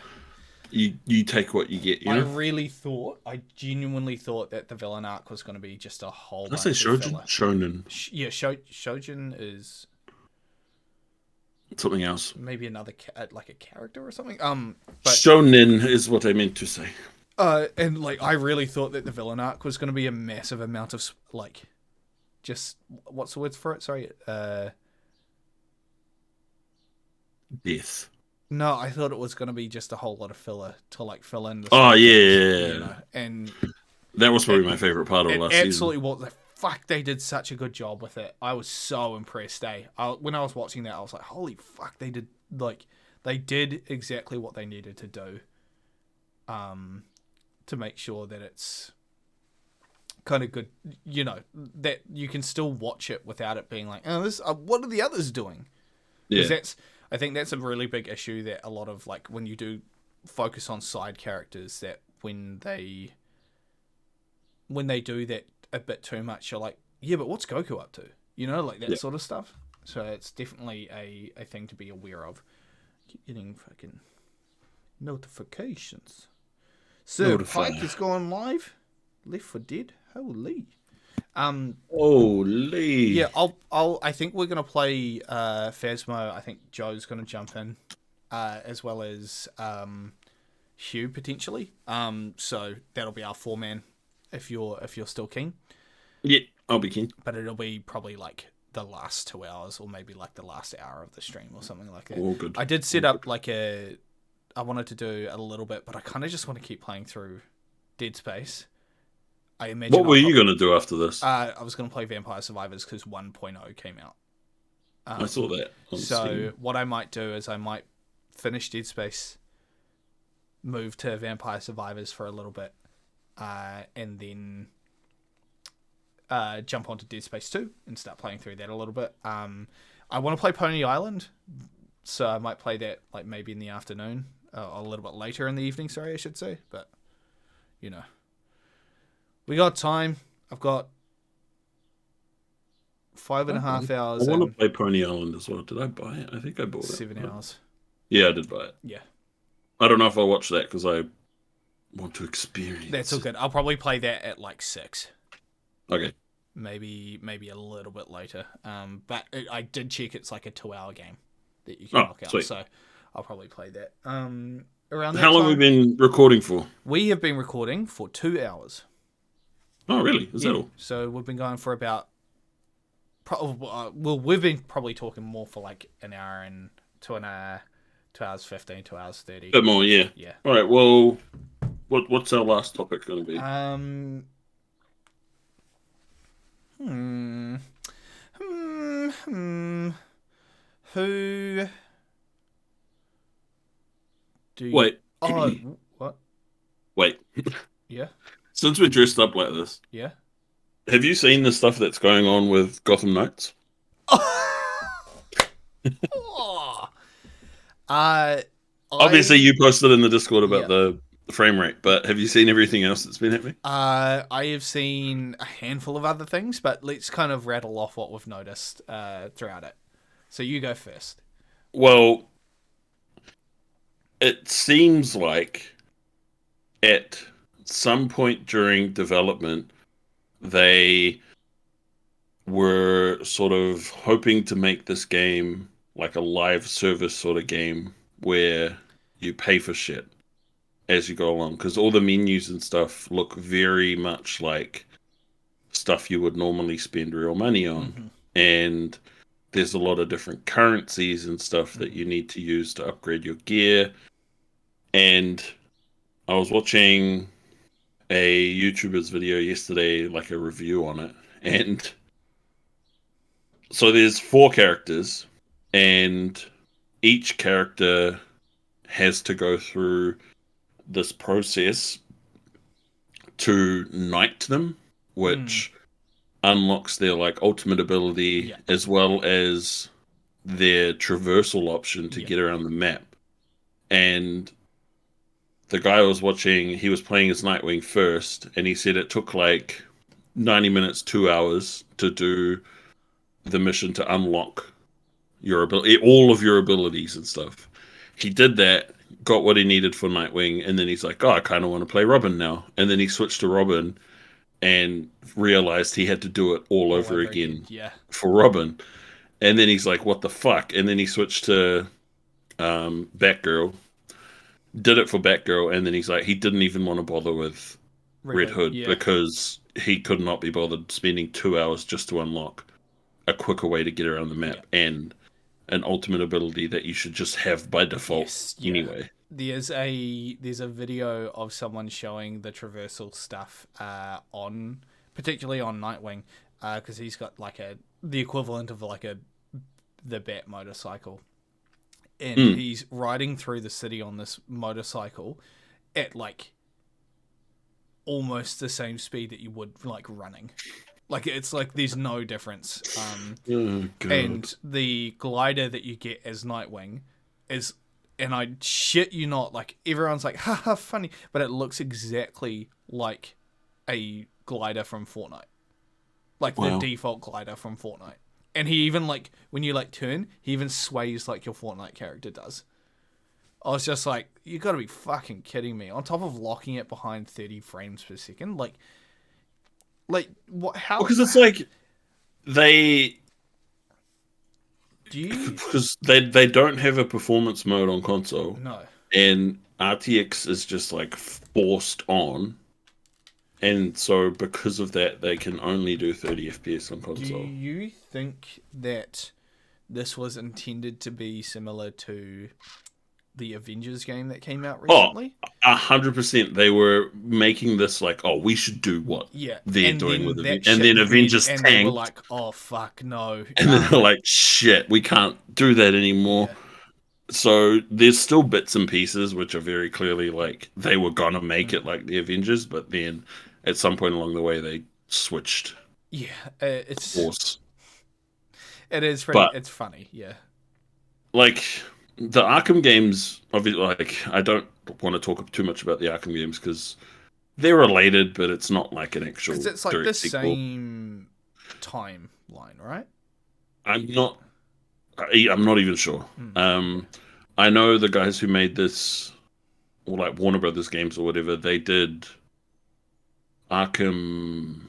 you take what you get. I genuinely thought that the villain arc was going to be just a whole Did I say bunch of Shojin? filler. Shonen. Shojin is Something else. maybe another like a character or something. But Shonen is what I meant to say. and like I really thought that the villain arc was going to be a massive amount of like, just what's the word for it? Sorry, Death. no, I thought it was going to be just a whole lot of filler to like fill in the Oh story, yeah, you know, and that was probably my favorite part of it last season. absolutely was. The fuck, they did such a good job with it. I was so impressed. When I was watching that, I was like, holy fuck, they did exactly what they needed to do, to make sure that it's kind of good, you know, that you can still watch it without it being like, oh, this, what are the others doing? Because I think that's a really big issue that a lot of, like, when you do focus on side characters, that when they do that a bit too much, you're like, yeah, but what's Goku up to? You know, like that sort of stuff. So it's definitely a thing to be aware of. Keep getting fucking notifications. So Pike is going live. Left for Dead. Holy. Holy. Yeah, I think we're gonna play Phasmo. I think Joe's gonna jump in, as well as Hugh potentially. So that'll be our 4-man if you're still keen. Yeah, I'll be keen. But it'll be probably like the last 2 hours, or maybe like the last hour of the stream or something like that. All good. I did set up like I wanted to do a little bit, but I kind of just want to keep playing through Dead Space. I imagine. What were you going to do after this? I was going to play Vampire Survivors because 1.0 came out. I saw that. So what I might do is I might finish Dead Space, move to Vampire Survivors for a little bit, and then jump onto Dead Space 2 and start playing through that a little bit. I want to play Pony Island, so I might play that like maybe in the afternoon, a little bit later in the evening, sorry, I should say. But, you know, we got time. I've got 5.5 hours. I want to play Pony Island as well. Did I buy it? I think I bought it. 7 hours. Yeah, I did buy it. Yeah. I don't know if I'll watch that because I want to experience. That's all good. I'll probably play that at like 6. Okay. Maybe a little bit later. But I did check it's like a 2-hour game that you can knock out. Sweet. So I'll probably play that. Around that How long have we been recording for? We have been recording for 2 hours. Oh, really? Is that all? So we've been going for about... we've been probably talking more for like an hour and 2 hours 15, 2 hours 30. A bit more, yeah. Yeah. All right, well, what's our last topic going to be? Who do you... Wait. Oh, what? Wait. Yeah? Since we're dressed up like this, Yeah? have you seen the stuff that's going on with Gotham Knights? Oh. Obviously, you posted in the Discord about the frame rate, but have you seen everything else that's been happening? I have seen a handful of other things, but let's kind of rattle off what we've noticed throughout it. So you go first. Well, it seems like at some point during development, they were sort of hoping to make this game like a live service sort of game where you pay for shit as you go along, because all the menus and stuff look very much like stuff you would normally spend real money on. And there's a lot of different currencies and stuff that you need to use to upgrade your gear. And I was watching a YouTuber's video yesterday, like a review on it, and so there's 4 characters, and each character has to go through this process to knight them, which unlocks their like ultimate ability as well as their traversal option to get around the map. And the guy I was watching, he was playing as Nightwing first, and he said it took like 90 minutes, 2 hours to do the mission to unlock your ability, all of your abilities and stuff. He did that, got what he needed for Nightwing, and then he's like, "Oh, I kind of want to play Robin now." And then he switched to Robin and realized he had to do it all over again Yeah. for Robin. And then he's like, "What the fuck?" And then he switched to Batgirl, did it for Batgirl, and then he's like, he didn't even want to bother with Red Hood because he could not be bothered spending 2 hours just to unlock a quicker way to get around the map and an ultimate ability that you should just have by default anyway. There's a video of someone showing the traversal stuff particularly on Nightwing, because he's got like the equivalent of like the Bat motorcycle, and he's riding through the city on this motorcycle at like almost the same speed that you would like running. Like, it's like there's no difference. And the glider that you get as Nightwing is, and I shit you not, like, everyone's like, haha, funny, but it looks exactly like a glider from Fortnite. Like, the default glider from Fortnite. And he even, like, when you, like, turn, he even sways like your Fortnite character does. I was just like, you gotta be fucking kidding me. On top of locking it behind 30 frames per second, like what? How? Because it's like they do you? Because they don't have a performance mode on console. No. And RTX is just like forced on, and so because of that, they can only do 30 FPS on console. Do you think that this was intended to be similar to the Avengers game that came out recently? 100%. They were making this like, oh, we should do what they're doing with Avengers. And then Avengers tanked. And they were like, oh, fuck, no. And then they're like, shit, we can't do that anymore. Yeah. So there's still bits and pieces which are very clearly like they were going to make it like the Avengers, but then at some point along the way they switched. Yeah, it's... course. It is pretty... it's funny, yeah. Like... the Arkham games, obviously, like, I don't want to talk too much about the Arkham games because they're related, but it's not like an actual. Because it's like the same timeline, right? I'm not even sure. I know the guys who made this, or like Warner Brothers games or whatever, they did Arkham.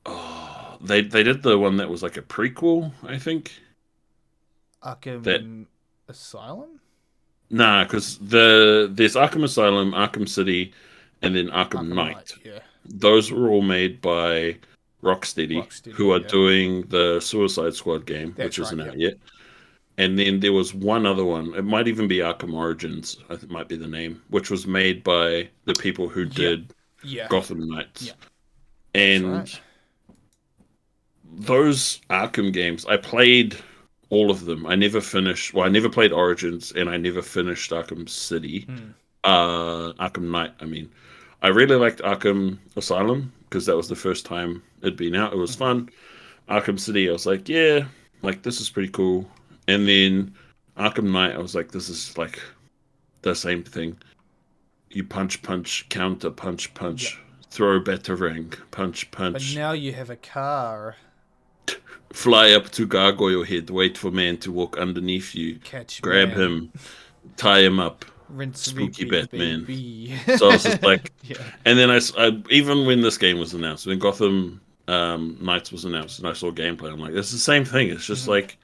Oh, they did the one that was like a prequel, I think. Arkham Asylum? Nah, because there's Arkham Asylum, Arkham City, and then Arkham Knight. Yeah. Those were all made by Rocksteady who are doing the Suicide Squad game, which isn't out yet. And then there was one other one. It might even be Arkham Origins. I think it might be the name, which was made by the people who did Gotham Knights. Yeah. And those Arkham games, I played all of them. I never finished. Well, I never played Origins, and I never finished Arkham City. Arkham Knight. I mean, I really liked Arkham Asylum because that was the first time it'd been out. It was fun. Arkham City, I was like, yeah, like this is pretty cool. And then Arkham Knight, I was like, this is like the same thing. You punch, counter, punch, throw, batarang, punch. But now you have a car. Fly up to Gargoyle Head, wait for man to walk underneath you, grab him, tie him up, rinse, spooky Batman. Baby. So I was just like, and then I even when this game was announced, when Gotham Knights was announced, and I saw gameplay, I'm like, it's the same thing. It's just like,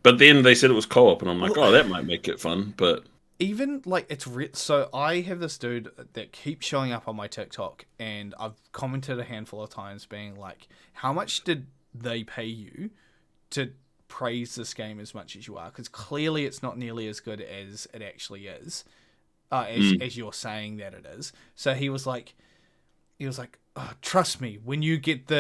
but then they said it was co-op, and I'm like, oh, that might make it fun, but. Even like so I have this dude that keeps showing up on my TikTok, and I've commented a handful of times being like, how much did they pay you to praise this game as much as you are? Because clearly it's not nearly as good as it actually is, as you're saying that it is. So he was like, oh, trust me, when you get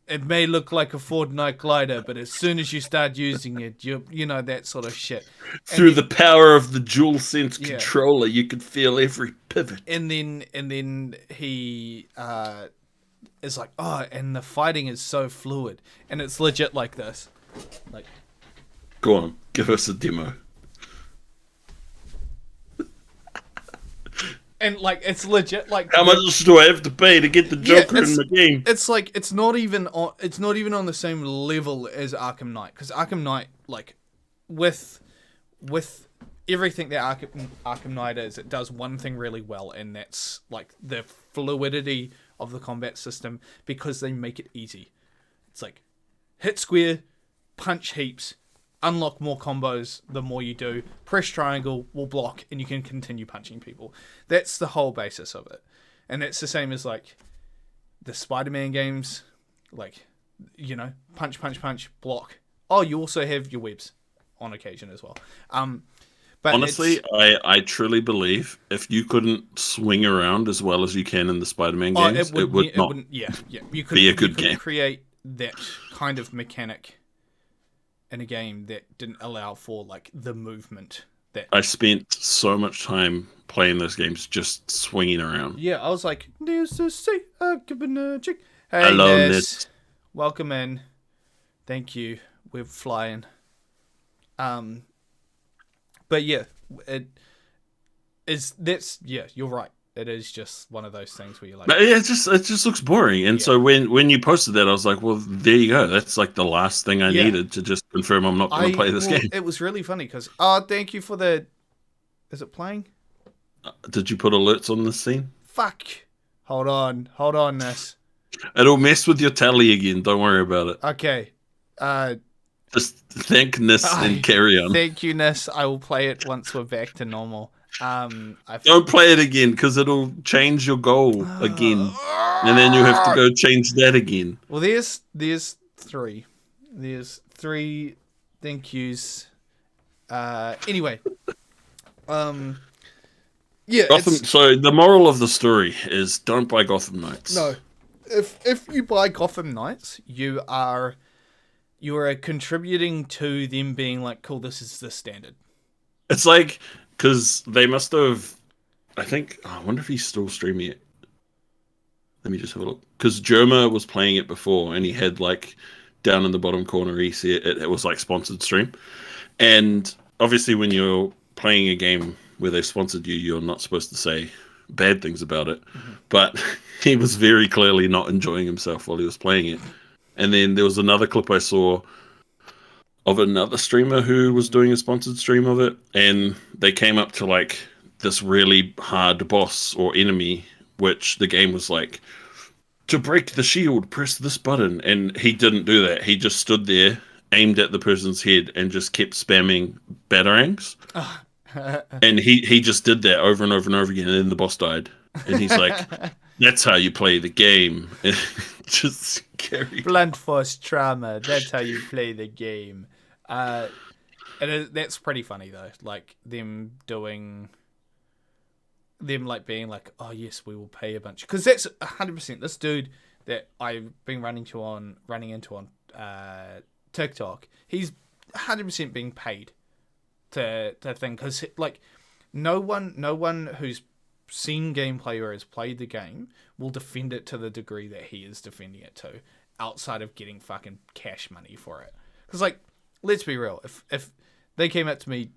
it may look like a Fortnite glider, but as soon as you start using it, you know, that sort of shit. Through the power of the DualSense controller, you can feel every pivot. And then he is like, oh, and the fighting is so fluid, and it's legit like this. Like, go on, give us a demo. And like it's legit. Like How much do I have to pay to get the Joker in the game? It's like it's not even on the same level as Arkham Knight, because Arkham Knight, like with everything that Arkham Knight is, it does one thing really well, and that's like the fluidity of the combat system, because they make it easy. It's like hit square, punch heaps, unlock more combos the more you do, press triangle, will block, and you can continue punching people. That's the whole basis of it. And that's the same as like the Spider-Man games, like, you know, punch, block. Oh, you also have your webs on occasion as well. But honestly, I truly believe if you couldn't swing around as well as you can in the Spider-Man games, it would not be a good game. Create that kind of mechanic in a game that didn't allow for like the movement. That I spent so much time playing those games just swinging around. Yeah, I was like, "There's to see a chick." Hey, hello, Ness. Welcome in. Thank you. We're flying. But yeah, you're right. It is just one of those things where you're like, but it just looks boring. And so when you posted that, I was like, well, there you go. That's like the last thing I needed to just confirm I'm not going to play this game. It was really funny because thank you for the. Is it playing? Did you put alerts on this scene? Fuck. Hold on, Ness. It'll mess with your tally again. Don't worry about it. Okay. Just thank Ness and carry on. Thank you, Ness. I will play it once we're back to normal. Don't play it again because it'll change your goal again, and then you have to go change that again. Well, there's three. There's three thank yous. Anyway, yeah. Gotham. So the moral of the story is don't buy Gotham Knights. No, if you buy Gotham Knights, you are contributing to them being like, cool, this is the standard. It's like, because they must have, I wonder if he's still streaming it. Let me just have a look. Because Germa was playing it before, and he had like down in the bottom corner, he said it was like sponsored stream. And obviously when you're playing a game where they sponsored you, you're not supposed to say bad things about it. Mm-hmm. But he was very clearly not enjoying himself while he was playing it. And then there was another clip I saw of another streamer who was doing a sponsored stream of it, and they came up to like this really hard boss or enemy, which the game was like, to break the shield, press this button, and he didn't do that. He just stood there, aimed at the person's head, and just kept spamming batarangs. And he just did that over and over and over again, and then the boss died. And he's like, that's how you play the game. Just scary. Blunt force trauma. That's how you play the game. That's pretty funny though. Like them like being like, oh yes, we will pay a bunch, because that's 100%. This dude that I've been running into on TikTok, he's 100% being paid to think, because like no one who's seen gameplay or has played the game will defend it to the degree that he is defending it to, outside of getting fucking cash money for it. Because like, let's be real, if they came up to me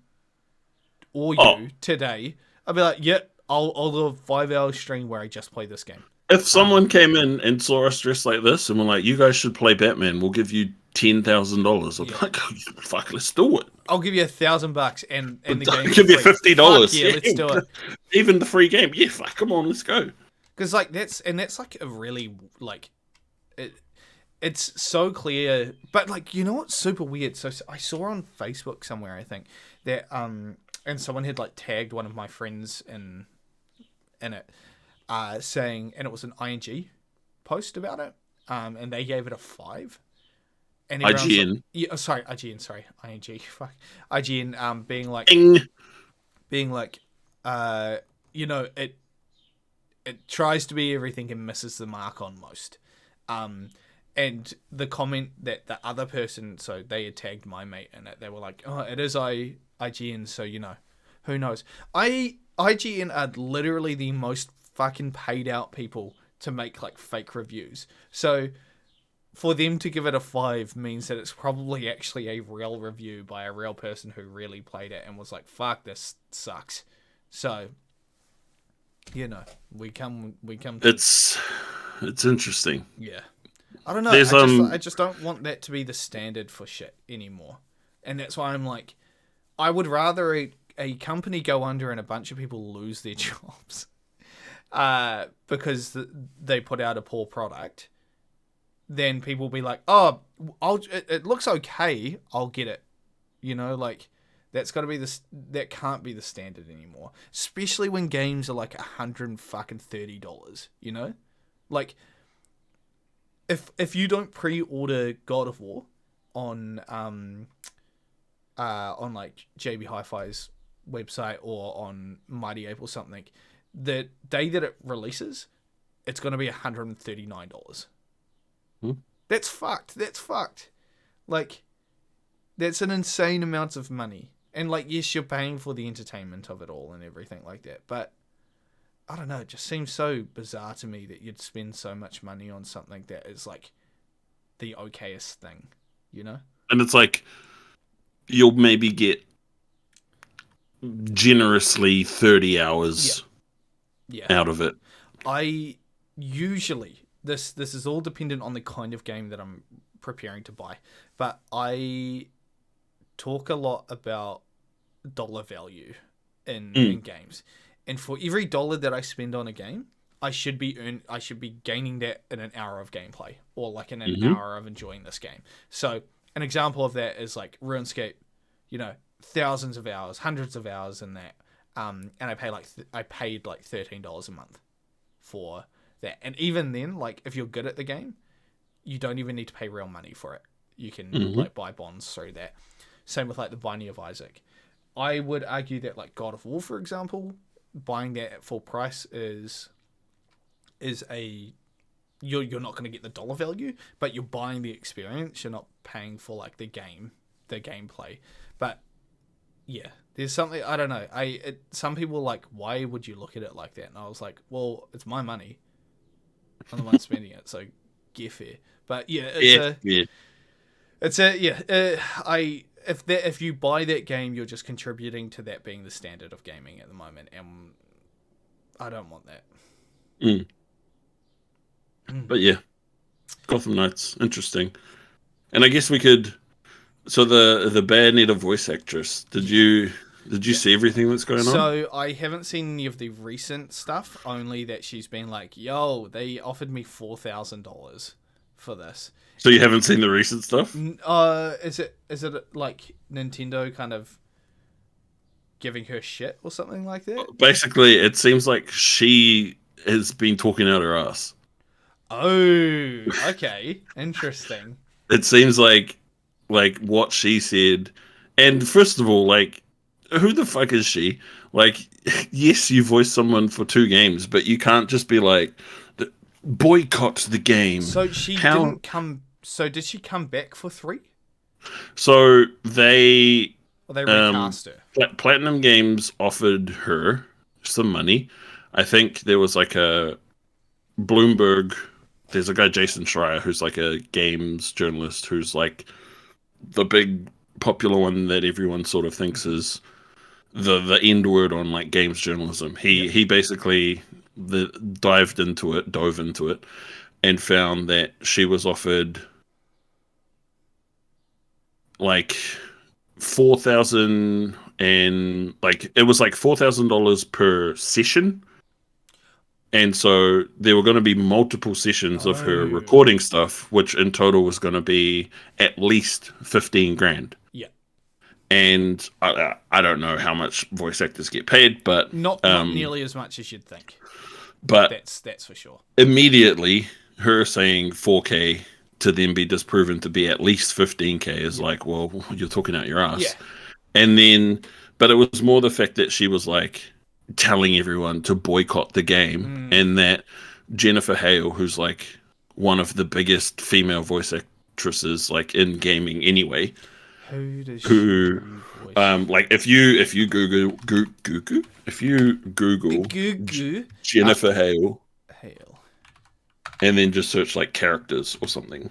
or you today, I'd be like, yep, I'll do a 5-hour stream where I just play this game. If someone came in and saw us dressed like this and were like, you guys should play Batman, we'll give you $10,000. I'd be like, oh, fuck, let's do it. I'll give you $1,000 and the game. I'll give you $50. Yeah, let's do it. Even the free game. Yeah, fuck, come on, let's go. Because like that's like a really like it's so clear, but like, you know what's super weird? So I saw on Facebook somewhere, I think, that and someone had like tagged one of my friends in it, saying, and it was an ING post about it, and they gave it a 5. And IGN. Like, yeah, sorry, IGN. Sorry, ING. Fuck, IGN. Being like, you know, it tries to be everything and misses the mark on most. And the comment that the other person, so they had tagged my mate in it. They were like, oh, it is IGN, so you know, who knows? IGN are literally the most fucking paid out people to make like fake reviews. So for them to give it a 5 means that it's probably actually a real review by a real person who really played it and was like, fuck, this sucks. So You know, we come to It's interesting. yeah. I don't know. There's I just don't want that to be the standard for shit anymore, and that's why I'm like, I would rather a company go under and a bunch of people lose their jobs, because they put out a poor product. Then people will be like, oh, it looks okay. I'll get it. You know, like that's got to be that can't be the standard anymore. Especially when games are like $130. You know, like if you don't pre-order God of War on like JB Hi-Fi's website or on Mighty Ape or something, the day that it releases, it's going to be $139. That's fucked. That's fucked. Like, that's an insane amount of money. And, like, yes, you're paying for the entertainment of it all and everything like that. But, I don't know. It just seems so bizarre to me that you'd spend so much money on something that is, like, the okayest thing. You know? And it's like, you'll maybe get generously 30 hours out of it. I usually... This is all dependent on the kind of game that I'm preparing to buy. But I talk a lot about dollar value in games. And for every dollar that I spend on a game, I should be gaining that in an hour of gameplay or like in an hour of enjoying this game. So an example of that is like RuneScape, you know, thousands of hours, hundreds of hours in that. And I paid like $13 a month for that. And even then, like if you're good at the game, you don't even need to pay real money for it. You can like buy bonds through that. Same with like the Binding of Isaac. I would argue that like God of War, for example, buying that at full price is you're not going to get the dollar value, but you're buying the experience. You're not paying for like the gameplay. But yeah, there's something I don't know. Some people are like, why would you look at it like that? And I was like, well, it's my money. I'm the one spending it, so get fair. But yeah, if you buy that game, you're just contributing to that being the standard of gaming at the moment, and I don't want that. But yeah, Gotham Knights, interesting. And I guess we could. So the Bayonetta voice actress. Did you see everything that's going on? So I haven't seen any of the recent stuff. Only that she's been like, "Yo, they offered me $4,000 for this." So you haven't seen the recent stuff? Is it like Nintendo kind of giving her shit or something like that? Basically, it seems like she has been talking out her ass. Oh, okay, interesting. It seems like what she said. And first of all, like, who the fuck is she? Like, yes, you voiced someone for 2 games, but you can't just be like, boycott the game. So she didn't come. So did she come back for 3? So they recast her. Platinum Games offered her some money. I think there was like a Bloomberg. There's a guy, Jason Schreier, who's like a games journalist, who's like the big popular one that everyone sort of thinks is the end word on like games journalism. He basically dove into it and found that she was offered like 4,000 and like it was like $4,000 per session. And so there were going to be multiple sessions of her recording stuff, which in total was going to be at least 15 grand. Yeah. And I don't know how much voice actors get paid, but not nearly as much as you'd think. But that's for sure. Immediately, her saying 4K to then be disproven to be at least 15K is like, well, you're talking out your ass. Yeah. And then, but it was more the fact that she was like telling everyone to boycott the game, and that Jennifer Hale, who's like one of the biggest female voice actresses like in gaming anyway, who like if you Google Jennifer Hale, and then just search like characters or something,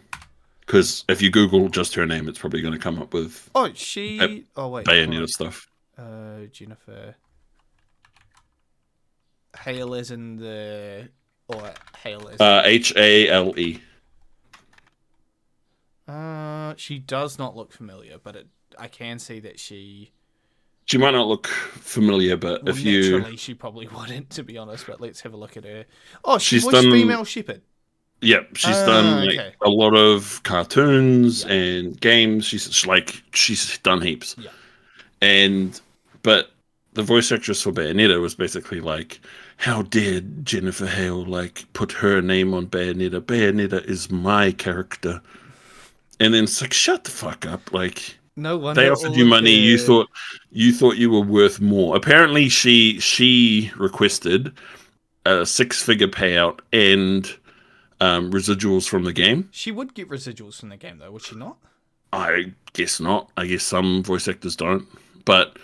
because if you Google just her name, it's probably going to come up with Bayonetta stuff. Jennifer Hale as in the or Hale as Hale. she does not look familiar, but I can see that she. She might not look familiar, but Well, if you, naturally, she probably wouldn't, to be honest. But let's have a look at her. Oh, she she's voiced done, Female Shepherd. yeah, she's done like Okay. a lot of cartoons Yeah. and games. She's done heaps. Yeah. And but the voice actress for Bayonetta was basically like, how dare Jennifer Hale like put her name on Bayonetta? Bayonetta is my character. And then it's like, shut the fuck up. Like No they wonder offered all you of money, her. you thought you were worth more. Apparently she requested a six-figure payout and residuals from the game. She would get residuals from the game, though, would she not? I guess not. I guess some voice actors don't. But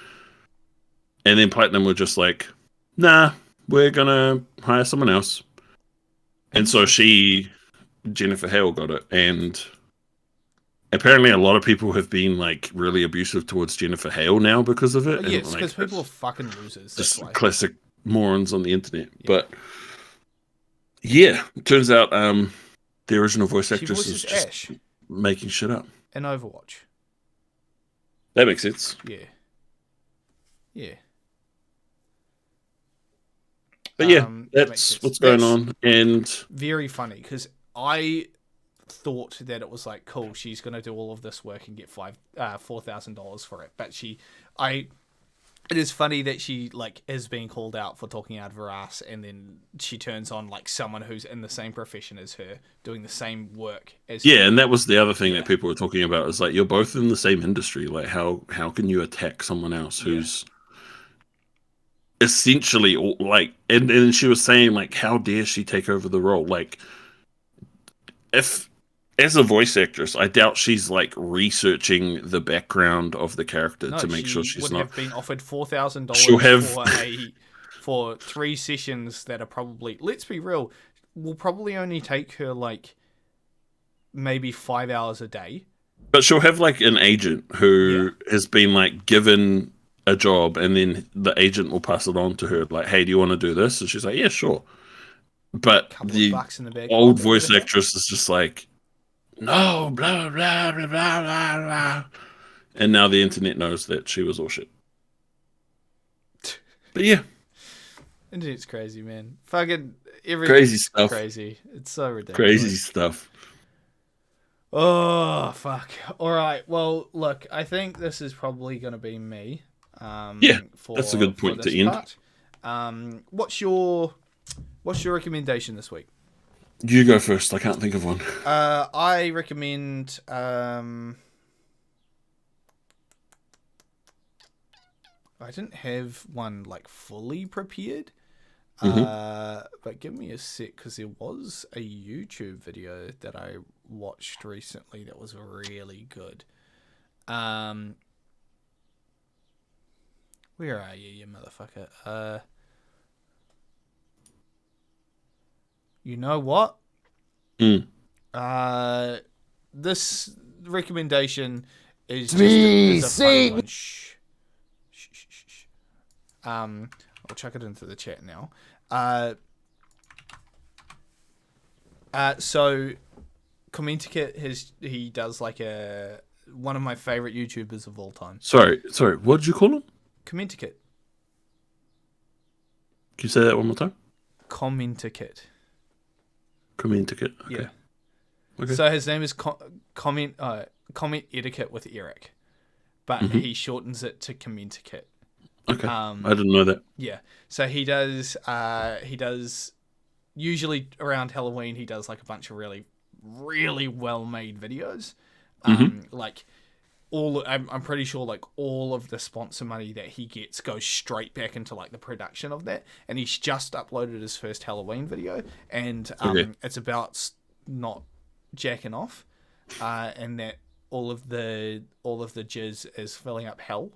and then Platinum were just like, nah, we're gonna hire someone else. And so Jennifer Hale got it. And apparently a lot of people have been like really abusive towards Jennifer Hale now because of it. Oh, And yes, like because people are fucking losers. That's just why. classic morons on the internet. Yeah. But yeah, it turns out the original voice She actress is voices just Ash making shit up. in Overwatch. That makes sense. Yeah. Yeah. But yeah, that makes that's sense. what's going That's on. And very funny because I thought that it was like, cool, she's going to do all of this work and get $4,000 for it. But it is funny that she like is being called out for talking out of her ass, and then she turns on like someone who's in the same profession as her, doing the same work as yeah, her. and that was the other thing that people were talking about is like, you're both in the same industry. Like how can you attack someone else who's essentially like, and she was saying like, how dare she take over the role? Like, if as a voice actress, I doubt she's like researching the background of the character No, to make sure she she's would not. have been offered $4,000 She'll have for 3 sessions that are probably, let's be real, will probably only take her like maybe 5 hours a day. But she'll have like an agent who has been like given a job, and then the agent will pass it on to her, like, "Hey, do you want to do this?" And she's like, "Yeah, sure." But Couple of the bucks in the back old pocket, voice whatever. actress is just like, "No, blah blah blah blah blah blah," and now the internet knows that she was all shit. But yeah, Internet's crazy, man. Fucking everything's crazy stuff. crazy. It's so ridiculous. Crazy stuff. Oh, fuck. All right. Well, look, I think this is probably going to be me. Yeah, that's a good point to end. Part. What's your recommendation this week? You go first. I can't think of one. I recommend. I didn't have one like fully prepared. But give me a sec, because there was a YouTube video that I watched recently that was really good. Where are you motherfucker? You know what? This recommendation is just is a funny one. Shh. I'll chuck it into the chat now. So Commentikit he does like one of my favorite YouTubers of all time. Sorry. What did you call him? Commentikit. Can you say that one more time? Commentikit. Commentikit. Okay. Yeah. Okay. So his name is Comment Etiquette with Eric, but he shortens it to Commentikit. Okay. I didn't know that. Yeah. So he does usually around Halloween he does like a bunch of really, really well made videos. Like I'm pretty sure like all of the sponsor money that he gets goes straight back into like the production of that. And he's just uploaded his first Halloween video, and it's about not jacking off, and that all of the jizz is filling up hell.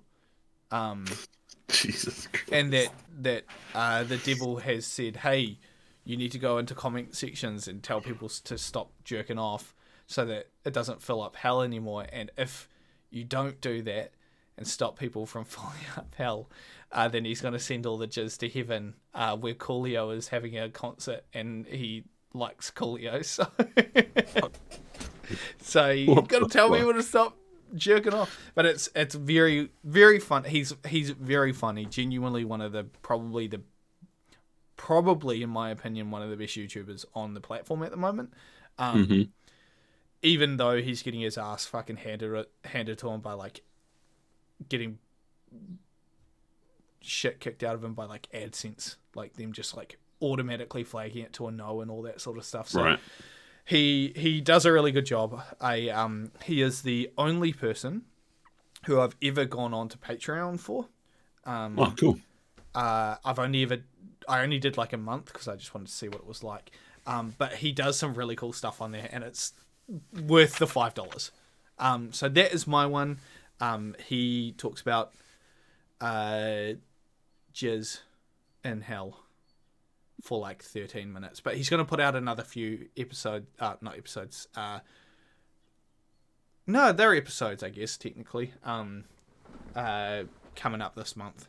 Jesus Christ. And that the devil has said, hey, you need to go into comment sections and tell people to stop jerking off so that it doesn't fill up hell anymore. And if you don't do that, and stop people from falling up hell, then he's going to send all the jizz to heaven, where Coolio is having a concert and he likes Coolio. So you got to tell people to stop jerking off. But it's very, very fun. He's very funny. Genuinely one of the probably in my opinion one of the best YouTubers on the platform at the moment. Even though he's getting his ass fucking handed to him by like getting shit kicked out of him by like AdSense, like them just like automatically flagging it to a no and all that sort of stuff. So right. He does a really good job. He is the only person who I've ever gone on to Patreon for. Oh, cool. I only did like a month because I just wanted to see what it was like. But he does some really cool stuff on there, and it's worth the $5. So that is my one. He talks about jizz in hell for like 13 minutes, but he's going to put out another few episodes. No, they're episodes, I guess, technically. Coming up this month.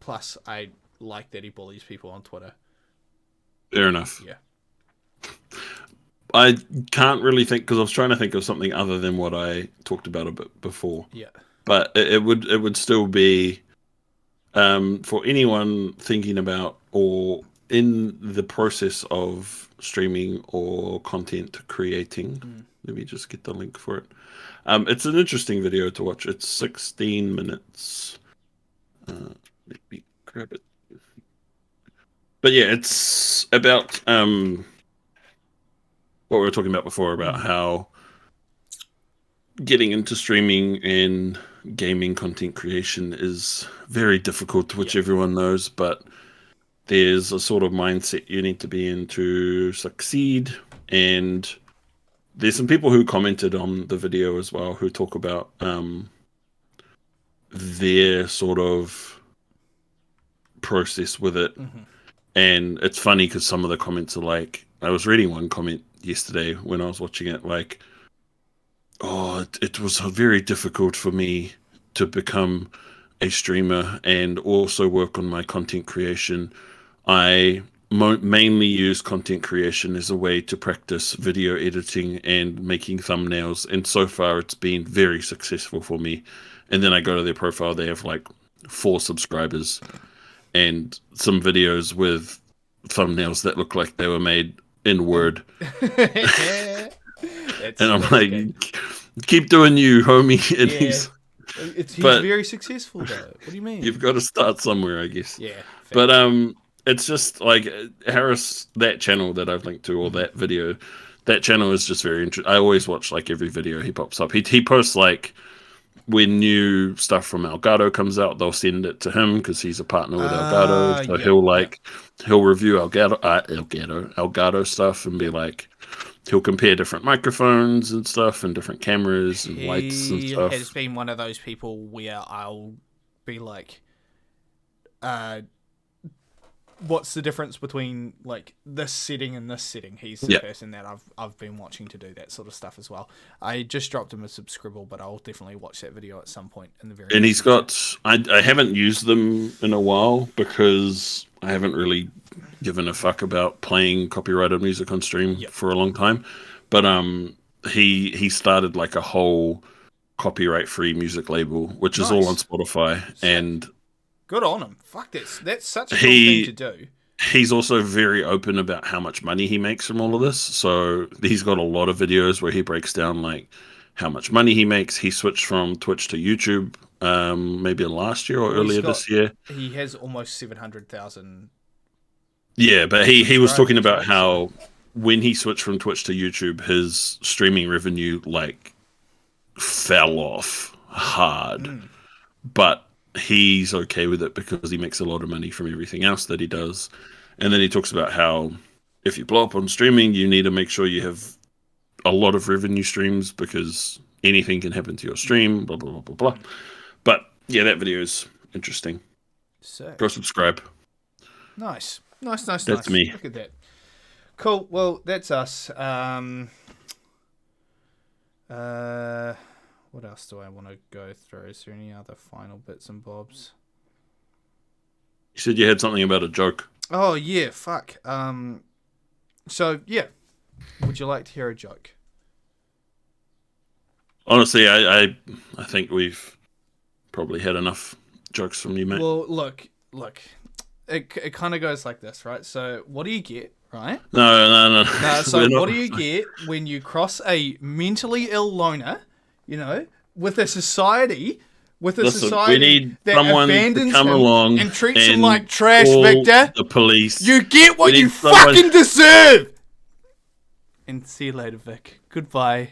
Plus, I like that he bullies people on Twitter. Fair enough. Yeah. I can't really think, because I was trying to think of something other than what I talked about a bit before. Yeah. But it would still be, for anyone thinking about or in the process of streaming or content creating. Let me just get the link for it. It's an interesting video to watch. It's 16 minutes. Let me grab it. But yeah, it's about what we were talking about before, about how getting into streaming and gaming content creation is very difficult, which everyone knows, but there's a sort of mindset you need to be in to succeed. And there's some people who commented on the video as well who talk about their sort of process with it. And it's funny because some of the comments are like, I was reading one comment yesterday when I was watching it, like, oh, it was very difficult for me to become a streamer and also work on my content creation. I mainly use content creation as a way to practice video editing and making thumbnails, and so far it's been very successful for me. And then I go to their profile, they have like 4 subscribers and some videos with thumbnails that look like they were made in Word. And I'm like, keep doing you, homie. And he's very successful though. What do you mean? You've got to start somewhere, I guess. Yeah. But it's just like Harris, that channel that I've linked to, or that video, that channel is just very interesting. I always watch like every video he pops up. He posts like when new stuff from Elgato comes out, they'll send it to him because he's a partner with Elgato. So he'll review Elgato stuff and be like, he'll compare different microphones and stuff and different cameras and lights and stuff. He has been one of those people where I'll be like, what's the difference between like this setting and this setting? He's the person that I've been watching to do that sort of stuff as well. I just dropped him a subscribe, but I'll definitely watch that video at some point in the very. And he's got, I haven't used them in a while because I haven't really given a fuck about playing copyrighted music on stream for a long time. But he started like a whole copyright-free music label, which is all on Spotify. And good on him. Fuck, that's such a cool thing to do. He's also very open about how much money he makes from all of this. So he's got a lot of videos where he breaks down like how much money he makes. He switched from Twitch to YouTube maybe last year or earlier this year. He has almost 700,000. Yeah, but he was talking about how when he switched from Twitch to YouTube, his streaming revenue like fell off hard. But he's okay with it because he makes a lot of money from everything else that he does. And then he talks about how if you blow up on streaming, you need to make sure you have a lot of revenue streams because anything can happen to your stream, blah, blah, blah, blah, blah. But yeah, that video is interesting. Sick. Go subscribe. Nice. That's me. Look at that. Cool. Well, that's us. What What else do I want to go through? Is there any other final bits and bobs? You said you had something about a joke. Oh yeah, fuck. So yeah, would you like to hear a joke? Honestly, I think we've probably had enough jokes from you, mate. Well, look. It kind of goes like this, right? So, what do you get, right? No. No, so what do you get when you cross a mentally ill loner, with a society, Listen, we need that someone abandons to come him along and treats him and like trash, call Victor? the police. You get what We you need someone- fucking deserve! And see you later, Vic. Goodbye.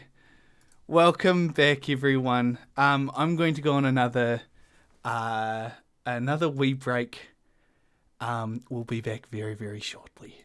Welcome back, everyone. I'm going to go on another wee break. We'll be back very, very shortly.